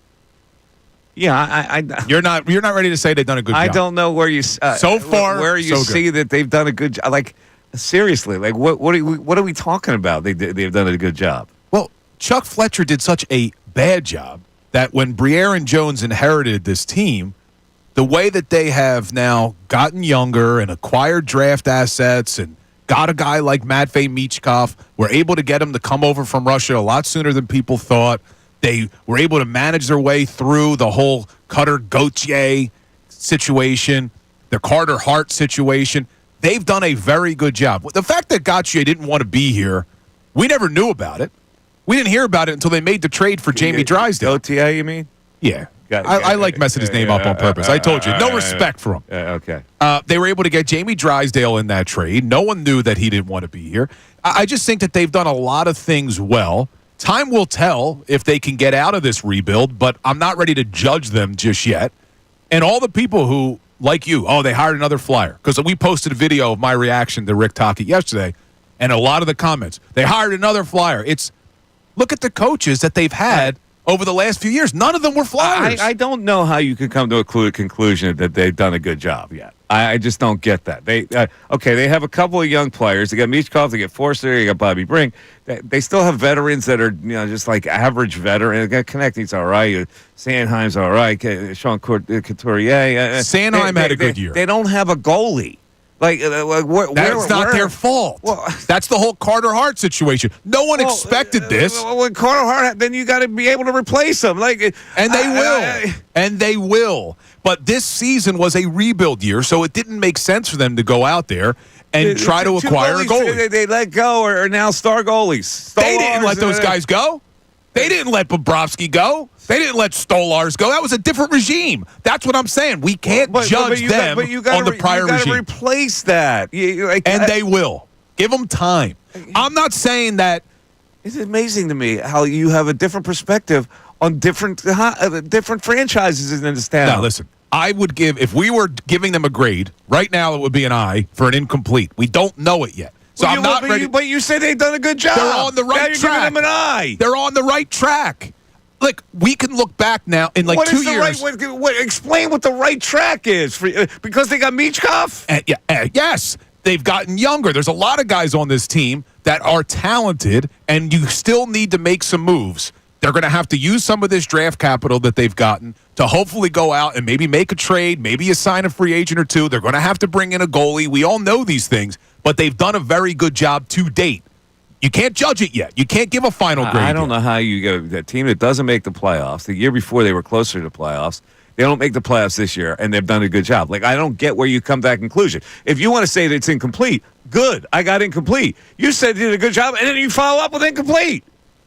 Yeah, you're not ready to say they've done a good job. I don't know where you so far where you see that they've done a good job. Like, seriously, like what are we talking about? They've done a good job. Well, Chuck Fletcher did such a bad job that when Briere and Jones inherited this team, the way that they have now gotten younger and acquired draft assets and got a guy like Matvei Michkov, were able to get him to come over from Russia a lot sooner than people thought. They were able to manage their way through the whole Cutter Gauthier situation, the Carter Hart situation. They've done a very good job. The fact that Gauthier didn't want to be here, we never knew about it. We didn't hear about it until they made the trade for Jamie Drysdale. Gauthier, you mean? Yeah. I like messing his name up on purpose. I told you. No respect for him. Okay. They were able to get Jamie Drysdale in that trade. No one knew that he didn't want to be here. I just think that they've done a lot of things well. Time will tell if they can get out of this rebuild, but I'm not ready to judge them just yet. And all the people who, like you, they hired another Flyer. Because we posted a video of my reaction to Rick Tocchet yesterday, and a lot of the comments, they hired another Flyer. Look at the coaches that they've had over the last few years. None of them were Flyers. I don't know how you could come to a conclusion that they've done a good job yet. I just don't get that. They have a couple of young players. They got Michkov, they got Forster, they got Bobby Brink. They still have veterans that are just like average veteran. They got Connecting's all right. Sanheim's all right. Sean Couturier. Sanheim had a good year. They don't have a goalie. That's not their fault. Well, that's the whole Carter Hart situation. No one expected this. When Carter Hart, then you got to be able to replace him. And they will. But this season was a rebuild year, so it didn't make sense for them to go out there and try to acquire a goalie. They let go are now star goalies. They didn't let those guys go. They didn't let Bobrovsky go. They didn't let Stolars go. That was a different regime. That's what I'm saying. We can't judge them on the prior regime. You got to replace that. They will. Give them time. I'm not saying that. It's amazing to me how you have a different perspective on different franchises in this town. Now, listen. I would give, if we were giving them a grade, right now it would be an I for an incomplete. We don't know it yet. So I'm not ready. But you said they've done a good job. They're on the right track. Now you're giving them an I. They're on the right track. Look, we can look back now in 2 years. Explain what the right track is. Because they got Michkov? Yes. They've gotten younger. There's a lot of guys on this team that are talented, and you still need to make some moves. They're going to have to use some of this draft capital that they've gotten to hopefully go out and maybe make a trade, maybe you sign a free agent or two. They're going to have to bring in a goalie. We all know these things, but they've done a very good job to date. You can't judge it yet. You can't give a final grade. I don't know how you get a team that doesn't make the playoffs. The year before, they were closer to playoffs. they don't make the playoffs this year, and they've done a good job. Like, I don't get where you come to that conclusion. If you want to say that it's incomplete, good. I got incomplete. You said you did a good job, and then you follow up with incomplete.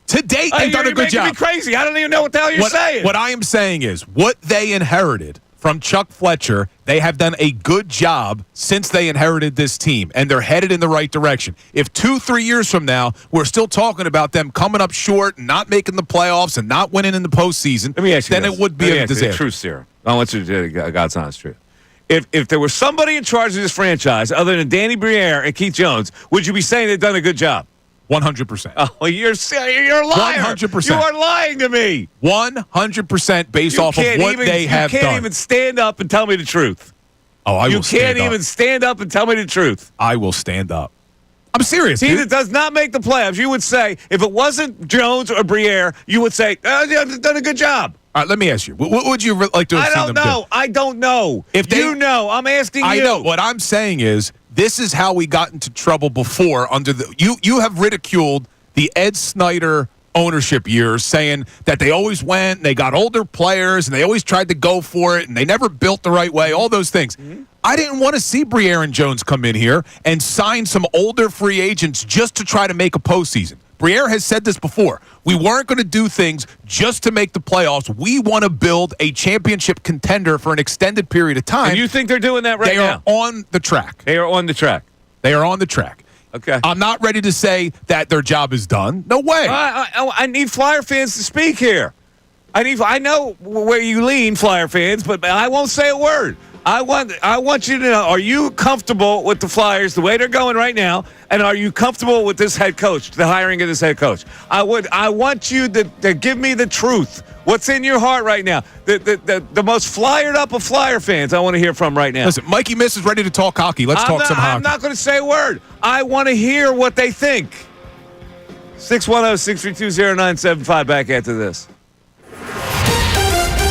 To date, they've done a good job. You're making me crazy. I don't even know what the hell you're saying. What I am saying is, what they inherited from Chuck Fletcher, they have done a good job since they inherited this team, and they're headed in the right direction. If 2-3 years from now, we're still talking about them coming up short and not making the playoffs and not winning in the postseason, Let me ask you then this. it would be a disaster. Truth serum. I want you to tell God's honest truth. If there was somebody in charge of this franchise other than Danny Briere and Keith Jones, would you be saying they've done a good job? 100%. Oh, you're a liar. 100%. You are lying to me. 100% based off of what they have done. You can't even stand up and tell me the truth. Oh, I will stand up. You can't even stand up and tell me the truth. I will stand up. I'm serious. Team dude. that does not make the playoffs, you would say, if it wasn't Jones or Briere, you would say, they've done a good job. All right, let me ask you. What would you like to have seen them do? I don't know. You know. I'm asking you. I know. What I'm saying is, this is how we got into trouble before under the you have ridiculed the Ed Snyder ownership years, saying that they always went and they got older players and they always tried to go for it and they never built the right way, all those things. Mm-hmm. I didn't want to see Briere and Jones come in here and sign some older free agents just to try to make a postseason. Briere has said this before. We weren't going to do things just to make the playoffs. We want to build a championship contender for an extended period of time. And you think they're doing that right now? They are on the track. They are on the track. They are on the track. Okay. I'm not ready to say that their job is done. No way. I need Flyer fans to speak here. I know where you lean, Flyer fans, but I won't say a word. I want you to know, are you comfortable with the Flyers the way they're going right now, and are you comfortable with this head coach, the hiring of this head coach? I want you to give me the truth. What's in your heart right now? The most flyered up of Flyer fans I want to hear from right now. Listen, Mikey Miss is ready to talk hockey. Let's talk some hockey. I'm not going to say a word. I want to hear what they think. 610-632-0975 back after this.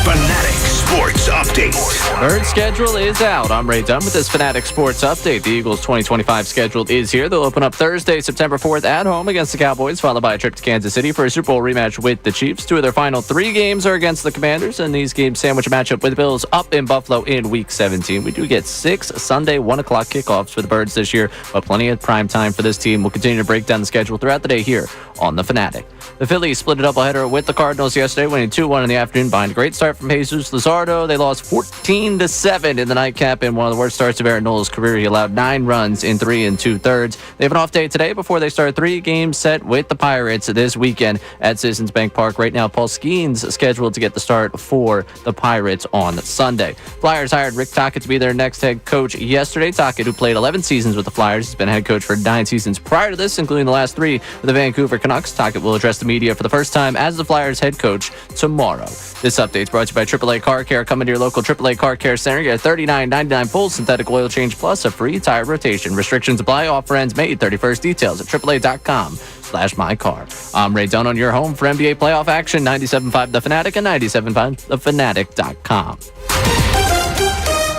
Fanatic Sports Update. Bird schedule is out. I'm Ray Dunn with this Fanatic Sports Update. The Eagles' 2025 schedule is here. They'll open up Thursday, September 4th at home against the Cowboys, followed by a trip to Kansas City for a Super Bowl rematch with the Chiefs. Two of their final 3 games are against the Commanders, and these games sandwich a matchup with the Bills up in Buffalo in Week 17. We do get 6 Sunday 1 o'clock kickoffs for the Birds this year, but plenty of prime time for this team. We'll continue to break down the schedule throughout the day here on the Fanatic. The Phillies split a doubleheader with the Cardinals yesterday, winning 2-1 in the afternoon behind a great start from Jesus Luzardo. They lost 14-7 in the nightcap in one of the worst starts of Aaron Nola's career. He allowed 9 runs in 3 2/3. They have an off day today before they start a 3-game set with the Pirates this weekend at Citizens Bank Park. Right now, Paul Skeens scheduled to get the start for the Pirates on Sunday. Flyers hired Rick Tocchet to be their next head coach yesterday. Tocchet, who played 11 seasons with the Flyers, has been head coach for 9 seasons prior to this, including the last 3 with the Vancouver Canucks. Tocchet will address the media for the first time as the Flyers head coach tomorrow. This update is brought to you by AAA Car Care. Coming to your local AAA Car Care Center. Get a $39.99 full synthetic oil change plus a free tire rotation. Restrictions apply. Offer ends May 31st. Details at AAA.com/mycar. I'm Ray Dunn on your home for NBA playoff action. 97.5 The Fanatic and 97.5thefanatic.com.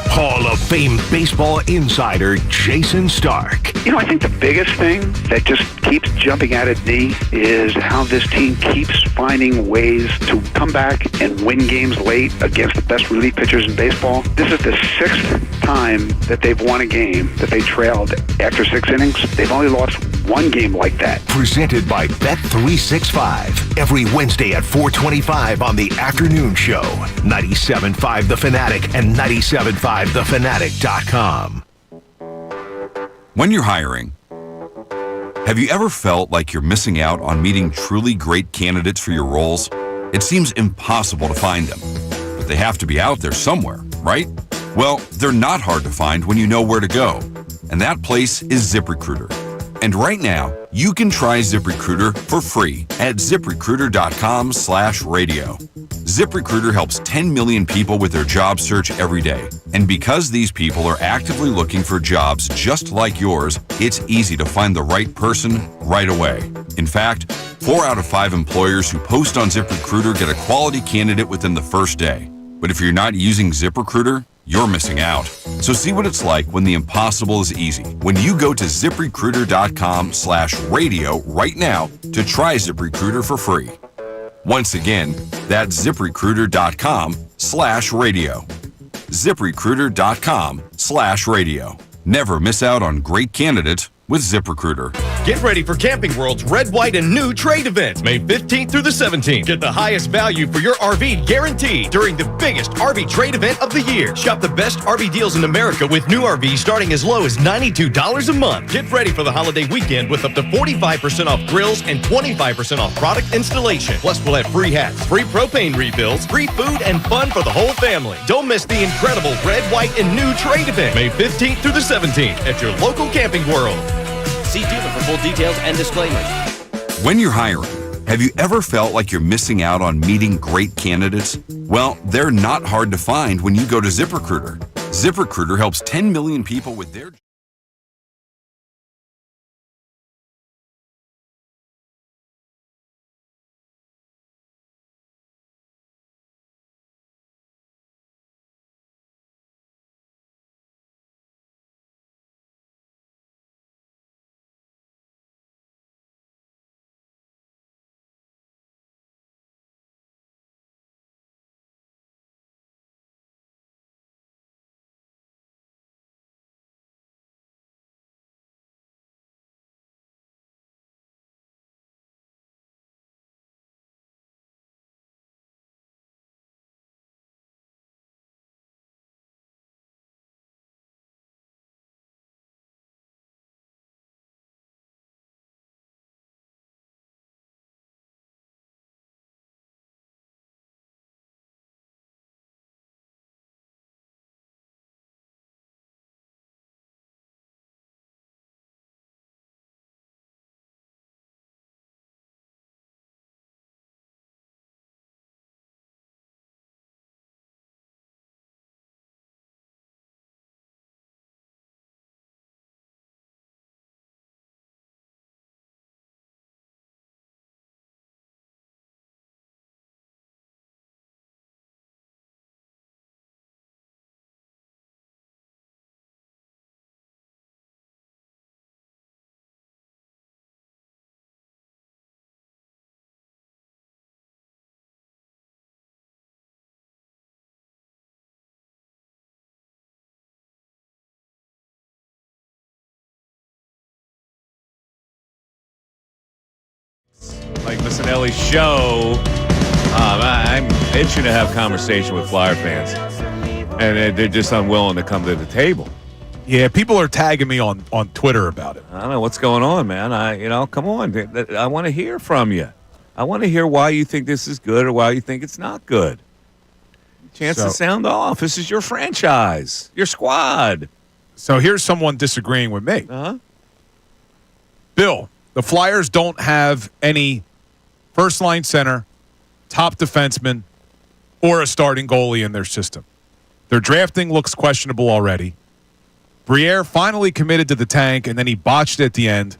Hall of Fame baseball insider Jason Stark. I think the biggest thing that just keeps jumping out at me is how this team keeps finding ways to come back and win games late against the best relief pitchers in baseball. This is the 6th time that they've won a game that they trailed after 6 innings. They've only lost 1 game like that. Presented by Bet365. Every Wednesday at 4:25 on the afternoon show. 97.5 The Fanatic and 97.5thefanatic.com. When you're hiring, have you ever felt like you're missing out on meeting truly great candidates for your roles? It seems impossible to find them, but they have to be out there somewhere, right? Well, they're not hard to find when you know where to go, and that place is ZipRecruiter. And right now, you can try ZipRecruiter for free at ZipRecruiter.com/radio. ZipRecruiter helps 10 million people with their job search every day. And because these people are actively looking for jobs just like yours, it's easy to find the right person right away. In fact, 4 out of 5 employers who post on ZipRecruiter get a quality candidate within the first day. But if you're not using ZipRecruiter, you're missing out. So see what it's like when the impossible is easy. When you go to ZipRecruiter.com/radio right now to try ZipRecruiter for free. Once again, that's ZipRecruiter.com/radio. ZipRecruiter.com/radio. Never miss out on great candidates with ZipRecruiter. Get ready for Camping World's Red, White, and New Trade event, May 15th through the 17th. Get the highest value for your RV guaranteed during the biggest RV trade event of the year. Shop the best RV deals in America with new RVs starting as low as $92 a month. Get ready for the holiday weekend with up to 45% off grills and 25% off product installation. Plus, we'll have free hats, free propane refills, free food, and fun for the whole family. Don't miss the incredible Red, White, and New Trade event, May 15th through the 17th at your local Camping World. See dealer for full details and disclaimers. When you're hiring, have you ever felt like you're missing out on meeting great candidates? Well, they're not hard to find when you go to ZipRecruiter. ZipRecruiter helps 10 million people with their... Like Missanelli's show, I'm itching to have conversation with Flyer fans, and they're just unwilling to come to the table. Yeah, people are tagging me on Twitter about it. I don't know what's going on, man. Come on. I want to hear from you. I want to hear why you think this is good or why you think it's not good. Chance to sound off. This is your franchise, your squad. So here's someone disagreeing with me. Uh-huh. Bill, the Flyers don't have any first-line center, top defenseman, or a starting goalie in their system. Their drafting looks questionable already. Briere finally committed to the tank, and then he botched at the end.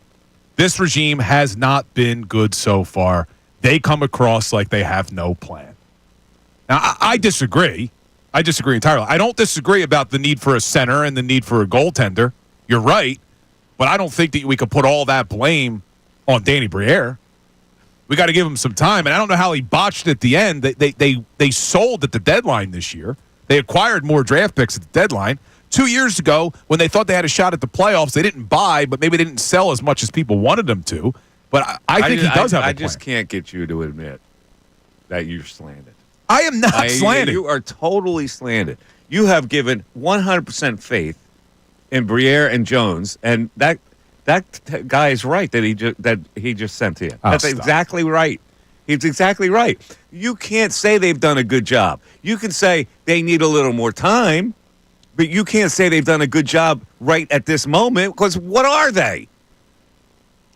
This regime has not been good so far. They come across like they have no plan. Now, I disagree. I disagree entirely. I don't disagree about the need for a center and the need for a goaltender. You're right. But I don't think that we could put all that blame on Danny Briere. We got to give him some time. And I don't know how he botched at the end. They sold at the deadline this year. They acquired more draft picks at the deadline. 2 years ago, when they thought they had a shot at the playoffs, they didn't buy, but maybe they didn't sell as much as people wanted them to. But I think he does have a plan. I just can't get you to admit that you're slanted. I am not slanted. You are totally slanted. You have given 100% faith in Briere and Jones, and that guy is right that he just sent to you. That's exactly right. He's exactly right. You can't say they've done a good job. You can say they need a little more time, but you can't say they've done a good job right at this moment, because what are they?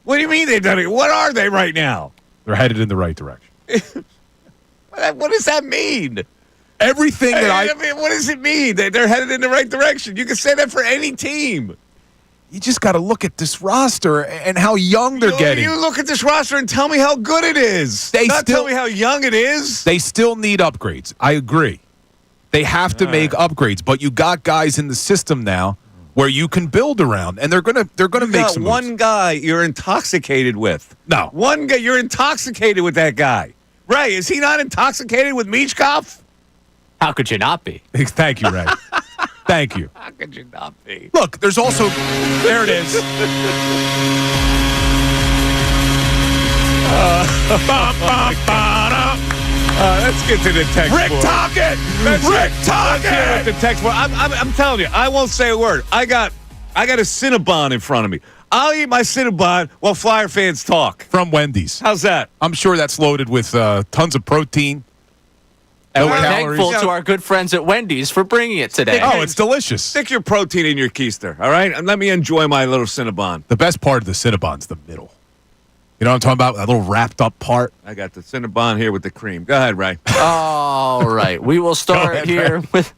What do you mean they've done it? What are they right now? They're headed in the right direction. What does that mean? Everything that I mean, what does it mean? They're headed in the right direction. You can say that for any team. You just got to look at this roster and how young they're getting. You look at this roster and tell me how good it is. Tell me how young it is. They still need upgrades. I agree. They have to make upgrades, but you got guys in the system now where you can build around, and they're gonna make some moves. One guy you're intoxicated with. No. One guy you're intoxicated with that guy. Ray, is he not intoxicated with Michkov? How could you not be? Thank you, Ray. Thank you. How could you not be? Look, there's also there it is. Let's get to the text. Rick Tockett. Rick Tockett. The text. I'm telling you, I won't say a word. I got a Cinnabon in front of me. I'll eat my Cinnabon while Flyer fans talk. From Wendy's. How's that? I'm sure that's loaded with tons of protein. And we're thankful to our good friends at Wendy's for bringing it today. Oh, it's delicious. Stick your protein in your keister, all right? And let me enjoy my little Cinnabon. The best part of the Cinnabon's the middle. You know what I'm talking about? That little wrapped up part. I got the Cinnabon here with the cream. Go ahead, Ray. All right. We will start here with...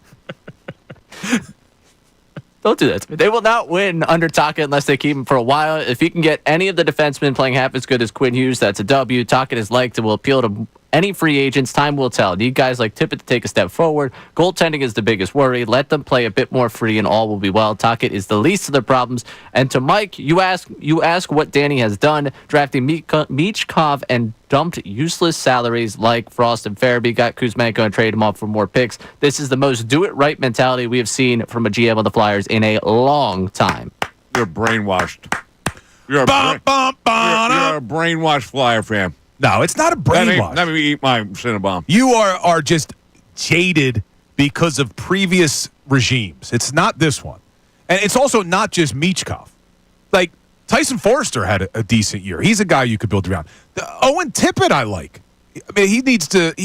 Don't do that to me. They will not win under Tockett unless they keep him for a while. If he can get any of the defensemen playing half as good as Quinn Hughes, that's a W. Tockett is liked and will appeal to any free agents. Time will tell. Need guys like Tippett to take a step forward. Goaltending is the biggest worry. Let them play a bit more free and all will be well. Tockett is the least of the problems. And to Mike, you ask what Danny has done, drafting Michkov and dumped useless salaries like Frost and Farabee, got Kuzmenko and traded him off for more picks. This is the most do-it-right mentality we have seen from a GM of the Flyers in a long time. You're brainwashed. You're a brainwashed Flyer fan. No, it's not a brainwash. Let me eat my Cinnabon. You are just jaded because of previous regimes. It's not this one. And it's also not just Michkov. Like, Tyson Forrester had a decent year. He's a guy you could build around. Owen Tippett I like. I mean,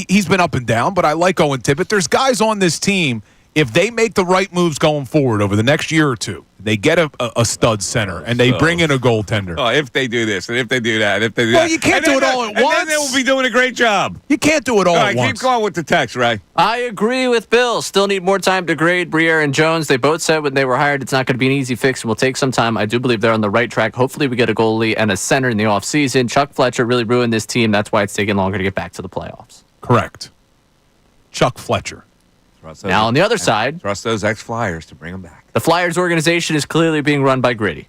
he's been up and down, but I like Owen Tippett. There's guys on this team, if they make the right moves going forward over the next year or two, they get a stud center, and they bring in a goaltender. Oh, if they do this, and if they do that, Well, you can't do it all at once. And then they will be doing a great job. You can't do it all at once. Keep going with the text, Ray. I agree with Bill. Still need more time to grade Briere and Jones. They both said when they were hired it's not going to be an easy fix and will take some time. I do believe they're on the right track. Hopefully we get a goalie and a center in the offseason. Chuck Fletcher really ruined this team. That's why it's taking longer to get back to the playoffs. Correct. Chuck Fletcher. Now, on the other side, trust those ex-Flyers to bring them back. The Flyers organization is clearly being run by Gritty.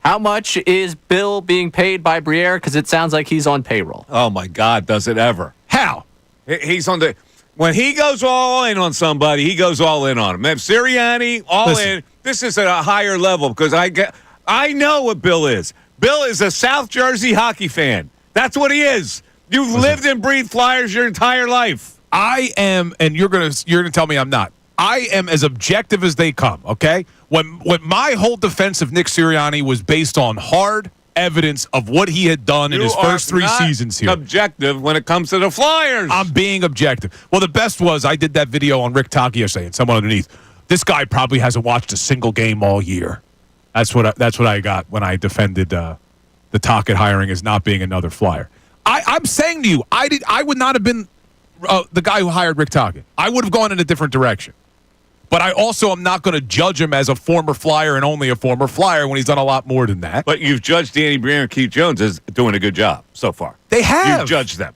How much is Bill being paid by Briere? Because it sounds like he's on payroll. Oh, my God, does it ever. How? He's on the... When he goes all in on somebody, he goes all in on him. If Sirianni, in. This is at a higher level because I know what Bill is. Bill is a South Jersey hockey fan. That's what he is. You've lived and breathed Flyers your entire life. I am, and you're gonna tell me I'm not. I am as objective as they come. Okay, when my whole defense of Nick Sirianni was based on hard evidence of what he had done in his first 3 seasons here. Objective when it comes to the Flyers. I'm being objective. Well, the best was I did that video on Rick Tockett yesterday, and someone underneath. This guy probably hasn't watched a single game all year. That's what I got when I defended the Tockett hiring as not being another Flyer. I'm saying to you, I would not have been the guy who hired Rick Tockett. I would have gone in a different direction. But I also am not going to judge him as a former Flyer and only a former Flyer when he's done a lot more than that. But you've judged Danny Briere and Keith Jones as doing a good job so far. They have. You've judged them.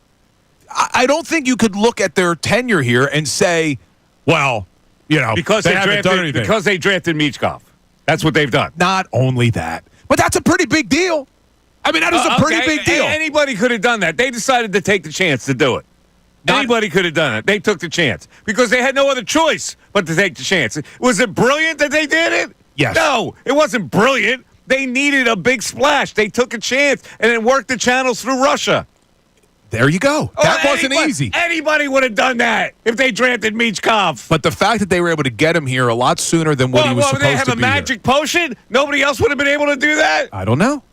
I don't think you could look at their tenure here and say, well, because they haven't done anything. Because they drafted Michkov. That's what they've done. Not only that, but that's a pretty big deal. I mean, that is a pretty big deal. Anybody could have done that. They decided to take the chance to do it. Anybody could have done it. They took the chance because they had no other choice but to take the chance. Was it brilliant that they did it? Yes. No, it wasn't brilliant. They needed a big splash. They took a chance and then worked the channels through Russia. There you go. That wasn't easy. Anybody would have done that if they drafted Michkov. But the fact that they were able to get him here a lot sooner than what he was supposed to be. They have a magic potion? Nobody else would have been able to do that? I don't know.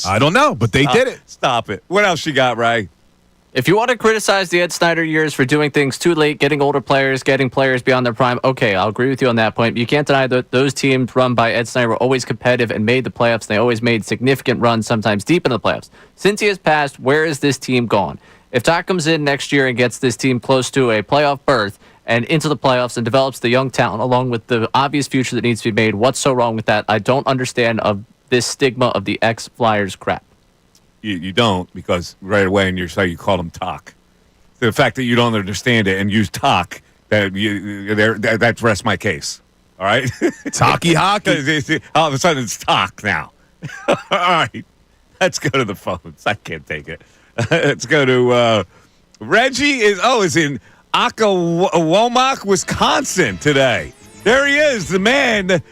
I don't know, but they did it. Stop it. What else you got, Ray? If you want to criticize the Ed Snyder years for doing things too late, getting older players, getting players beyond their prime, okay, I'll agree with you on that point. But you can't deny that those teams run by Ed Snyder were always competitive and made the playoffs. They always made significant runs, sometimes deep in the playoffs. Since he has passed, where is this team gone? If Doc comes in next year and gets this team close to a playoff berth and into the playoffs and develops the young talent along with the obvious future that needs to be made, what's so wrong with that? I don't understand of this stigma of the ex-Flyers crap. You don't, because right away in your site you call them talk. The fact that you don't understand it and use talk, that rests my case. All right? Talky hockey. All of a sudden it's talk now. All right. Let's go to the phones. I can't take it. Let's go to Reggie. Is in Akawomak, Wisconsin today. There he is, the man.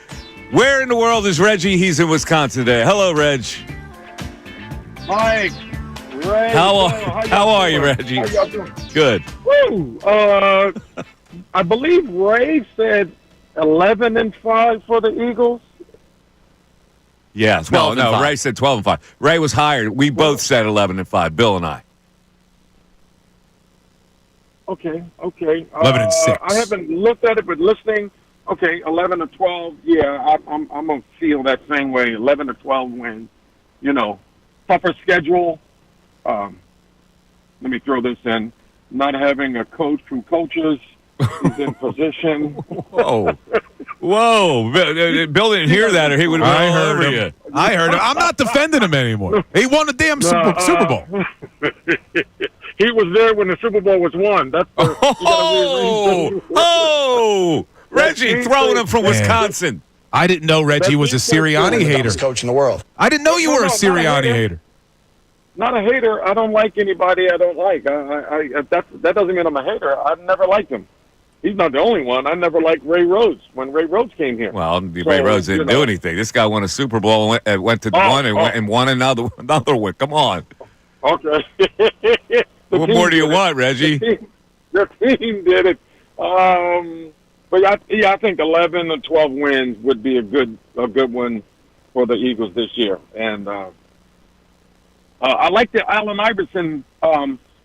Where in the world is Reggie? He's in Wisconsin today. Hello, Reg. Mike, Ray. How are you, Reggie? How y'all doing? Good. Woo! I believe Ray said 11-5 for the Eagles. Yeah, no. Ray said 12-5. Ray was hired. We both said 11-5. Bill and I. Okay. 11-6. I haven't looked at it, but listening. Okay, 11-12. Yeah, I'm gonna feel that same way. 11-12 wins. Tougher schedule. Let me throw this in. Not having a coach who coaches. He's in position. Whoa. Bill didn't hear that, or he would have been all over you. I heard him. I'm not defending him anymore. He won the damn Super Bowl. He was there when the Super Bowl was won. That's Reggie throwing him from Wisconsin. I didn't know Reggie was a Sirianni hater. Coach in the world. I didn't know you were a Sirianni hater. Not a hater. I don't like anybody I don't like. That doesn't mean I'm a hater. I've never liked him. He's not the only one. I never liked Ray Rhodes when Ray Rhodes came here. Ray Rhodes didn't do anything. This guy won a Super Bowl and went to one and won another one. Come on. Okay. What more do you want, Reggie? The team did it. But I think 11-12 wins would be a good one for the Eagles this year. And I like the Allen Iverson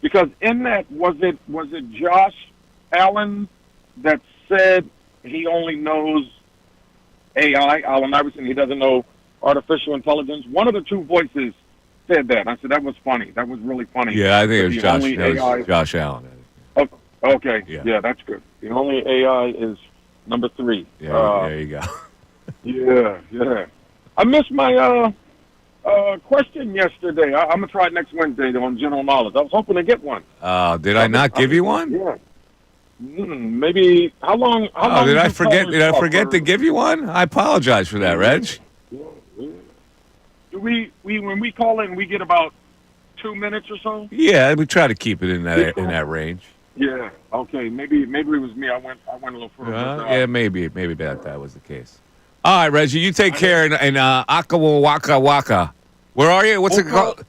because in that was it Josh Allen that said he only knows AI, Allen Iverson, he doesn't know artificial intelligence. One of the two voices said that. I said that was funny. That was really funny. Yeah, I think it was Josh Allen. Oh, okay. Yeah, that's good. The only AI is number 3. Yeah, there you go. Yeah. I missed my question yesterday. I'm going to try it next Wednesday on general knowledge. I was hoping to get one. Did I not give you one? Yeah. Maybe how long? Did I forget? Did I forget to give you one? I apologize for that, Reg. Do we when we call in, we get about 2 minutes or so? Yeah, we try to keep it in that range. Yeah. Okay. Maybe it was me. I went a little further. Yeah, maybe that was the case. All right, Reggie, you take care in Akawaka. Where are you? What's it called?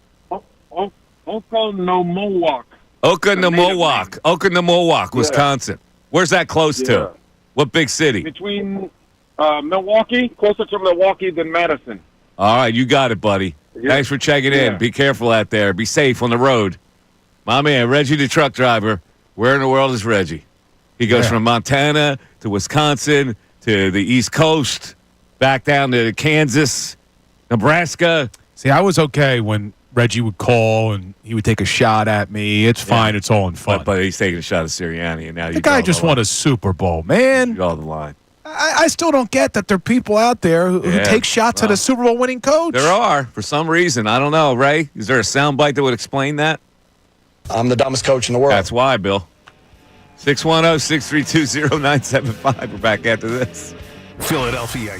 Oconomowoc, Wisconsin. Where's that close to? What big city? Between Milwaukee, closer to Milwaukee than Madison. All right, you got it, buddy. Yeah. Thanks for checking in. Be careful out there. Be safe on the road. My man, Reggie the truck driver. Where in the world is Reggie? He goes from Montana to Wisconsin to the East Coast, back down to Kansas, Nebraska. See, I was okay when Reggie would call and he would take a shot at me. It's fine. It's all in fun. But he's taking a shot at Sirianni, and now the guy just won a Super Bowl, man. You draw the line. I still don't get that there are people out there who take shots at a Super Bowl winning coach. There are, for some reason. I don't know, Ray. Is there a soundbite that would explain that? I'm the dumbest coach in the world. That's why, Bill. 610-632-0975. We're back after this. Philadelphia.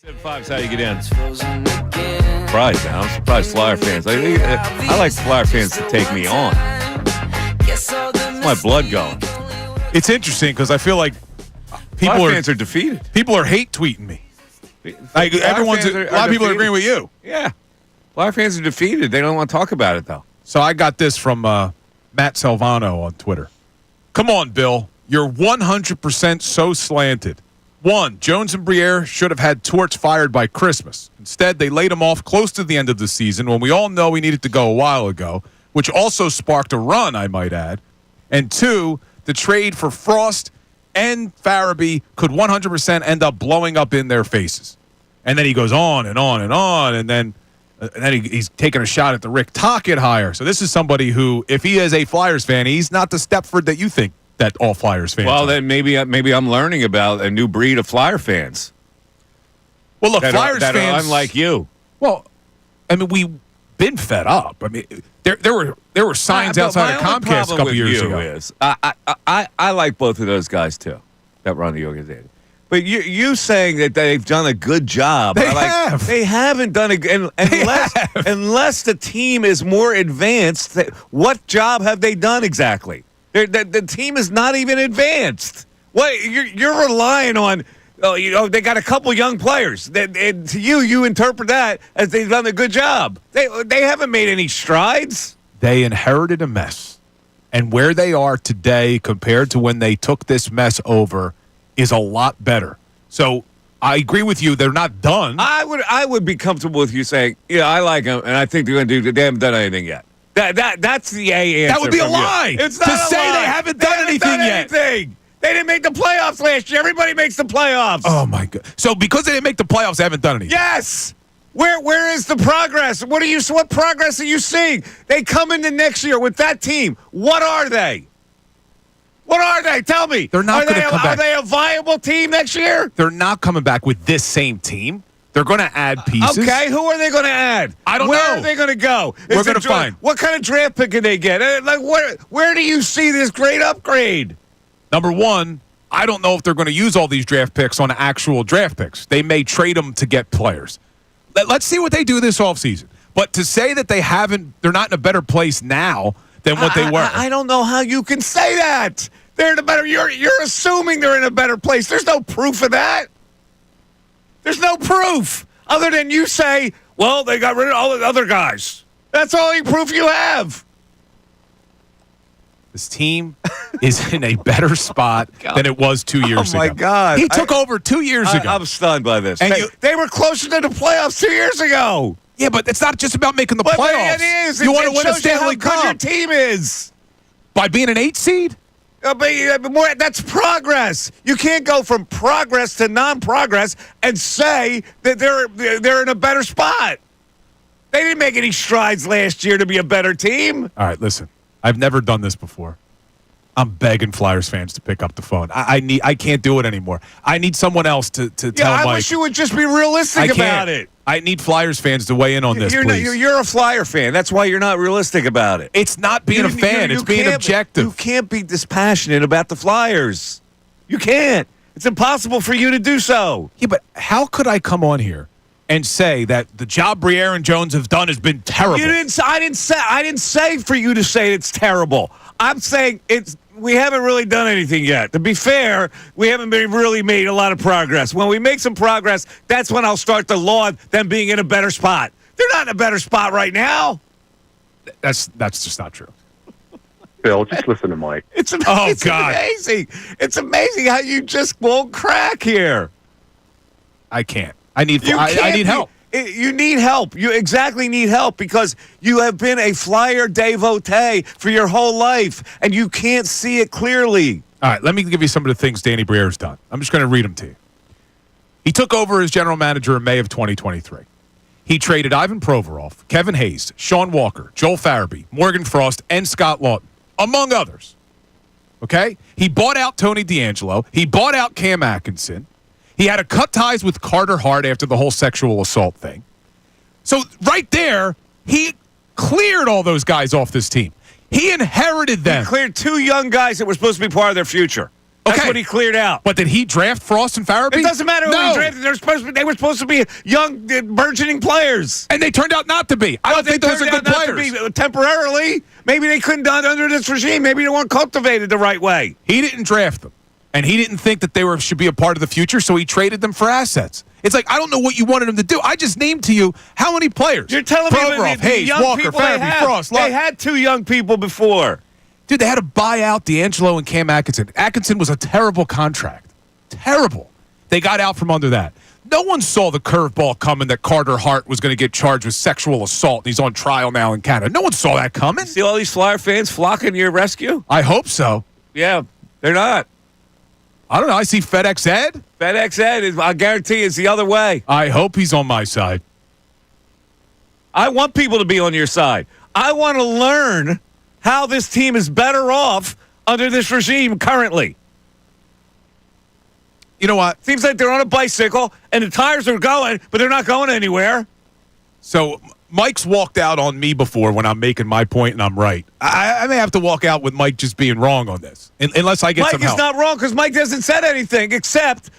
7-5 is how you get in. Surprised now. I'm surprised Flyer fans. I like Flyer fans to take me on. It's my blood going. It's interesting because I feel like Flyer fans are defeated. People are hate tweeting me. Like a lot of people are agreeing with you. Yeah. Flyer fans are defeated. They don't want to talk about it, though. So I got this from Matt Salvano on Twitter. Come on, Bill. You're 100% so slanted. 1, Jones and Briere should have had Torts fired by Christmas. Instead, they laid him off close to the end of the season when we all know he needed to go a while ago, which also sparked a run, I might add. And 2, the trade for Frost and Farabee could 100% end up blowing up in their faces. And then he goes on and on and on, and then he's taking a shot at the Rick Tocchet hire. So this is somebody who, if he is a Flyers fan, he's not the Stepford that you think that all Flyers fans are. Then maybe I'm learning about a new breed of Flyer fans. Well, look, Flyers fans are unlike you. Well, I mean, we've been fed up. I mean, there were signs outside of Comcast a couple years ago. Is, I like both of those guys too that run the organization. But you saying that they've done a good job. They have. They haven't done unless the team is more advanced. What job have they done exactly? The team is not even advanced. What you're relying on? They got a couple young players. And to you interpret that as they've done a good job. They haven't made any strides. They inherited a mess, and where they are today compared to when they took this mess over is a lot better. So I agree with you. They're not done. I would be comfortable with you saying, yeah, I like them, and I think they're going to do. They haven't done anything yet. That's the A answer. That would be a lie. It's not to a say lie. they haven't done anything yet. They didn't make the playoffs last year. Everybody makes the playoffs. Oh my God! So because they didn't make the playoffs, they haven't done anything. Yes. Where is the progress? What progress are you seeing? They come into next year with that team. What are they? What are they? Tell me. They're not going to come back. Are they a viable team next year? They're not coming back with this same team. They're going to add pieces. Okay, who are they going to add? I don't know. Where are they going to go? We're going to find. What kind of draft pick can they get? Where do you see this great upgrade? Number one, I don't know if they're going to use all these draft picks on actual draft picks. They may trade them to get players. Let's see what they do this offseason. But to say that they're not in a better place now than what they were. I don't know how you can say that. They're in a better. You're assuming they're in a better place. There's no proof of that. There's no proof other than you say, well, they got rid of all the other guys. That's all the proof you have. This team is in a better spot than it was 2 years ago. Oh, my God. He took over 2 years ago. I'm stunned by this. And they were closer to the playoffs 2 years ago. Yeah, but it's not just about making the playoffs. It is. You want to win a Stanley Cup. How good your team is. By being an 8 seed? That's progress. You can't go from progress to non-progress and say that they're in a better spot. They didn't make any strides last year to be a better team. All right, listen. I've never done this before. I'm begging Flyers fans to pick up the phone. I can't do it anymore. I need someone else to tell Mike. I wish you would just be realistic about it. I need Flyers fans to weigh in on this, please. You're a Flyer fan. That's why you're not realistic about it. It's not being a fan. It's being objective. You can't be dispassionate about the Flyers. You can't. It's impossible for you to do so. Yeah, but how could I come on here and say that the job Briere and Jones have done has been terrible? I didn't say for you to say it's terrible. I'm saying we haven't really done anything yet. To be fair, we haven't really made a lot of progress. When we make some progress, that's when I'll start to laud them being in a better spot. They're not in a better spot right now. That's just not true. Bill, just listen to Mike. It's amazing. It's amazing how you just won't crack here. I can't. I need help. You need help. You exactly need help because you have been a Flyer devotee for your whole life, and you can't see it clearly. All right, let me give you some of the things Danny Briere's done. I'm just going to read them to you. He took over as general manager in May of 2023. He traded Ivan Provorov, Kevin Hayes, Sean Walker, Joel Farabee, Morgan Frost, and Scott Lawton, among others. Okay? He bought out Tony DeAngelo. He bought out Cam Atkinson. He had to cut ties with Carter Hart after the whole sexual assault thing. So right there, he cleared all those guys off this team. He inherited them. He cleared 2 young guys that were supposed to be part of their future. That's Okay. what he cleared out. But did he draft Frost and Farabee? It doesn't matter who he drafted. They were supposed to be young, burgeoning players. And they turned out not to be. I don't think those are good players. Temporarily. Maybe they couldn't done under this regime. Maybe they weren't cultivated the right way. He didn't draft them. And he didn't think that they should be a part of the future, so he traded them for assets. It's like, I don't know what you wanted him to do. I just named to you how many players. You're telling me Provorov, the Hayes, young Walker, people Farabee, Frost. They had 2 young people before. Dude, they had to buy out D'Angelo and Cam Atkinson. Atkinson was a terrible contract. Terrible. They got out from under that. No one saw the curveball coming that Carter Hart was going to get charged with sexual assault, and he's on trial now in Canada. No one saw that coming. See all these Flyer fans flocking to your rescue? I hope so. Yeah, they're not. I don't know. I see FedEx Ed. FedEx Ed, I guarantee, is the other way. I hope he's on my side. I want people to be on your side. I want to learn how this team is better off under this regime currently. You know what? Seems like they're on a bicycle and the tires are going, but they're not going anywhere. So Mike's walked out on me before when I'm making my point and I'm right. I may have to walk out with Mike just being wrong on this, unless I get some help. Mike is not wrong because Mike hasn't said anything except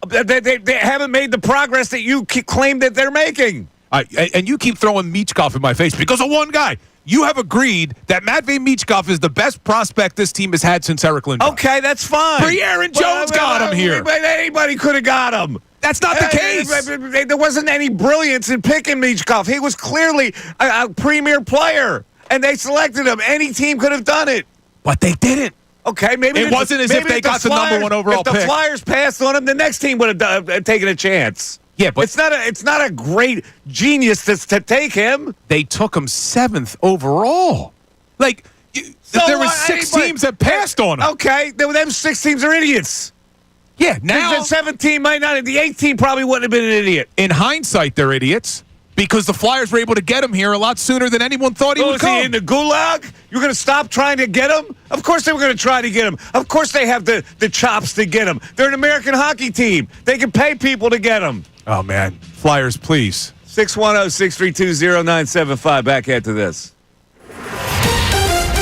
they haven't made the progress that you claim that they're making. And you keep throwing Michkov in my face because of one guy. You have agreed that Matvei Michkov is the best prospect this team has had since Eric Lindros. Okay, that's fine. Aaron Jones got him here. Anybody could have got him. That's not the case. There wasn't any brilliance in picking Michkov. He was clearly a premier player, and they selected him. Any team could have done it. But they didn't. Okay, maybe it wasn't as if they got the number 1 overall pick. If the Flyers passed on him, the next team would have taken a chance. Yeah, but it's not a great genius to take him. They took him 7th overall. Like there were 6 teams that passed on him. Okay, them 6 teams are idiots. Yeah, now the 17 might not. The 18 probably wouldn't have been an idiot. In hindsight, they're idiots because the Flyers were able to get him here a lot sooner than anyone thought he would come. Was he in the gulag? You're going to stop trying to get him? Of course they were going to try to get him. Of course they have the chops to get him. They're an American hockey team. They can pay people to get him. Oh, man. Flyers, please. 610-632-0975. Back after this.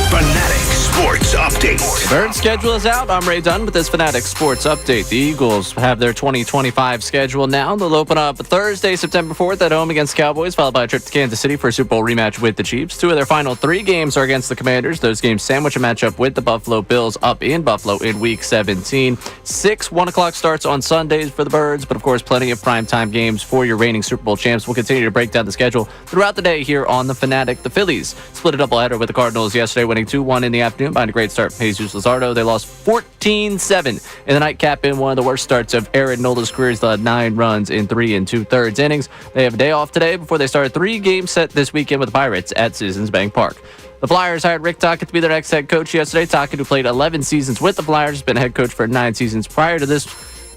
Fanatic Sports Update. Bird schedule is out. I'm Ray Dunn with this Fanatic Sports Update. The Eagles have their 2025 schedule now. They'll open up Thursday, September 4th at home against Cowboys, followed by a trip to Kansas City for a Super Bowl rematch with the Chiefs. 2 of their final 3 games are against the Commanders. Those games sandwich a matchup with the Buffalo Bills up in Buffalo in Week 17. 6 1 o'clock starts on Sundays for the Birds, but of course plenty of primetime games for your reigning Super Bowl champs. We'll continue to break down the schedule throughout the day here on the Fanatic. The Phillies split a doubleheader with the Cardinals yesterday, winning 2-1 in the afternoon behind a great start from Jesus Luzardo. They lost 14-7 in the nightcap in one of the worst starts of Aaron Nola's career. They had 9 runs in 3 2/3 innings. They have a day off today before they start a 3-game set this weekend with the Pirates at Citizens Bank Park. The Flyers hired Rick Tocchet to be their next head coach yesterday. Tocchet, who played 11 seasons with the Flyers, has been a head coach for 9 seasons prior to this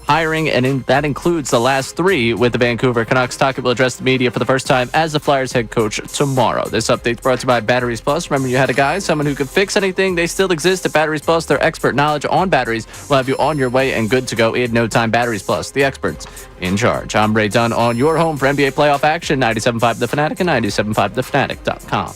hiring, and that includes the last 3 with the Vancouver Canucks. Tocchet will address the media for the first time as the Flyers head coach tomorrow. This update's brought to you by Batteries Plus. Remember, you had a guy, someone who could fix anything. They still exist at Batteries Plus. Their expert knowledge on batteries will have you on your way and good to go in no time. Batteries Plus, the experts in charge. I'm Ray Dunn on your home for NBA playoff action, 97.5 The Fanatic and 97.5thefanatic.com.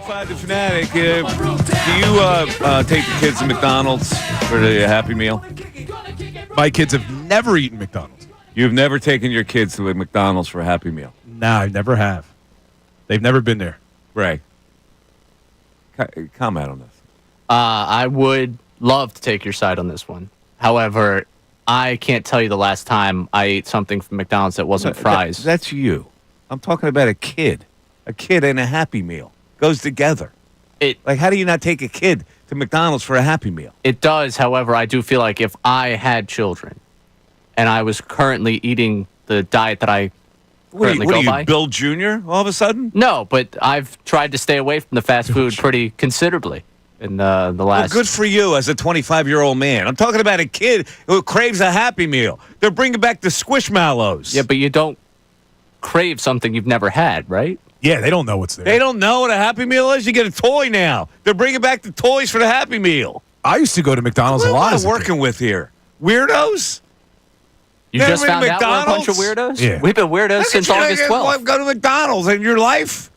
95 The Fanatic. Do you take the kids to McDonald's for the Happy Meal? My kids have never eaten McDonald's. You've never taken your kids to a McDonald's for a Happy Meal? No, I never have. They've never been there. Ray, comment on this. I would love to take your side on this one. However, I can't tell you the last time I ate something from McDonald's that wasn't fries. That's you. I'm talking about a kid. A kid and a Happy Meal goes together. How do you not take a kid to McDonald's for a Happy Meal? It does. However, I do feel like if I had children and I was currently eating the diet that I currently what go are you, by. Bill Jr. all of a sudden? No, but I've tried to stay away from the fast food pretty considerably in the last. Well, good for you as a 25-year-old man. I'm talking about a kid who craves a Happy Meal. They're bringing back the Squishmallows. Yeah, but you don't crave something you've never had, right? Yeah, they don't know what's there. They don't know what a Happy Meal is. You get a toy now. They're bringing back the toys for the Happy Meal. I used to go to McDonald's a lot. What am I working with here? Weirdos? You just found out we're a bunch of weirdos? Yeah. We've been weirdos since August 12th. Go to McDonald's in your life?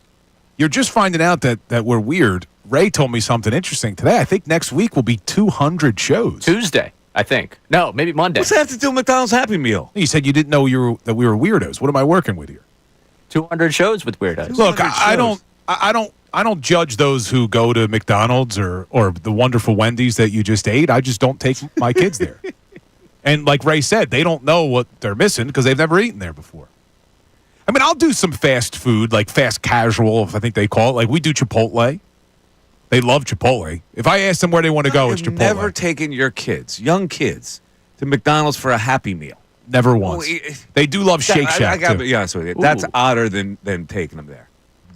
You're just finding out that we're weird. Ray told me something interesting today. I think next week will be 200 shows. Tuesday, I think. No, maybe Monday. What's that have to do with McDonald's Happy Meal? You said you didn't know that we were weirdos. What am I working with here? 200 shows with weirdos. Look, I don't judge those who go to McDonald's or the wonderful Wendy's that you just ate. I just don't take my kids there. And like Ray said, they don't know what they're missing because they've never eaten there before. I mean, I'll do some fast food, like fast casual, if I think they call it. Like we do Chipotle. They love Chipotle. If I ask them where they want to go, it's Chipotle. Never taken your kids, young kids, to McDonald's for a Happy Meal. Never once. They do love Shake Shack, I got to too. be honest with you. That's odder than taking them there.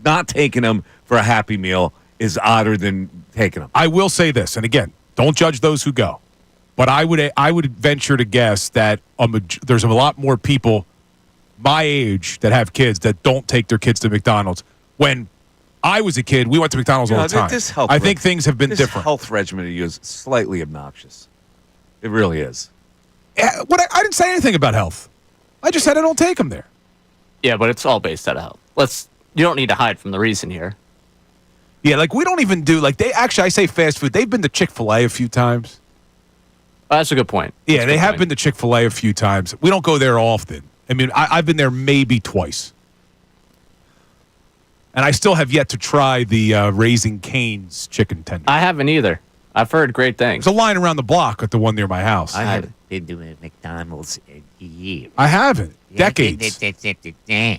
Not taking them for a Happy Meal is odder than taking them. I will say this, and again, don't judge those who go. But I would venture to guess that there's a lot more people my age that have kids that don't take their kids to McDonald's. When I was a kid, we went to McDonald's all the time. I think things have been different. This health regimen you use is slightly obnoxious. It really is. I didn't say anything about health. I just said I don't take them there. Yeah, but it's all based out of health. You don't need to hide from the reason here. Yeah, like we don't even do I say fast food. They've been to Chick-fil-A a few times. Oh, that's a good point. Yeah, they have been to Chick-fil-A a few times. We don't go there often. I mean, I've been there maybe twice. And I still have yet to try the Raising Cane's chicken tender. I haven't either. I've heard great things. There's a line around the block at the one near my house. I haven't been to a McDonald's in years. I haven't. Decades. The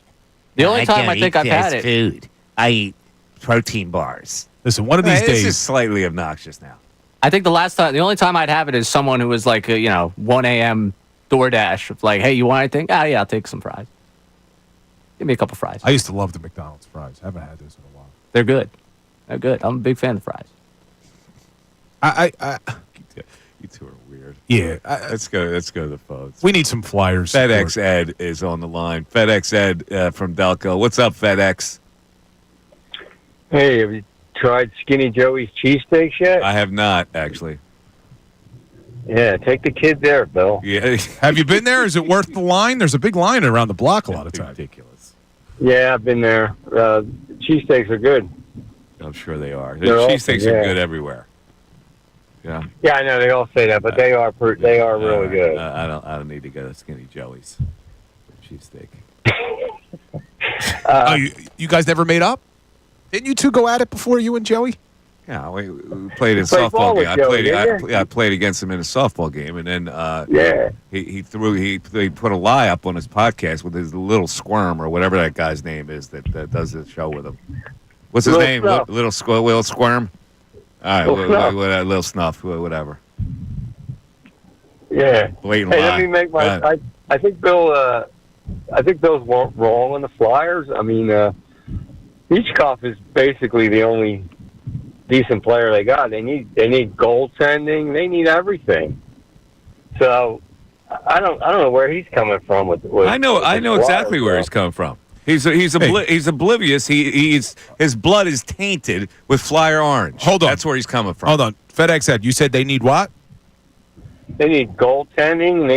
only time I think I've had it. Food. I eat protein bars. Listen, one of these days. This is slightly obnoxious now. I think the only time I'd have it is someone who was like, 1 a.m. DoorDash. Like, hey, you want anything? Oh, yeah, I'll take some fries. Give me a couple fries. I used to love the McDonald's fries. I haven't had those in a while. They're good. They're good. I'm a big fan of fries. You two are weird. Yeah. Let's go to the phones. We need some flyers. FedEx Ed is on the line. FedEx Ed from Delco. What's up, FedEx? Hey, have you tried Skinny Joey's cheesesteaks yet? I have not, actually. Yeah, take the kid there, Bill. Yeah. Have you been there? Is it worth the line? There's a big line around the block a lot of times. Ridiculous. Yeah, I've been there. Cheesesteaks are good. I'm sure they are. The They're cheesesteaks awesome, are good everywhere. Yeah. Yeah, I know they all say that, but they are really good. I don't need to go to Skinny Joey's for cheesesteak. You guys never made up? Didn't you two go at it before, you and Joey? Yeah, we played in a softball game. I played against him in a softball game, and then he put a lie up on his podcast with his little squirm or whatever that guy's name is that does the show with him. What's his name? Little Squirm. All right, little snuff, whatever. Yeah. Blatant hey, lie. let me make my. I think Bill. I think Bill's wrong on the Flyers. I mean, Hitchcock is basically the only decent player they got. They need goaltending. They need everything. So I don't know where he's coming from with I know exactly where he's coming from. He's oblivious. His blood is tainted with Flyer orange. Hold on. That's where he's coming from. Hold on. FedEx said, you said they need what? They need goaltending.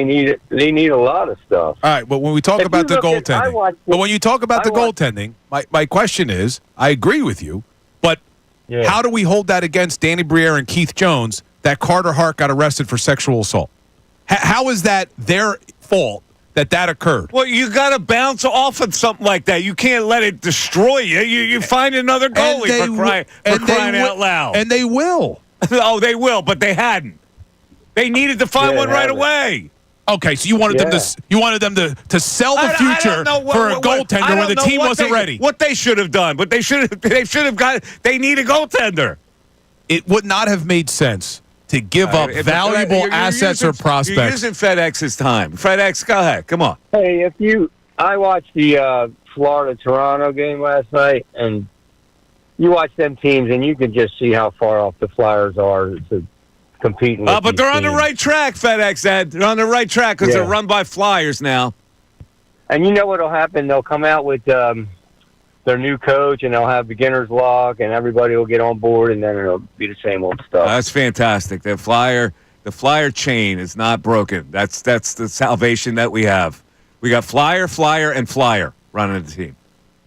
They need a lot of stuff. All right, but when we talk about the goaltending, when you talk about the goaltending, my question is, I agree with you, but Yeah. How do we hold that against Danny Briere and Keith Jones that Carter Hart got arrested for sexual assault? How is that their fault that occurred? Well, you got to bounce off of something like that. You can't let it destroy you. You find another goalie for crying out loud. And they will. Oh, they will, but they hadn't. They needed to find one right away. Okay, so you wanted them to sell the future for a goaltender when the team wasn't ready. What they should have done, but they should have got. They need a goaltender. It would not have made sense to give up valuable assets or prospects. You're using FedEx's time. FedEx, go ahead. Come on. Hey, I watched the Florida-Toronto game last night, and you watch them teams, and you can just see how far off the Flyers are to competing with but they're on the right track, FedEx, Ed. They're on the right track because they're run by Flyers now. And you know what will happen? They'll come out with their new coach, and they'll have beginner's luck, and everybody will get on board, and then it'll be the same old stuff. That's fantastic. The Flyer chain is not broken. That's the salvation that we have. We got Flyer, and Flyer running the team.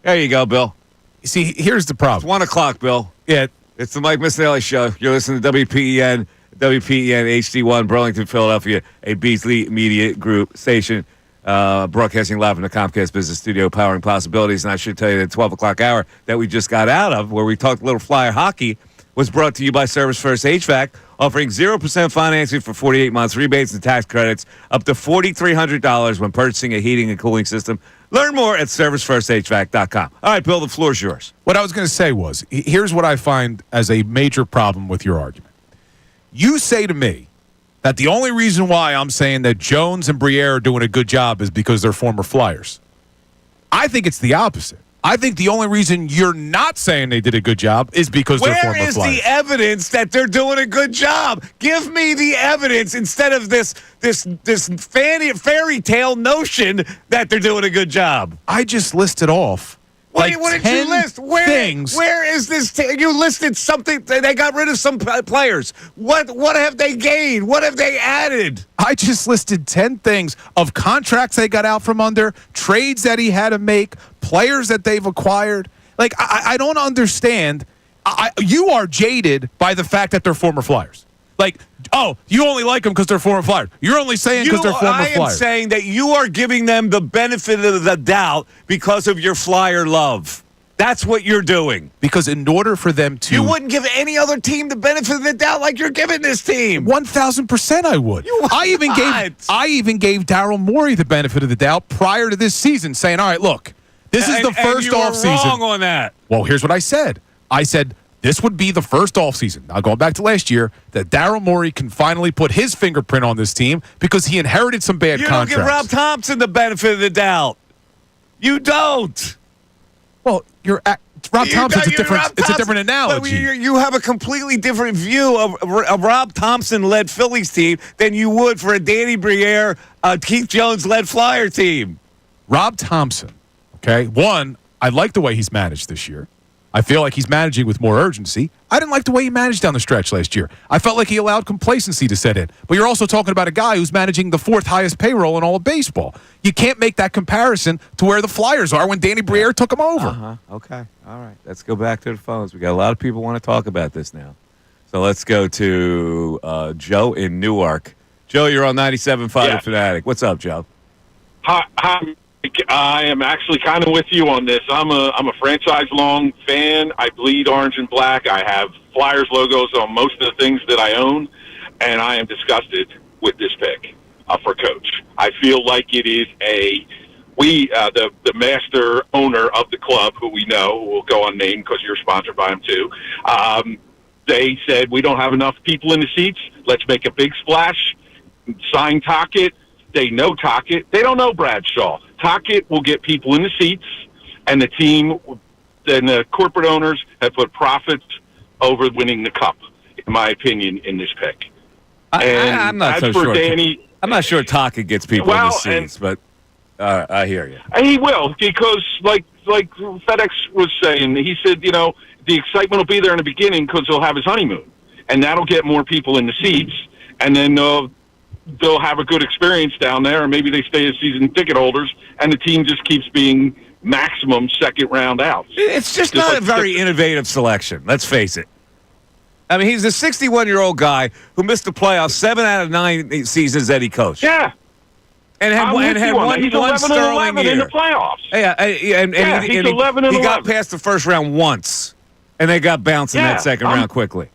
There you go, Bill. You see, here's the problem. It's 1 o'clock, Bill. Yeah. It's the Mike Missanelli Show. You're listening to WPEN HD1, Burlington, Philadelphia, a Beasley Media Group station. Broadcasting live in the Comcast Business Studio, powering possibilities. And I should tell you that 12 o'clock hour that we just got out of, where we talked a little Flyer hockey, was brought to you by Service First HVAC, offering 0% financing for 48 months, rebates and tax credits, up to $4,300 when purchasing a heating and cooling system. Learn more at ServiceFirstHVAC.com. All right, Bill, the floor is yours. What I was going to say was, here's what I find as a major problem with your argument. You say to me that the only reason why I'm saying that Jones and Briere are doing a good job is because they're former Flyers. I think it's the opposite. I think the only reason you're not saying they did a good job is because they're former Flyers. Where is the evidence that they're doing a good job? Give me the evidence instead of this fairy tale notion that they're doing a good job. I just listed off. What did you list? Where is this? You listed something. They got rid of some players. What have they gained? What have they added? I just listed 10 things of contracts they got out from under, trades that he had to make, players that they've acquired. Like, I don't understand. You are jaded by the fact that they're former Flyers. Like, oh, you only like them because they're former Flyers. You're only saying because they're former Flyers. I am saying that you are giving them the benefit of the doubt because of your Flyer love. That's what you're doing. Because in order for them to... You wouldn't give any other team the benefit of the doubt like you're giving this team. 1,000% I would. I even gave Daryl Morey the benefit of the doubt prior to this season, saying, all right, look, this is the first offseason. And you were wrong on that. Well, here's what I said. I said... This would be the first offseason, now going back to last year, that Daryl Morey can finally put his fingerprint on this team because he inherited some bad contracts. You don't give Rob Thompson the benefit of the doubt. You don't. Well, Rob Thompson's a different analogy. You have a completely different view of a Rob Thompson-led Phillies team than you would for a Danny Briere, Keith Jones-led Flyer team. Rob Thompson, okay, one, I like the way he's managed this year. I feel like he's managing with more urgency. I didn't like the way he managed down the stretch last year. I felt like he allowed complacency to set in. But you're also talking about a guy who's managing the 4th highest payroll in all of baseball. You can't make that comparison to where the Flyers are when Danny Briere took them over. Okay. All right. Let's go back to the phones. We got a lot of people want to talk about this now. So let's go to Joe in Newark. Joe, you're on 97.5 The Fanatic. What's up, Joe? Hi. I am actually kind of with you on this. I'm a franchise-long fan. I bleed orange and black. I have Flyers logos on most of the things that I own, and I am disgusted with this pick for coach. I feel like it is the master owner of the club, who we know, who will go unnamed because you're sponsored by him too. They said, we don't have enough people in the seats. Let's make a big splash. Sign Tocchet. They know Tocchet. They don't know Bradshaw. Tocchet will get people in the seats, and the team, then the corporate owners have put profits over winning the cup, in my opinion, in this pick. I'm not so sure. I'm not sure Tocchet gets people in the seats, but I hear you. He will, because like FedEx was saying, he said, the excitement will be there in the beginning because he'll have his honeymoon, and that'll get more people in the seats, and then they'll have a good experience down there, and maybe they stay as season ticket holders, and the team just keeps being maximum second round outs. It's just not a very innovative selection. Let's face it. I mean, he's a 61-year-old guy who missed the playoffs 7 out of 9 seasons that he coached. Yeah. And had one sterling year. In the playoffs. Yeah, and he's 11 and he 11. got past the first round once, and they got bounced in that second round quickly.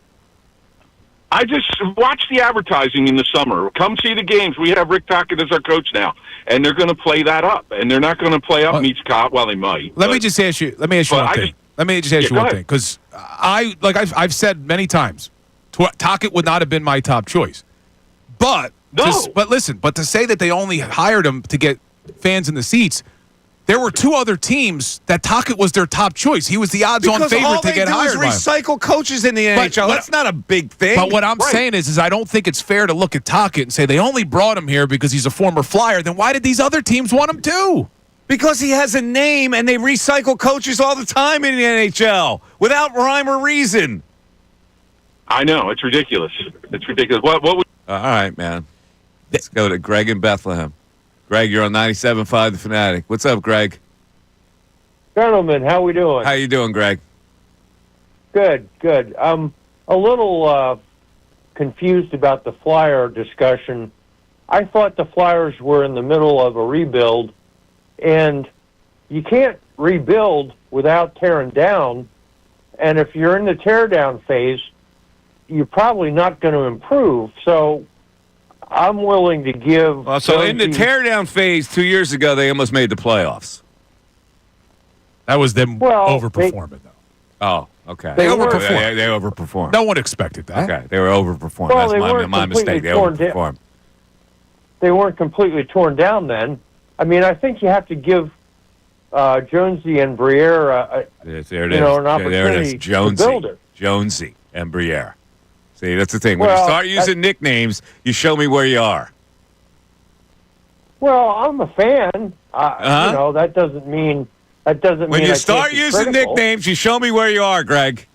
I just watch the advertising in the summer. Come see the games. We have Rick Tocchet as our coach now, and they're going to play that up. And they're not going to play up Meets Cop. Well, they might. Let me just ask you one thing. Let me just ask you one thing, because I've said many times, Tocchet would not have been my top choice. But listen, to say that they only hired him to get fans in the seats, there were two other teams that Tocchet was their top choice. He was the odds-on favorite to get hired. Because all they do is recycle coaches in the NHL. That's not a big thing. But what I'm saying is I don't think it's fair to look at Tocchet and say they only brought him here because he's a former Flyer. Then why did these other teams want him too? Because he has a name, and they recycle coaches all the time in the NHL without rhyme or reason. I know. It's ridiculous. It's ridiculous. What would... all right, man. Let's go to Greg in Bethlehem. Greg, you're on 97.5 The Fanatic. What's up, Greg? Gentlemen, how we doing? How you doing, Greg? Good, good. I'm a little confused about the Flyer discussion. I thought the Flyers were in the middle of a rebuild, and you can't rebuild without tearing down. And if you're in the tear-down phase, you're probably not going to improve. So I'm willing to give... so in the tear-down phase 2 years ago, they almost made the playoffs. That was them overperforming, though. Oh, okay. They overperformed. They overperformed. No one expected that. Okay, they were overperformed. Well, That's my mistake. They overperformed. They weren't completely torn down then. I mean, I think you have to give Jonesy and Briere an opportunity to build it. Jonesy and Briere. See, that's the thing. When you start using nicknames, you show me where you are. Well, I'm a fan. That doesn't mean... When you start using nicknames, you show me where you are, Greg.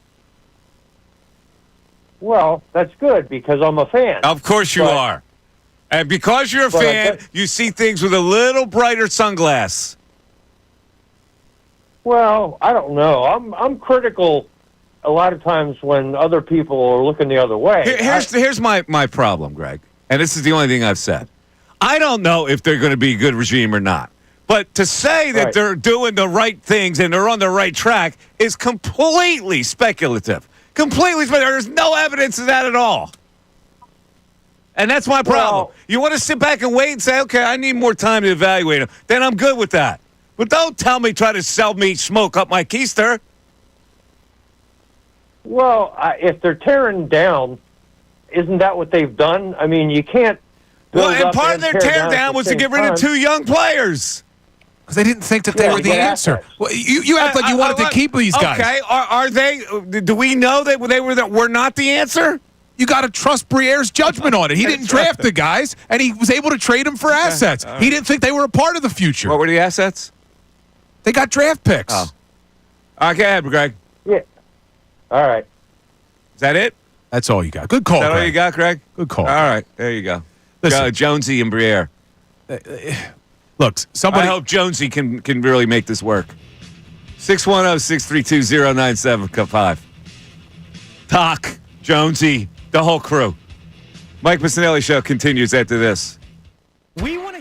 Well, that's good because I'm a fan. Of course you are. And because you're a fan, you see things with a little brighter sunglass. Well, I don't know. I'm critical a lot of times when other people are looking the other way. Here's my problem, Greg. And this is the only thing I've said. I don't know if they're going to be a good regime or not. But to say that they're doing the right things and they're on the right track is completely speculative. Completely speculative. There's no evidence of that at all. And that's my problem. You want to sit back and wait and say, okay, I need more time to evaluate them. Then I'm good with that. But don't try to sell me smoke up my keister. Well, if they're tearing down, isn't that what they've done? I mean, you can't... and part of their tear down was to get rid of 2 young players. Because they didn't think that they were the answer. Well, you act like you wanted to keep these guys. Okay, are they? Do we know that they were not the answer? You got to trust Briere's judgment on it. He didn't draft the guys, and he was able to trade them for assets. Right. He didn't think they were a part of the future. What were the assets? They got draft picks. Oh. All right, go ahead, Greg. Yeah. All right. Is that it? That's all you got. Good call, Is that Greg. all you got, Greg? Good call. All right, there you go. Jonesy and Briere. Look, somebody. I hope Jonesy can really make this work. 610-632-0975. Doc, Jonesy, the whole crew. Mike Missanelli Show continues after this. We want to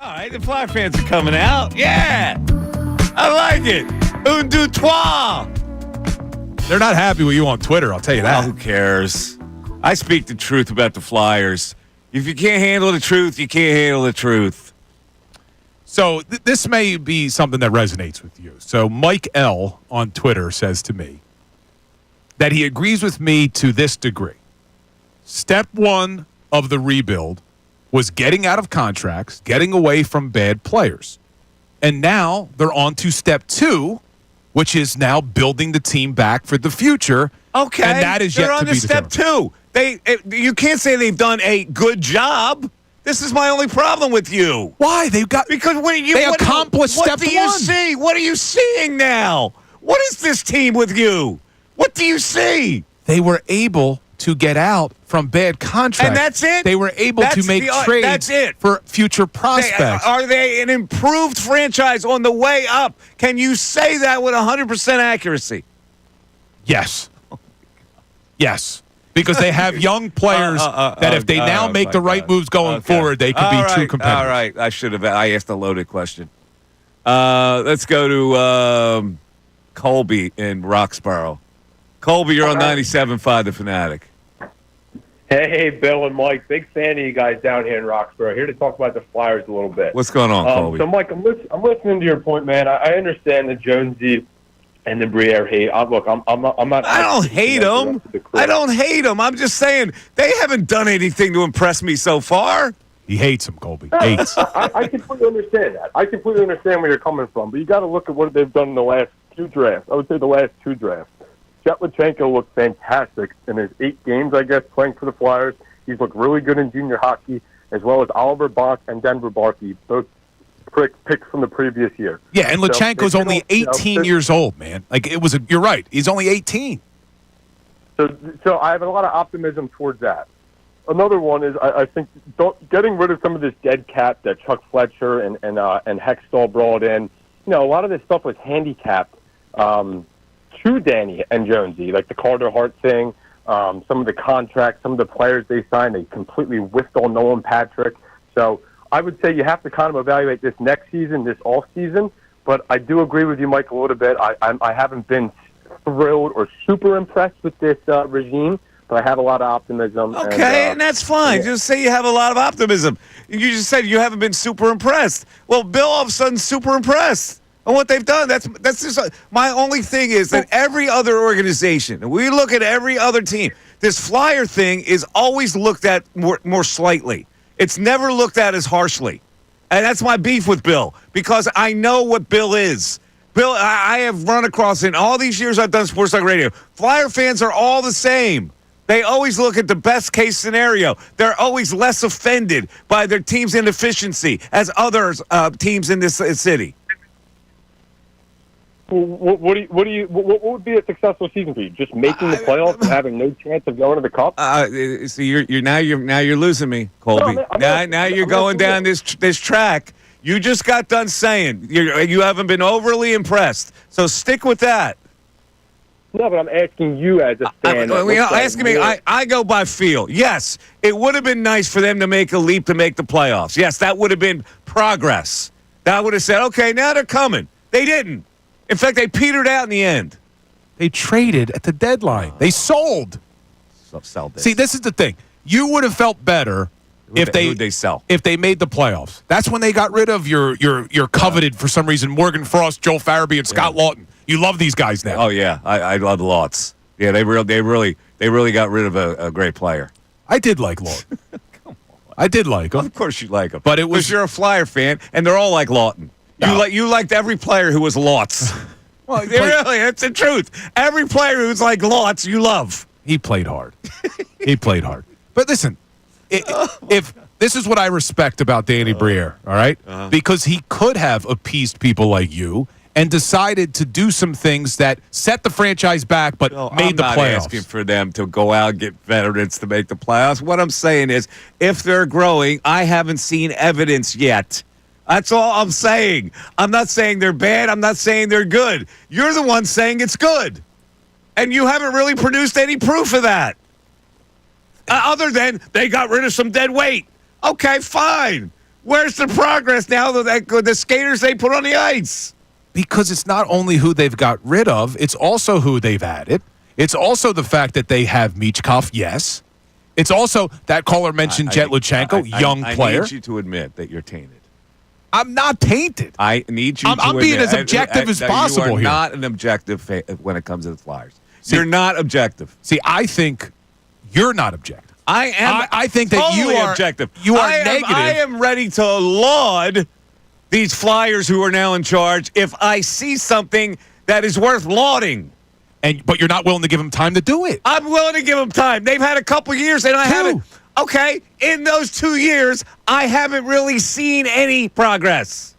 All right, the Fly fans are coming out. Yeah, I like it. Un, deux, trois. They're not happy with you on Twitter, I'll tell you that. Oh, who cares? I speak the truth about the Flyers. If you can't handle the truth, you can't handle the truth. So this may be something that resonates with you. So Mike L. on Twitter says to me that he agrees with me to this degree. Step one of the rebuild was getting out of contracts, getting away from bad players. And now they're on to step two, which is now building the team back for the future. Okay, and that is they're yet on to be step determined. two. You can't say they've done a good job. This is my only problem with you. Why? They've got because they accomplished step one. What do you see? What are you seeing now? What is this team with you? What do you see? They were able to get out from bad contracts. And that's it? They were able to make trades that's it. for future prospects. Are they an improved franchise on the way up? Can you say that with 100% accuracy? Yes. Yes. Because they have young players that if they now make the right moves going forward, they can be true competitors. All right. I asked a loaded question. Let's go to Colby in Roxborough. Colby, you're on 97.5 The Fanatic. Hey, Bill and Mike. Big fan of you guys down here in Roxborough. Here to talk about the Flyers a little bit. What's going on, Colby? So, Mike, I'm listening to your point, man. I understand the Jonesy and the Briere hate. Look, I'm not. I don't hate them. I don't hate them. I'm just saying they haven't done anything to impress me so far. He hates him, Colby. Hates. I completely understand that. I completely understand where you're coming from. But you got to look at what they've done in the last two drafts. I would say the last two drafts. Jetlachenko looked fantastic in his 8 games, I guess, playing for the Flyers. He's looked really good in junior hockey, as well as Oliver Bach and Denver Barkey, both picks from the previous year. Yeah, and Lachenko's only 18 years old, man. Like, you're right. He's only 18. So I have a lot of optimism towards that. Another one is I think getting rid of some of this dead cap that Chuck Fletcher and Hextall brought in. You know, a lot of this stuff was handicapped to Danny and Jonesy, like the Carter Hart thing, some of the contracts, some of the players they signed, they completely whiffed on Nolan Patrick. So I would say you have to kind of evaluate this next season, this off season. But I do agree with you, Mike, a little bit. I haven't been thrilled or super impressed with this regime, but I have a lot of optimism. Okay, and that's fine. Yeah. Just say you have a lot of optimism. You just said you haven't been super impressed. Well, Bill all of a sudden super impressed on what they've done. That's just my only thing is that every other organization, we look at every other team, this Flyer thing is always looked at more slightly. It's never looked at as harshly. And that's my beef with Bill, because I know what Bill is. Bill, I have run across in all these years I've done Sports Talk Radio. Flyer fans are all the same. They always look at the best case scenario. They're always less offended by their team's inefficiency as other teams in this city. What would be a successful season for you? Just making the playoffs and having no chance of going to the Cup? See, you're losing me, Colby. Now you're going down this track. You just got done saying you haven't been overly impressed. So stick with that. No, but I'm asking you as a fan. Asking me, I go by feel. Yes, it would have been nice for them to make a leap to make the playoffs. Yes, that would have been progress. That would have said, okay, now they're coming. They didn't. In fact, they petered out in the end. They traded at the deadline. They sold. Sell this. See, this is the thing. You would have felt better if they made the playoffs. That's when they got rid of your coveted for some reason Morgan Frost, Joel Farabee, and Scott Lawton. You love these guys now. Oh yeah, I love Lots. Yeah, they really got rid of a great player. I did like Lawton. Come on. I did like him. Of course you like him, but it was you're a Flyer fan, and they're all like Lawton. You liked every player who was Lots. Well, really, it's the truth. Every player who's like Lots, you love. He played hard. He played hard. But listen, if this is what I respect about Danny Briere, all right? Because he could have appeased people like you and decided to do some things that set the franchise back but made the playoffs. I'm not asking for them to go out and get veterans to make the playoffs. What I'm saying is, if they're growing, I haven't seen evidence yet. That's all I'm saying. I'm not saying they're bad. I'm not saying they're good. You're the one saying it's good. And you haven't really produced any proof of that. Other than they got rid of some dead weight. Okay, fine. Where's the progress now that the skaters they put on the ice? Because it's not only who they've got rid of, it's also who they've added. It's also the fact that they have Michkov, yes. It's also, that caller mentioned Jet Luchenko, young player. I need you to admit that you're tainted. I'm not tainted. I need you to I'm being admit, as objective as possible you are here. not an objective when it comes to the Flyers. You're not objective. See, I think you're not objective. I am. I think that totally you are objective. You are negative. I am ready to laud these Flyers who are now in charge if I see something that is worth lauding. But you're not willing to give them time to do it. I'm willing to give them time. They've had a couple years, and I haven't. Okay, in those 2 years, I haven't really seen any progress.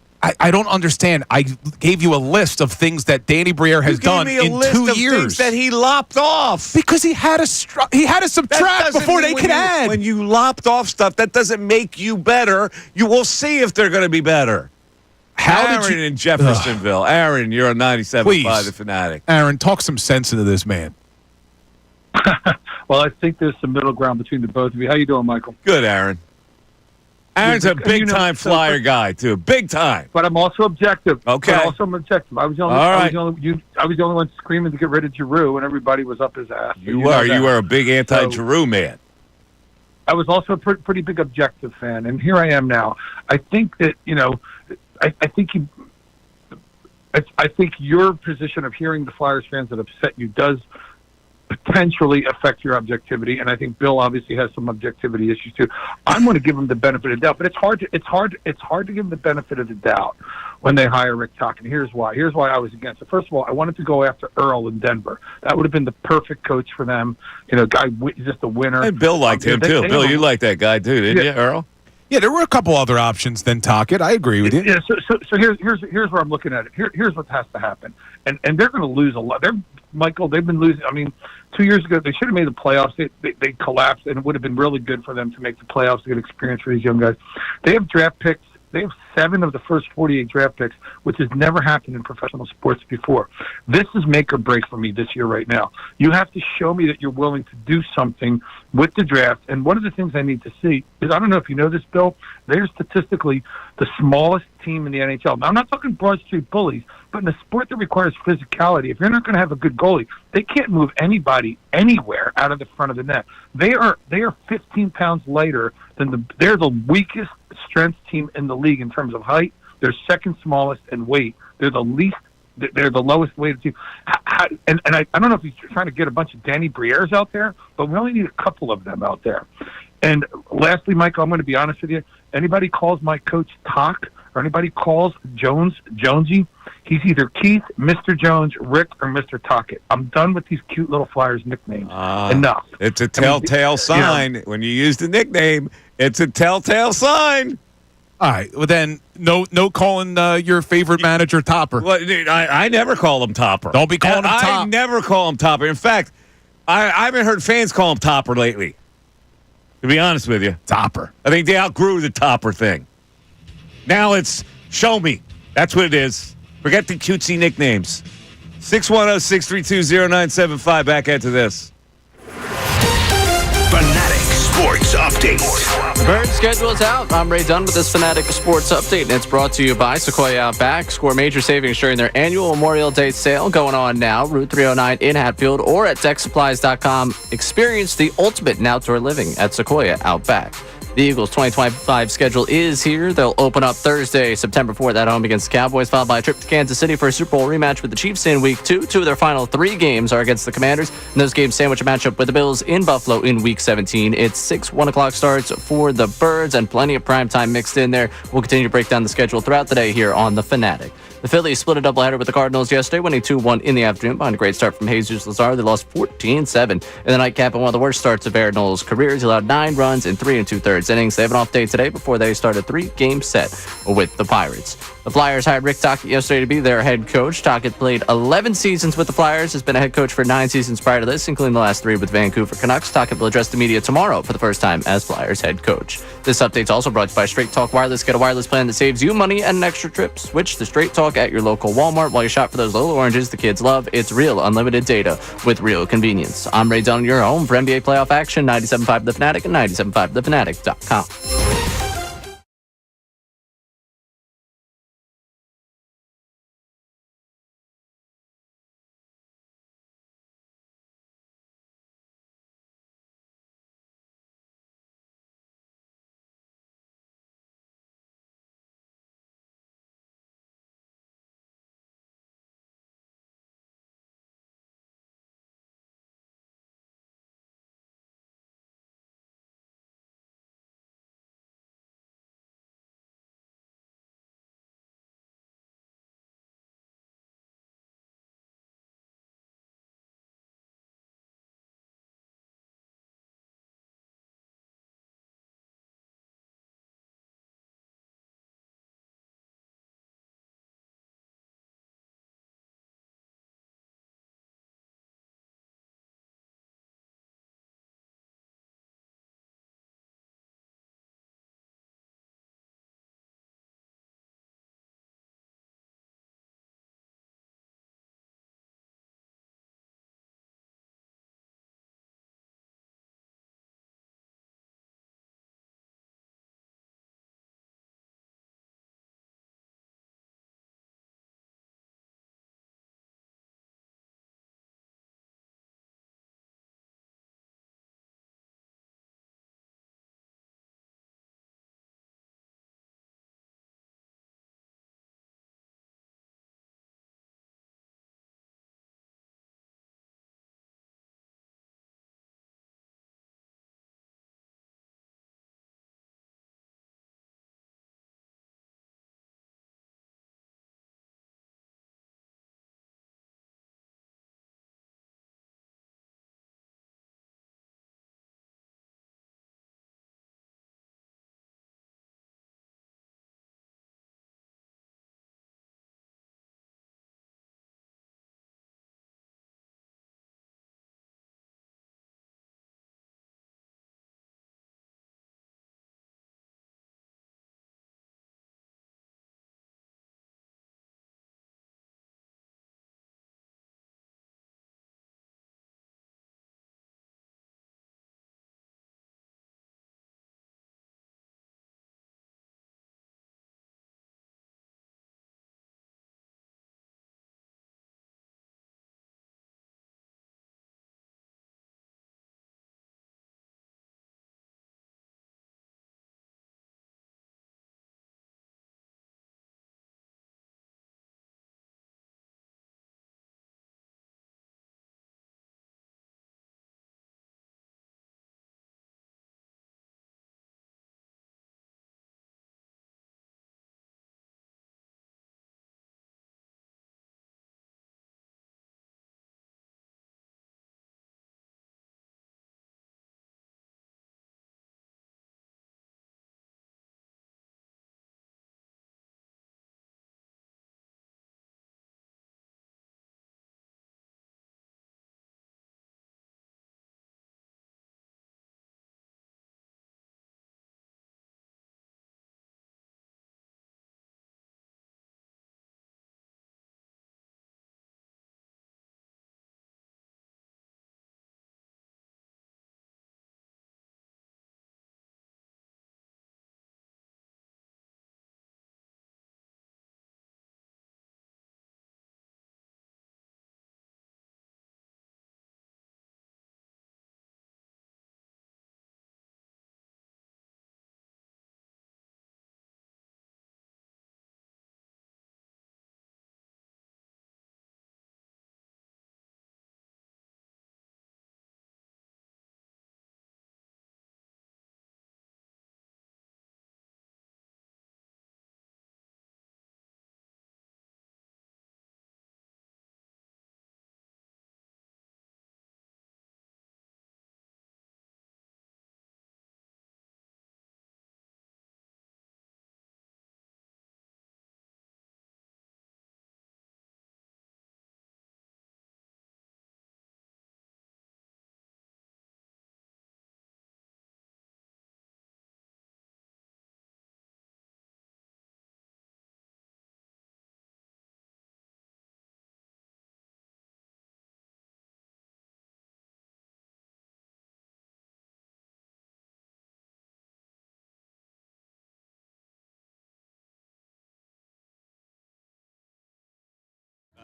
I don't understand. I gave you a list of things that Danny Briere has done in 2 years. Things that he lopped off because he had to subtract before they could add. When you lopped off stuff, that doesn't make you better. You will see if they're going to be better. Aaron in Jeffersonville. Aaron, you're on 97.5 The Fanatic. Aaron, talk some sense into this man. Well, I think there's some middle ground between the both of you. How you doing, Michael? Good, Aaron. Aaron's a big-time Flyer guy, too. Big time. But I'm also objective. Okay. But also I'm objective. I was the only one screaming to get rid of Giroux, and everybody was up his ass. You were a big anti-Giroux man. I was also a pretty big objective fan, and here I am now. I think that, I think your position of hearing the Flyers fans that upset you does potentially affect your objectivity, and I think Bill obviously has some objectivity issues too. I'm going to give him the benefit of the doubt, but it's hard to give him the benefit of the doubt when they hire Rick Tocchet. And here's why I was against it. First of all, I wanted to go after Earl in Denver. That would have been the perfect coach for them. Guy just a winner. And Bill liked him too. Bill, you liked that guy too, didn't you, Earl? Yeah, there were a couple other options than Tocchet. I agree with you. Yeah, so here's where I'm looking at it. Here's what has to happen, and they're going to lose a lot. Michael, they've been losing. I mean, 2 years ago they should have made the playoffs. They collapsed, and it would have been really good for them to make the playoffs. A good experience for these young guys. They have draft picks. They have 7 of the first 48 draft picks, which has never happened in professional sports before. This is make or break for me this year right now. You have to show me that you're willing to do something with the draft. And one of the things I need to see is, I don't know if you know this, Bill, they're statistically the smallest team in the NHL. Now, I'm not talking Broad Street bullies, but in a sport that requires physicality, if you're not going to have a good goalie, they can't move anybody anywhere out of the front of the net. They are 15 pounds lighter than they're the weakest strength team in the league in terms of height. They're second smallest in weight. They're the lowest weighted team. And I don't know if he's trying to get a bunch of Danny Brieres out there, but we only need a couple of them out there. And lastly, Michael, I'm going to be honest with you. Anybody calls my coach Talk or anybody calls Jonesy, he's either Keith, Mr. Jones, Rick, or Mr. Tocchet. I'm done with these cute little Flyers nicknames. Enough. It's a telltale sign. When you use the nickname, it's a telltale sign. All right. Well, then, no calling your favorite manager Topper. Well, dude, I never call him Topper. Don't be calling him Top. I never call him Topper. In fact, I haven't heard fans call him Topper lately. To be honest with you. Topper. I think they outgrew the Topper thing. Now it's show me. That's what it is. Forget the cutesy nicknames. 610-632-0975. Back into this. Fanatic Sports Update. The Bird schedule is out. I'm Ray Dunn with this Fanatic Sports Update, and it's brought to you by Sequoia Outback. Score major savings during their annual Memorial Day sale going on now. Route 309 in Hatfield or at decksupplies.com. Experience the ultimate in outdoor living at Sequoia Outback. The Eagles' 2025 schedule is here. They'll open up Thursday, September 4th at home against the Cowboys, followed by a trip to Kansas City for a Super Bowl rematch with the Chiefs in Week 2. 2 of their final 3 games are against the Commanders, and those games sandwich a matchup with the Bills in Buffalo in Week 17. It's 6 1 o'clock starts for the Birds and plenty of primetime mixed in there. We'll continue to break down the schedule throughout the day here on The Fanatic. The Phillies split a doubleheader with the Cardinals yesterday, winning 2-1 in the afternoon behind a great start from Jesus Lazar. They lost 14-7 in the nightcap in one of the worst starts of Aaron Nola's career. He allowed 9 runs in 3 2/3 innings. They have an off day today before they start a 3-game set with the Pirates. The Flyers hired Rick Tocchet yesterday to be their head coach. Tocchet played 11 seasons with the Flyers, has been a head coach for 9 seasons prior to this, including the last 3 with Vancouver Canucks. Tocchet will address the media tomorrow for the first time as Flyers head coach. This update's also brought to you by Straight Talk Wireless. Get a wireless plan that saves you money and an extra trip. Switch to Straight Talk at your local Walmart while you shop for those little oranges the kids love. It's real unlimited data with real convenience. I'm Ray Dunn, your home for NBA playoff action, 97.5 The Fanatic and 97.5thefanatic.com.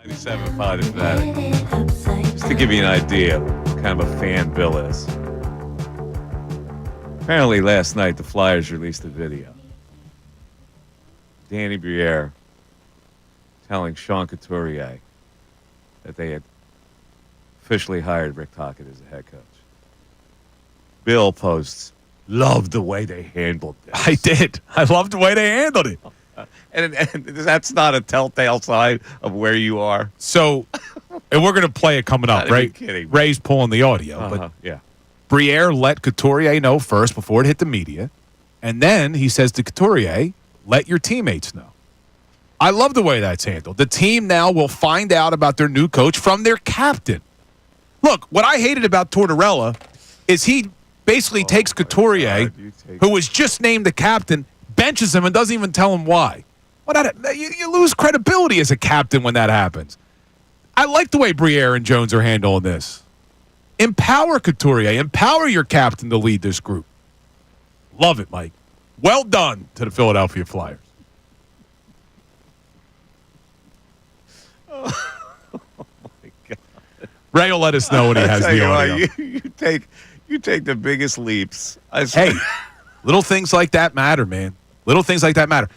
97.5 The Fanatic. Just to give you an idea of what kind of a fan Bill is. Apparently last night the Flyers released a video. Danny Briere telling Sean Couturier that they had officially hired Rick Tocchet as the head coach. Bill posts, "Loved the way they handled this." I did. I loved the way they handled it. And that's not a telltale sign of where you are. So, and we're going to play it coming up, Gotta be right? kidding. Ray's pulling the audio, but Yeah. Briere let Couturier know first before it hit the media, and then he says to Couturier, "Let your teammates know." I love the way that's handled. The team now will find out about their new coach from their captain. Look, what I hated about Tortorella is he basically takes Couturier, who was just named the captain, benches him, and doesn't even tell him why. You lose credibility as a captain when that happens. I like the way Briere and Jones are handling this. Empower Couturier. Empower your captain to lead this group. Love it, Mike. Well done to the Philadelphia Flyers. Oh, my God. Ray will let us know when he has the audio. You take the biggest leaps. Hey, little things like that matter, man. Little things like that matter.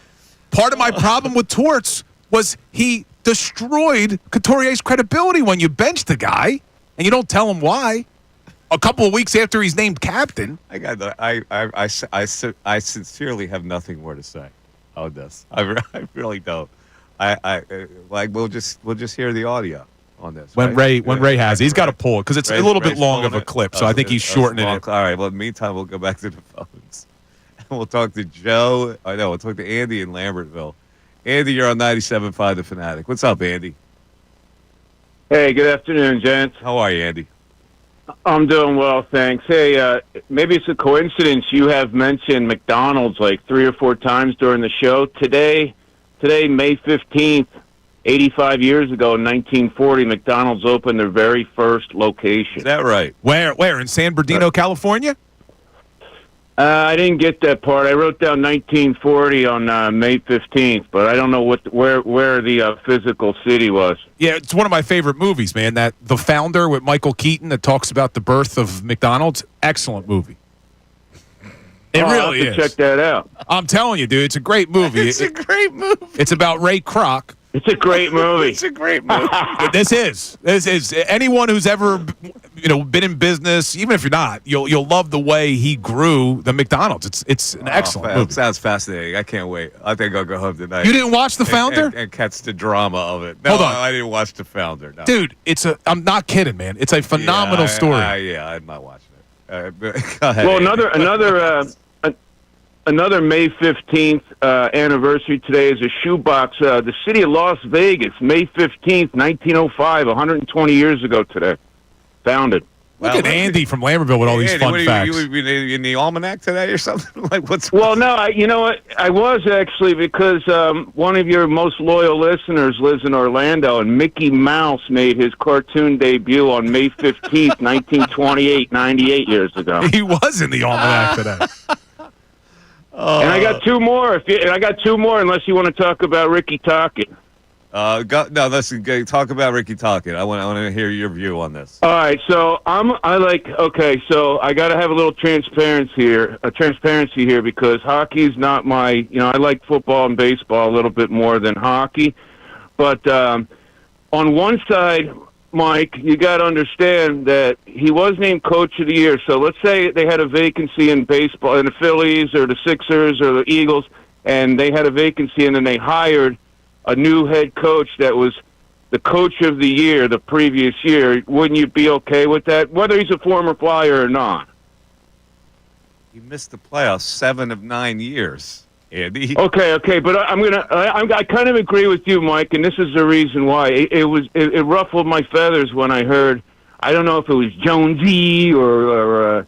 Part of my problem with Torts was he destroyed Couturier's credibility when you bench the guy and you don't tell him why. A couple of weeks after he's named captain. I sincerely have nothing more to say on this. I really don't. We'll just hear the audio on this. When right? Ray has it. He's got to pull it because it's a little bit long of a clip, so I think he's shortening it. All right. Well, in the meantime, we'll go back to the phones. And we'll talk to Joe. We'll talk to Andy in Lambertville. Andy, you're on 97.5 The Fanatic. What's up, Andy? Hey, good afternoon, gents. How are you, Andy? I'm doing well, thanks. Hey, maybe it's a coincidence you have mentioned McDonald's like 3 or 4 times during the show. Today, May 15th, 85 years ago, in 1940, McDonald's opened their very first location. Is that right? Where? In San Bernardino, California? I didn't get that part. I wrote down 1940 on May 15th, but I don't know where the physical city was. Yeah, it's one of my favorite movies, man. That The Founder with Michael Keaton that talks about the birth of McDonald's. Excellent movie. It really I'll have to check that out. I'm telling you, dude, it's a great movie. It's a great movie. It's about Ray Kroc. It's a great movie. It's a great movie. This is anyone who's ever been in business, even if you're not, you'll love the way he grew the McDonald's. It's an excellent movie. Sounds fascinating. I can't wait. I think I'll go home tonight. You didn't watch The Founder? And catch the drama of it. No, Hold on. I didn't watch The Founder. No. Dude, I'm not kidding, man. It's a phenomenal story. I'm not watching it. Go ahead. Well, another May 15th anniversary today is a shoebox. The city of Las Vegas, May 15th, 1905, 120 years ago today. Founded. Look at Andy from Lambertville with all these fun facts. You in the almanac today or something? Like what's? Well, no, you know what? I was actually because one of your most loyal listeners lives in Orlando, and Mickey Mouse made his cartoon debut on May 15th, 1928, 98 years ago. He was in the almanac today. And I got 2 more. I got 2 more, unless you want to talk about Ricky Tocchet. Let's talk about Ricky Tocchet. I want to hear your view on this. All right, so so I got to have a little transparency here because hockey's not my, I like football and baseball a little bit more than hockey. But on one side, Mike, you got to understand that he was named Coach of the Year. So let's say they had a vacancy in baseball, in the Phillies or the Sixers or the Eagles, and they had a vacancy, and then they hired a new head coach that was the Coach of the Year the previous year. Wouldn't you be okay with that, whether he's a former Flyer or not? He missed the playoffs 7 of 9 years. Andy. Okay, but I kind of agree with you, Mike, and this is the reason why. It ruffled my feathers when I heard, I don't know if it was Jonesy or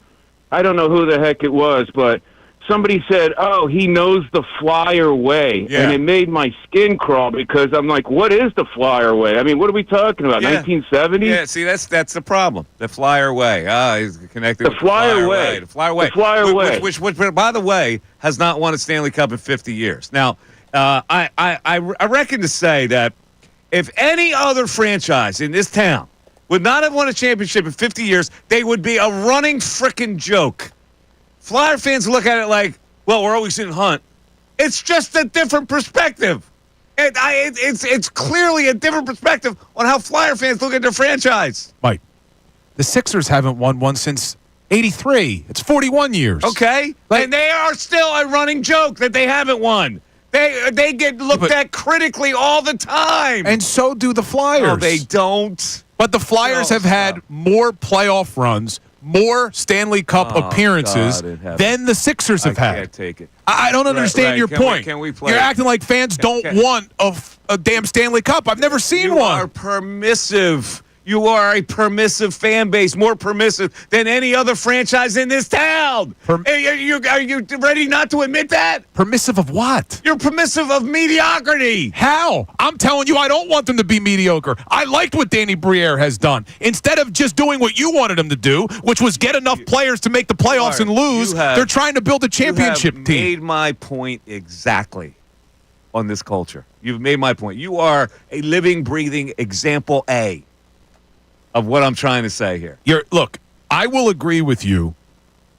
I don't know who the heck it was, but somebody said, "Oh, he knows the Flyer way," and it made my skin crawl because I'm like, "What is the Flyer way? I mean, what are we talking about? 1970?" Yeah, see, that's the problem. The Flyer way. He's connected. The with Flyer way. The Flyer way. The Flyer way. Which, by the way, has not won a Stanley Cup in 50 years. Now, I reckon to say that If any other franchise in this town would not have won a championship in 50 years, they would be a running frickin' joke. Flyer fans look at it like, well, we're always in hunt. It's just a different perspective. It's clearly a different perspective on how Flyer fans look at their franchise. Mike, the Sixers haven't won one since 83. It's 41 years. Okay? And they are still a running joke that they haven't won. They get looked at critically all the time. And so do the Flyers. No, they don't. But the Flyers have had more playoff runs, more Stanley Cup appearances than the Sixers have had. I can't take it. I don't understand your point. Can we play? You're acting like fans don't want a damn Stanley Cup. I've never seen one. You are permissive. You are a permissive fan base, more permissive than any other franchise in this town. Are you ready not to admit that? Permissive of what? You're permissive of mediocrity. How? I'm telling you, I don't want them to be mediocre. I liked what Danny Briere has done. Instead of just doing what you wanted him to do, which was get enough players to make the playoffs and lose, they're trying to build a championship team. You have made my point exactly on this culture. You've made my point. You are a living, breathing example A of what I'm trying to say here. Look, I will agree with you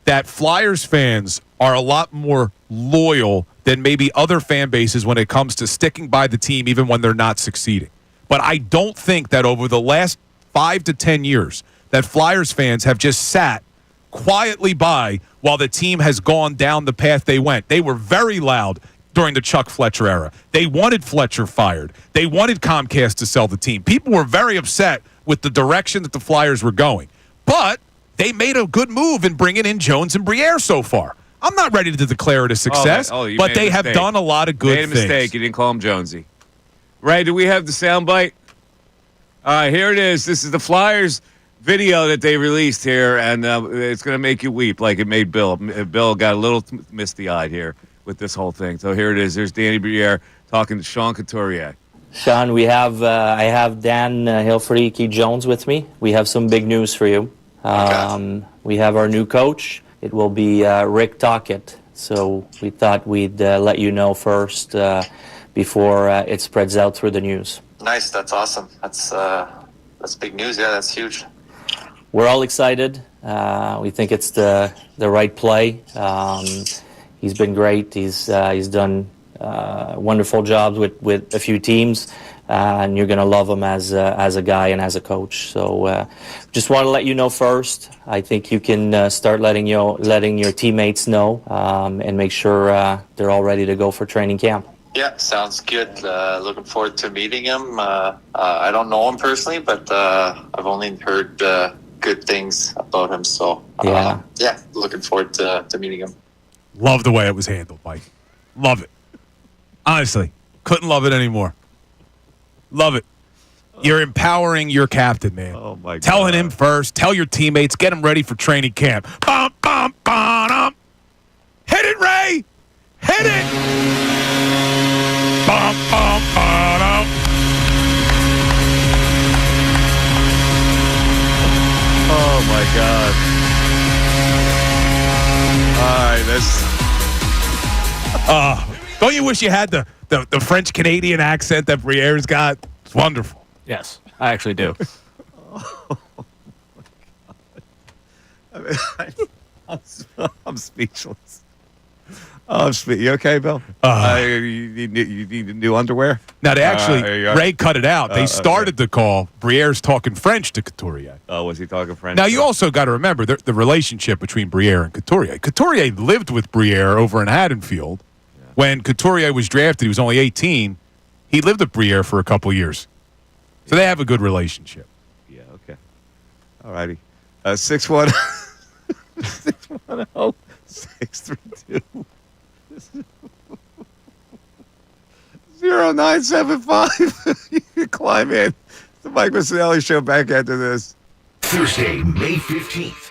that Flyers fans are a lot more loyal than maybe other fan bases when it comes to sticking by the team even when they're not succeeding. But I don't think that over the last 5 to 10 years that Flyers fans have just sat quietly by while the team has gone down the path they went. They were very loud during the Chuck Fletcher era. They wanted Fletcher fired. They wanted Comcast to sell the team. People were very upset with the direction that the Flyers were going. But they made a good move in bringing in Jones and Briere so far. I'm not ready to declare it a success, but they have done a lot of good things. Made a mistake. You didn't call him Jonesy. Ray, do we have the soundbite? All right, here it is. This is the Flyers video that they released here, and it's going to make you weep like it made Bill. Bill got a little misty-eyed here with this whole thing. So here it is. There's Danny Briere talking to Sean Couturier. Sean, I have Dan Hilferiki Jones with me. We have some big news for you. We have our new coach. It will be Rick Tocchet. So we thought we'd let you know first before it spreads out through the news. Nice, that's awesome. That's big news. Yeah, that's huge. We're all excited. We think it's the right play. He's been great. He's done wonderful jobs with a few teams, and you're going to love him as a guy and as a coach. So just want to let you know first. I think you can start letting your teammates know and make sure they're all ready to go for training camp. Yeah, sounds good. Looking forward to meeting him. I don't know him personally, but I've only heard good things about him. So yeah, looking forward to meeting him. Love the way it was handled, Mike. Love it. Honestly, couldn't love it anymore. Love it. You're empowering your captain, man. Oh, my God. Telling him first. Tell your teammates. Get him ready for training camp. Bum, bum, bum. Hit it, Ray. Hit it. Bum, bum, bum. Oh, my God. All right, Don't you wish you had the French-Canadian accent that Briere's got? It's wonderful. Yes, I actually do. I'm speechless. You okay, Bill? You need new underwear? Now, they actually, Ray cut it out. They started the call. Briere's talking French to Couturier. Oh, was he talking French? Now, you also got to remember the relationship between Briere and Couturier. Couturier lived with Briere over in Haddonfield. Yeah. When Couturier was drafted, he was only 18. He lived with Briere for a couple years. So they have a good relationship. Yeah, okay. All righty. 610 632 0975. You can climb in. The Mike Missanelli Show back after this. Thursday, May 15th.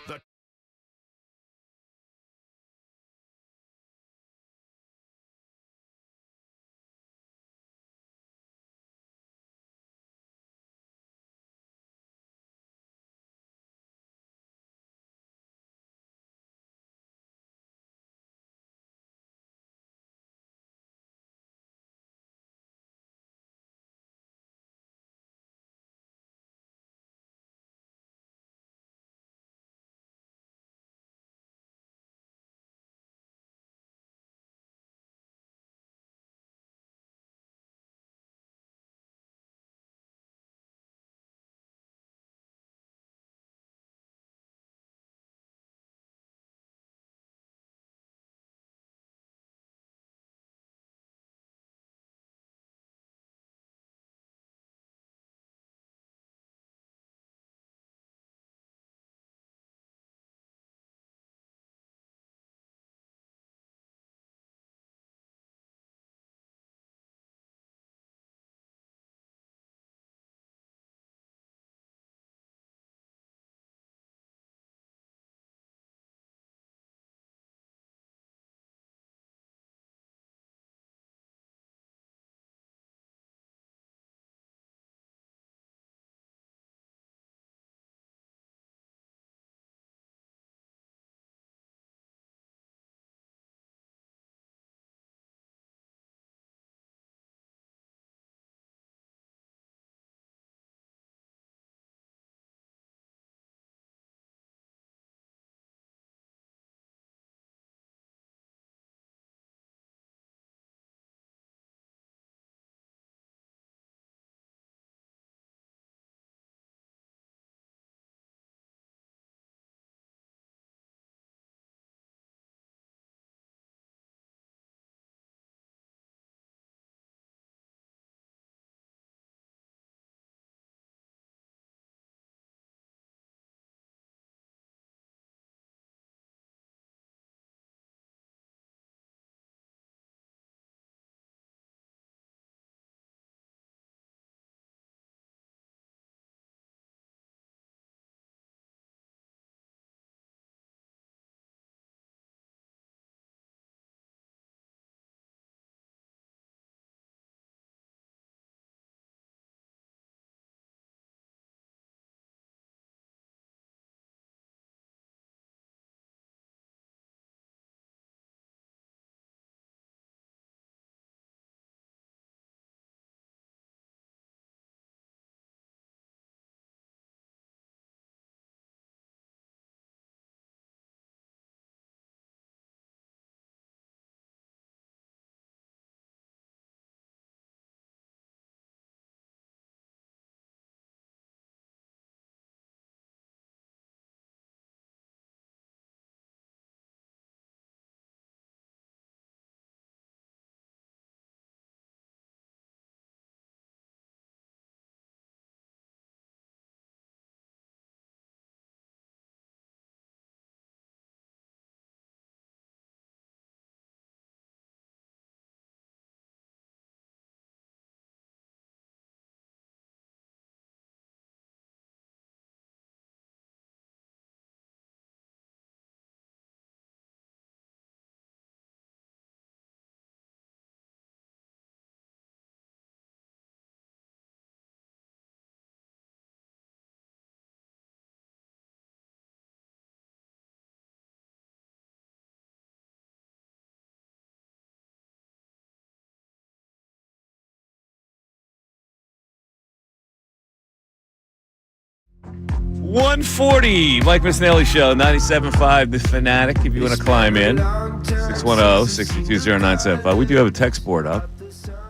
140, Mike Missanelli Show, 97.5 The Fanatic, if you want to climb in. 610-622-0975. We do have a text board up,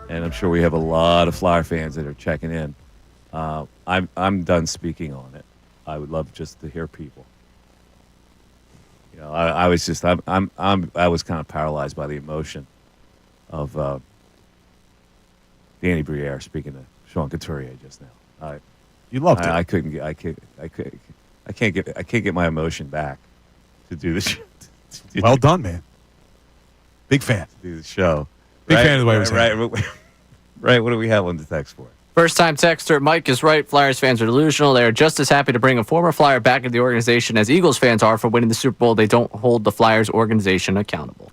and I'm sure we have a lot of Flyer fans that are checking in. I'm done speaking on it. I would love just to hear people. You know, I was just I was kind of paralyzed by the emotion of Danny Briere speaking to Sean Couturier just now. You loved it. I can't get my emotion back to do this. Well done, man. Big fan. To do the show. Big fan of the way it was right. What do we have on the text for? First-time texter Mike is right. Flyers fans are delusional. They are just as happy to bring a former Flyer back into the organization as Eagles fans are for winning the Super Bowl. They don't hold the Flyers organization accountable.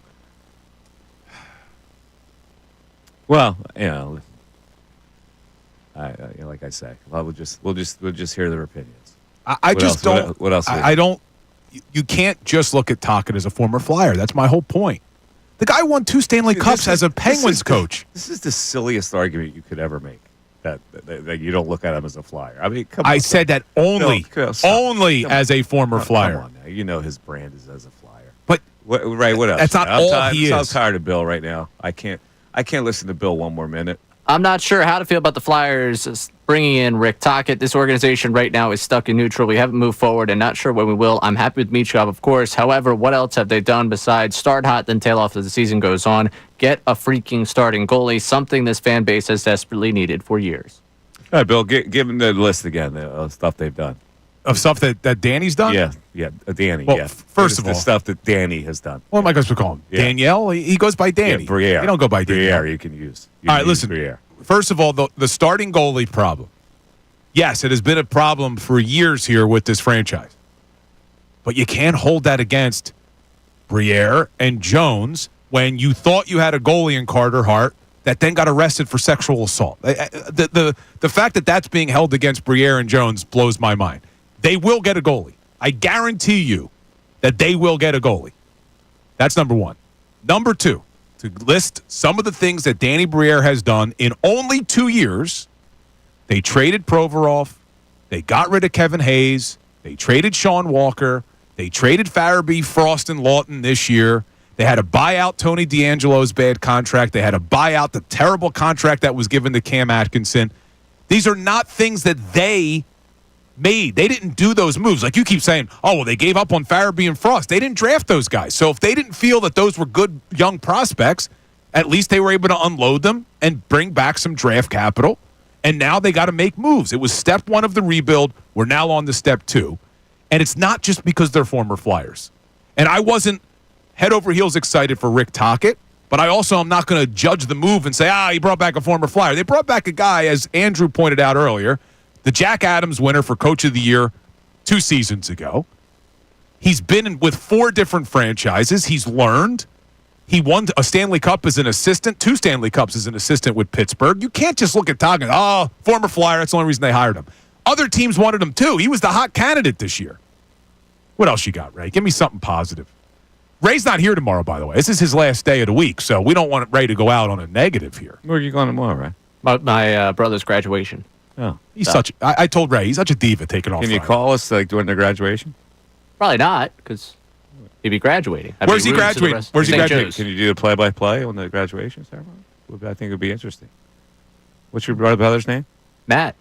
Well, you know, like I say, we'll just hear their opinions. I just don't. What else? I don't. You can't just look at Tocchet as a former Flyer. That's my whole point. The guy won 2 Stanley Cups as a Penguins coach. This is the silliest argument you could ever make. That you don't look at him as a Flyer. I mean, come on. I said that only as a former Flyer. Come on now. You know his brand is as a Flyer. But what else? That's not all he is. I'm tired of Bill right now. I can't listen to Bill one more minute. I'm not sure how to feel about the Flyers bringing in Rick Tocchet. This organization right now is stuck in neutral. We haven't moved forward and not sure when we will. I'm happy with Michkov, of course. However, what else have they done besides start hot, then tail off as the season goes on? Get a freaking starting goalie, something this fan base has desperately needed for years. All right, Bill, give them the list again of stuff they've done. Of stuff that Danny's done? Yeah, Danny. Well, yeah. First of all, the stuff that Danny has done. What am I supposed to call him? Yeah. Danielle? He goes by Danny. Yeah, Briere. You don't go by Danielle. Briere you can use. All right, listen. Briere. First of all, the starting goalie problem. Yes, it has been a problem for years here with this franchise. But you can't hold that against Briere and Jones when you thought you had a goalie in Carter Hart that then got arrested for sexual assault. The fact that that's being held against Briere and Jones blows my mind. They will get a goalie. I guarantee you that they will get a goalie. That's number one. Number two, to list some of the things that Danny Briere has done in only 2 years. They traded Provorov. They got rid of Kevin Hayes. They traded Sean Walker. They traded Farabee, Frost, and Lawton this year. They had to buy out Tony DeAngelo's bad contract. They had to buy out the terrible contract that was given to Cam Atkinson. These are not things that they made. They didn't do those moves. Like you keep saying, oh, well, they gave up on Farabee and Frost. They didn't draft those guys. So if they didn't feel that those were good young prospects, at least they were able to unload them and bring back some draft capital. And now they got to make moves. It was step one of the rebuild. We're now on to step two. And it's not just because they're former Flyers. And I wasn't head over heels excited for Rick Tocchet, but I also am not going to judge the move and say, he brought back a former Flyer. They brought back a guy, as Andrew pointed out earlier, the Jack Adams winner for Coach of the Year 2 seasons ago. He's been with 4 different franchises. He's learned. He won a Stanley Cup as an assistant, 2 Stanley Cups as an assistant with Pittsburgh. You can't just look at Tocchet, former Flyer, that's the only reason they hired him. Other teams wanted him too. He was the hot candidate this year. What else you got, Ray? Give me something positive. Ray's not here tomorrow, by the way. This is his last day of the week, so we don't want Ray to go out on a negative here. Where are you going tomorrow, Ray? My brother's graduation. Oh, he's I told Ray, he's such a diva taking off. Can you call us during the graduation? Probably not, because he'd be graduating. Where's he graduating? Where's he graduating? Can you do the play-by-play on the graduation ceremony? I think it would be interesting. What's your brother's name? Matt.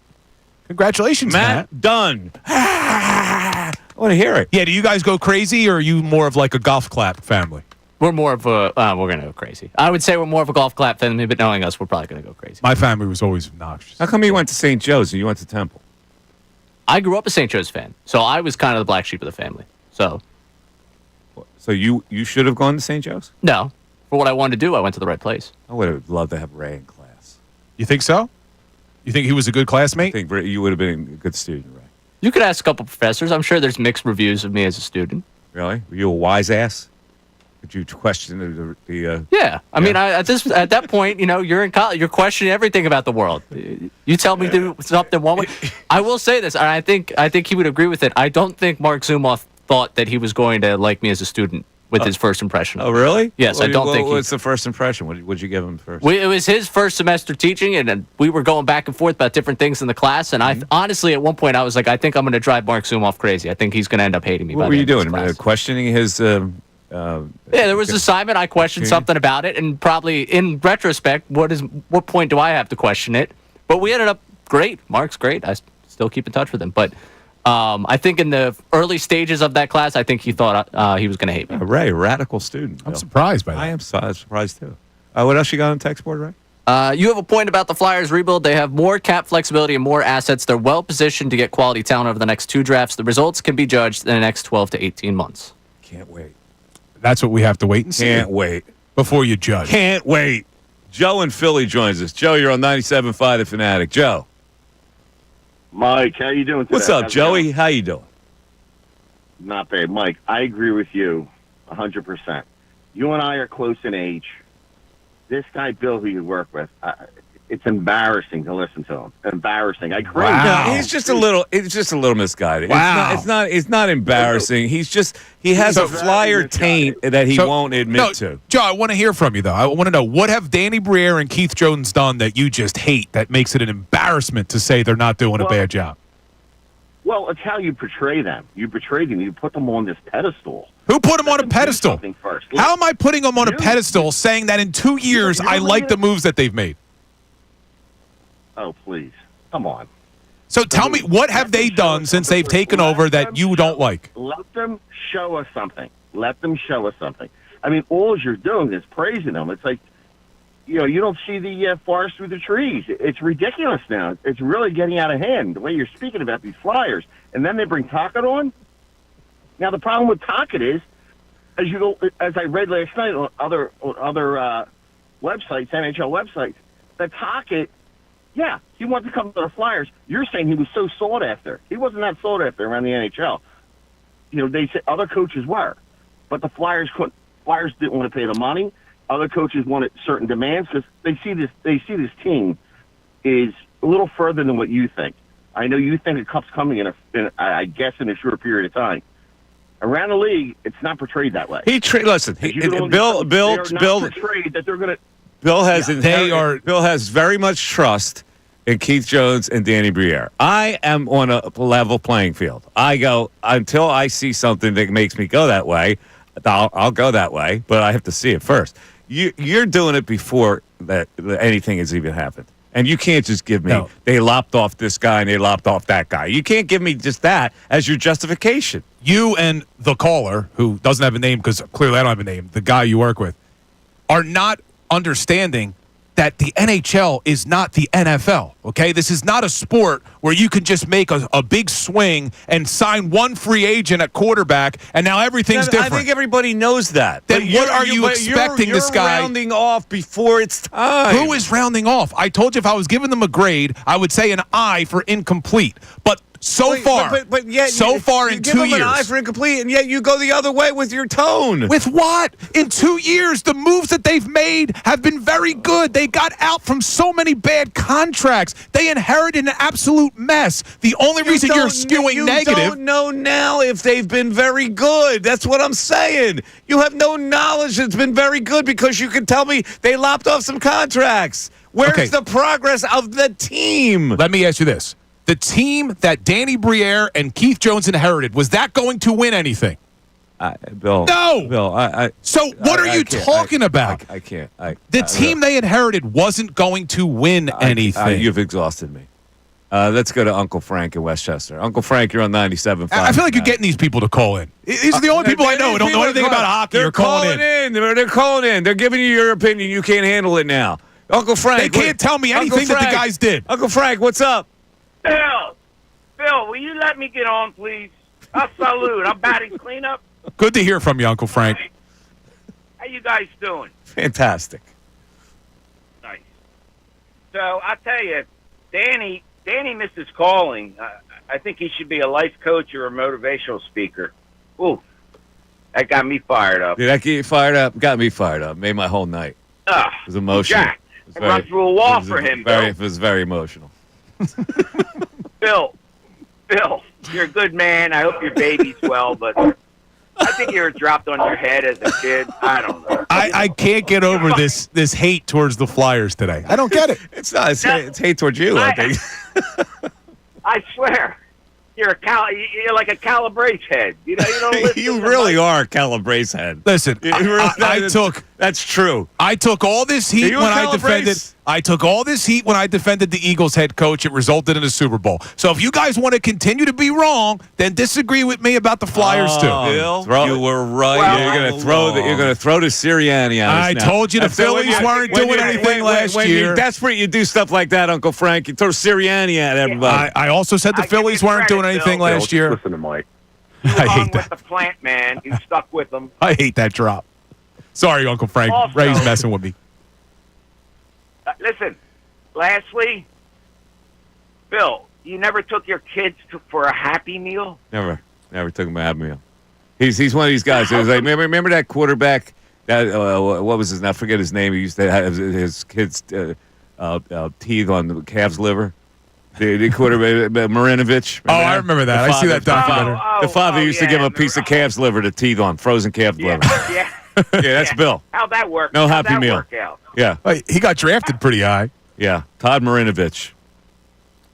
Congratulations, Matt. Done. I want to hear it. Yeah, do you guys go crazy, or are you more of like a golf clap family? We're more of a, we're going to go crazy. I would say we're more of a golf clap family, but knowing us, we're probably going to go crazy. My family was always obnoxious. How come you went to St. Joe's and you went to Temple? I grew up a St. Joe's fan, so I was kind of the black sheep of the family. So you should have gone to St. Joe's? No. For what I wanted to do, I went to the right place. I would have loved to have Ray in class. You think so? You think he was a good classmate? I think you would have been a good student, Ray. You could ask a couple professors. I'm sure there's mixed reviews of me as a student. Really? Were you a wise ass? Did you question the Yeah. I mean, at that point, you're in college. You're questioning everything about the world. You tell me to do something one way. I will say this, and I think he would agree with it. I don't think Mark Zumoff thought that he was going to like me as a student with his first impression. Oh, really? Yes, I don't think. What's the first impression? What'd you give him first? It was his first semester teaching, and we were going back and forth about different things in the class. And I honestly, at one point, I was like, I think I'm going to drive Mark Zoom off crazy. I think he's going to end up hating me. What were you doing? Questioning his? Yeah, there was an assignment. I questioned something about it, and probably in retrospect, what point do I have to question it? But we ended up great. Mark's great. I still keep in touch with him, but. I think in the early stages of that class, I think he thought he was going to hate me. Ray, radical student. I'm surprised by that. I am surprised too. What else you got on the text board, Ray? You have a point about the Flyers rebuild. They have more cap flexibility and more assets. They're well positioned to get quality talent over the next 2 drafts. The results can be judged in the next 12 to 18 months. Can't wait. That's what we have to wait and see. Can't wait. Before you judge. Can't wait. Joe in Philly joins us. Joe, you're on 97.5 The Fanatic. Joe. Mike, how you doing today? What's up, Joey? How you doing? Not bad. Mike, I agree with you 100%. You and I are close in age. This guy, Bill, who you work with, it's embarrassing to listen to him. Embarrassing. I cringe. Wow. No, he's just a little. It's just a little misguided. Wow. It's not embarrassing. He has a Flyer taint that he won't admit to. Joe, I want to hear from you though. I want to know, what have Danny Briere and Keith Jones done that you just hate that makes it an embarrassment to say they're not doing a bad job? Well, it's how you portray them. You portray them. You put them on this pedestal. Who put him on a pedestal? First. How am I putting them on a pedestal saying that in 2 years I like the moves that they've made? Oh, please. Come on. So tell me, what have they done since they've taken over that you don't like? Let them show us something. Let them show us something. I mean, all you're doing is praising them. It's like, you don't see the forest through the trees. It's ridiculous now. It's really getting out of hand, the way you're speaking about these Flyers. And then they bring Tocchet on. Now, the problem with Tocchet is, as I read last night on other websites, NHL websites, that Tocchet, yeah, he wanted to come to the Flyers. You're saying he was so sought after. He wasn't that sought after around the NHL. They said other coaches were, but the Flyers couldn't. Flyers didn't want to pay the money. Other coaches wanted certain demands because they see this team is a little further than what you think. I know you think a cup's coming in I guess in a short period of time. Around the league, it's not portrayed that way. Listen, Bill portrayed that they're going to. Bill has very much trust in Keith Jones and Danny Briere. I am on a level playing field. I go until I see something that makes me go that way. I'll go that way, but I have to see it first. You're doing it before that anything has even happened. And you can't just give me, they lopped off this guy and they lopped off that guy. You can't give me just that as your justification. You and the caller, who doesn't have a name because clearly I don't have a name, the guy you work with, are not understanding that the NHL is not the NFL, okay? This is not a sport where you can just make a big swing and sign one free agent at quarterback, and now everything's different. I think everybody knows that. Then what are you expecting this guy? You're rounding off before it's time. Who is rounding off? I told you if I was giving them a grade, I would say an I for incomplete. But so far in 2 years. Give them an eye for incomplete, and yet you go the other way with your tone. With what? In 2 years, the moves that they've made have been very good. They got out from so many bad contracts. They inherited an absolute mess. The only reason you're skewing negative. You don't know now if they've been very good. That's what I'm saying. You have no knowledge it's been very good because you can tell me they lopped off some contracts. Where's the progress of the team? Let me ask you this. The team that Danny Briere and Keith Jones inherited, was that going to win anything? Bill. No. Bill, So what are you talking about? I can't. The team they inherited wasn't going to win anything. You've exhausted me. Let's go to Uncle Frank in Westchester. Uncle Frank, you're on 97.5. I feel like you're getting these people to call in. These are the only people I know who don't know anything about hockey. They're calling in. They're calling in. They're giving you your opinion. You can't handle it now. Uncle Frank. They can't tell me anything that the guys did. Uncle Frank, what's up? Bill, will you let me get on, please? I'll salute. I'm batting cleanup. Good to hear from you, Uncle Frank. How you guys doing? Fantastic. Nice. So, I tell you, Danny misses calling. I think he should be a life coach or a motivational speaker. Ooh, that got me fired up. Did that get you fired up? Got me fired up. Made my whole night. It was emotional. Jack, I run through a wall for him, Bill. It was very emotional. Bill, you're a good man. I hope your baby's well, but I think you were dropped on your head as a kid. I don't know. I can't get over this hate towards the Flyers today. I don't get it. It's not. It's hate towards you, I think. I swear. You're like a Calabrese head. You know, you don't listen You to really the are a Calabrese head. Listen, That's true. I took all this heat when I defended. I took all this heat when I defended the Eagles head coach. It resulted in a Super Bowl. So if you guys want to continue to be wrong, then disagree with me about the Flyers too. Bill, you were right. Well, you're going to throw the Sirianni at us I now. told you the Phillies weren't doing anything last when year. When you're desperate, you do stuff like that, Uncle Frank. You throw Sirianni at everybody. I also said the Phillies weren't doing anything last year. Listen to Mike. I hate with that. the plant man. You stuck with them. I hate that drop. Sorry, Uncle Frank. Also- Ray's messing with me. Listen, lastly, Bill, you never took your kids for a Happy Meal? Never took him a Happy Meal. He's one of these guys. It was like remember that quarterback? That what was his name? I forget his name. He used to have his kids' teeth on the calf's liver. The quarterback, Marinovich. Oh, I remember that. I see that documentary. The father used to give him a piece of calf's liver to teeth on, frozen calf's liver. Yeah. Yeah, that's Bill. How'd that work? No How'd Happy that Meal. work out? Yeah. He got drafted pretty high. Yeah, Todd Marinovich.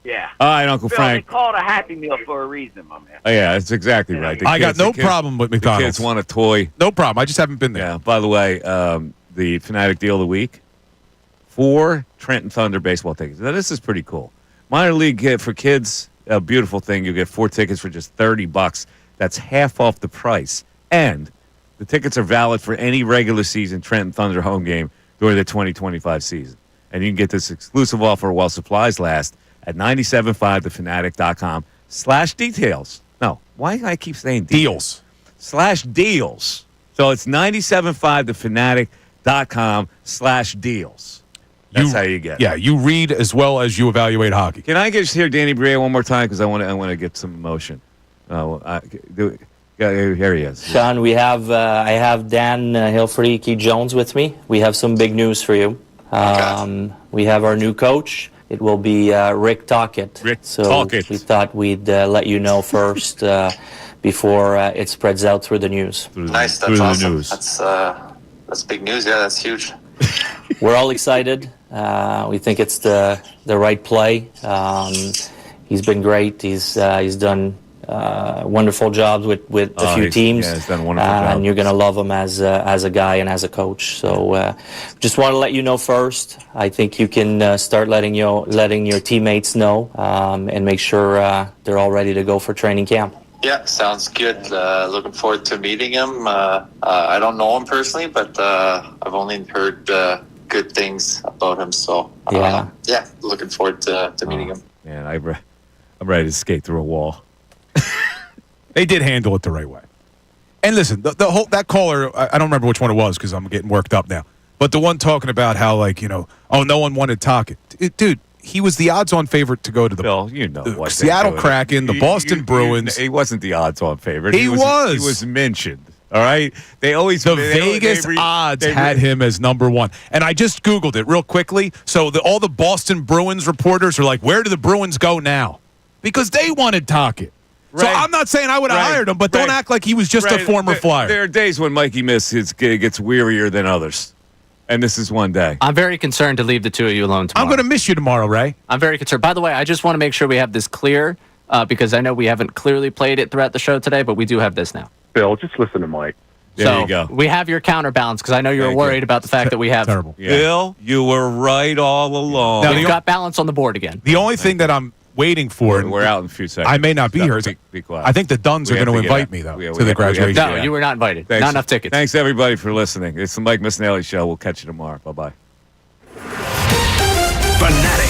Yeah. All right, Uncle Bill, Frank. they call it a Happy Meal for a reason, my man. Oh, yeah, that's exactly right. I got no problem with McDonald's. The kids want a toy. No problem. I just haven't been there. Yeah. By the way, the Fanatic Deal of the Week: 4 Trenton Thunder baseball tickets. Now this is pretty cool. Minor league for kids, a beautiful thing. You get 4 tickets for just $30. That's half off the price, and the tickets are valid for any regular season Trenton Thunder home game during the 2025 season. And you can get this exclusive offer while supplies last at 975thefanatic.com/details. No, why do I keep saying deals? /deals. So it's 975thefanatic.com/deals. That's how you get it. Yeah, you read as well as you evaluate hockey. Can I just hear Danny Brea one more time because I want to get some emotion. Here he is. Sean, I have Dan Hilferty Jones with me. We have some big news for you. We have our new coach. It will be Rick Tocchet. We thought we'd let you know first before it spreads out through the news. Nice, that's awesome. That's big news. Yeah, that's huge. We're all excited. We think it's the right play. He's been great. He's done wonderful jobs with a few teams. Yeah, he's done a wonderful job. And you're going to love him as a guy and as a coach. So just want to let you know first. I think you can start letting your teammates know and make sure they're all ready to go for training camp. Yeah, sounds good. Looking forward to meeting him. I don't know him personally, but I've only heard good things about him. So looking forward to meeting him. Man, I'm ready to skate through a wall. They did handle it the right way. And listen, the whole that caller, I don't remember which one it was because I'm getting worked up now. But the one talking about how no one wanted Tocchet. Dude, he was the odds-on favorite to go to the what Seattle they do. Kraken, the Boston Bruins. He wasn't the odds-on favorite. He was. He was mentioned. All right. Vegas odds had him as number 1. And I just Googled it real quickly. So all the Boston Bruins reporters are like, where do the Bruins go now? Because they wanted Tocchet. So I'm not saying I would have hired him, but don't act like he was just a former Flyer. There are days when Mikey Miss gets wearier than others. And this is one day. I'm very concerned to leave the two of you alone tomorrow. I'm going to miss you tomorrow, Ray. I'm very concerned. By the way, I just want to make sure we have this clear because I know we haven't clearly played it throughout the show today, but we do have this now. Bill, just listen to Mike. There you go. We have your counterbalance because I know you were worried about the fact that we have. Terrible. Yeah. Bill, you were right all along. Now, we've got balance on the board again. The only thing that I'm waiting for. We're out in a few seconds. I may not be here. Be quiet. I think the Duns are going to invite me, though, to the graduation. No, you were not invited. Thanks. Not enough tickets. Thanks, everybody, for listening. It's the Mike Missanelli Show. We'll catch you tomorrow. Bye-bye. Fanatic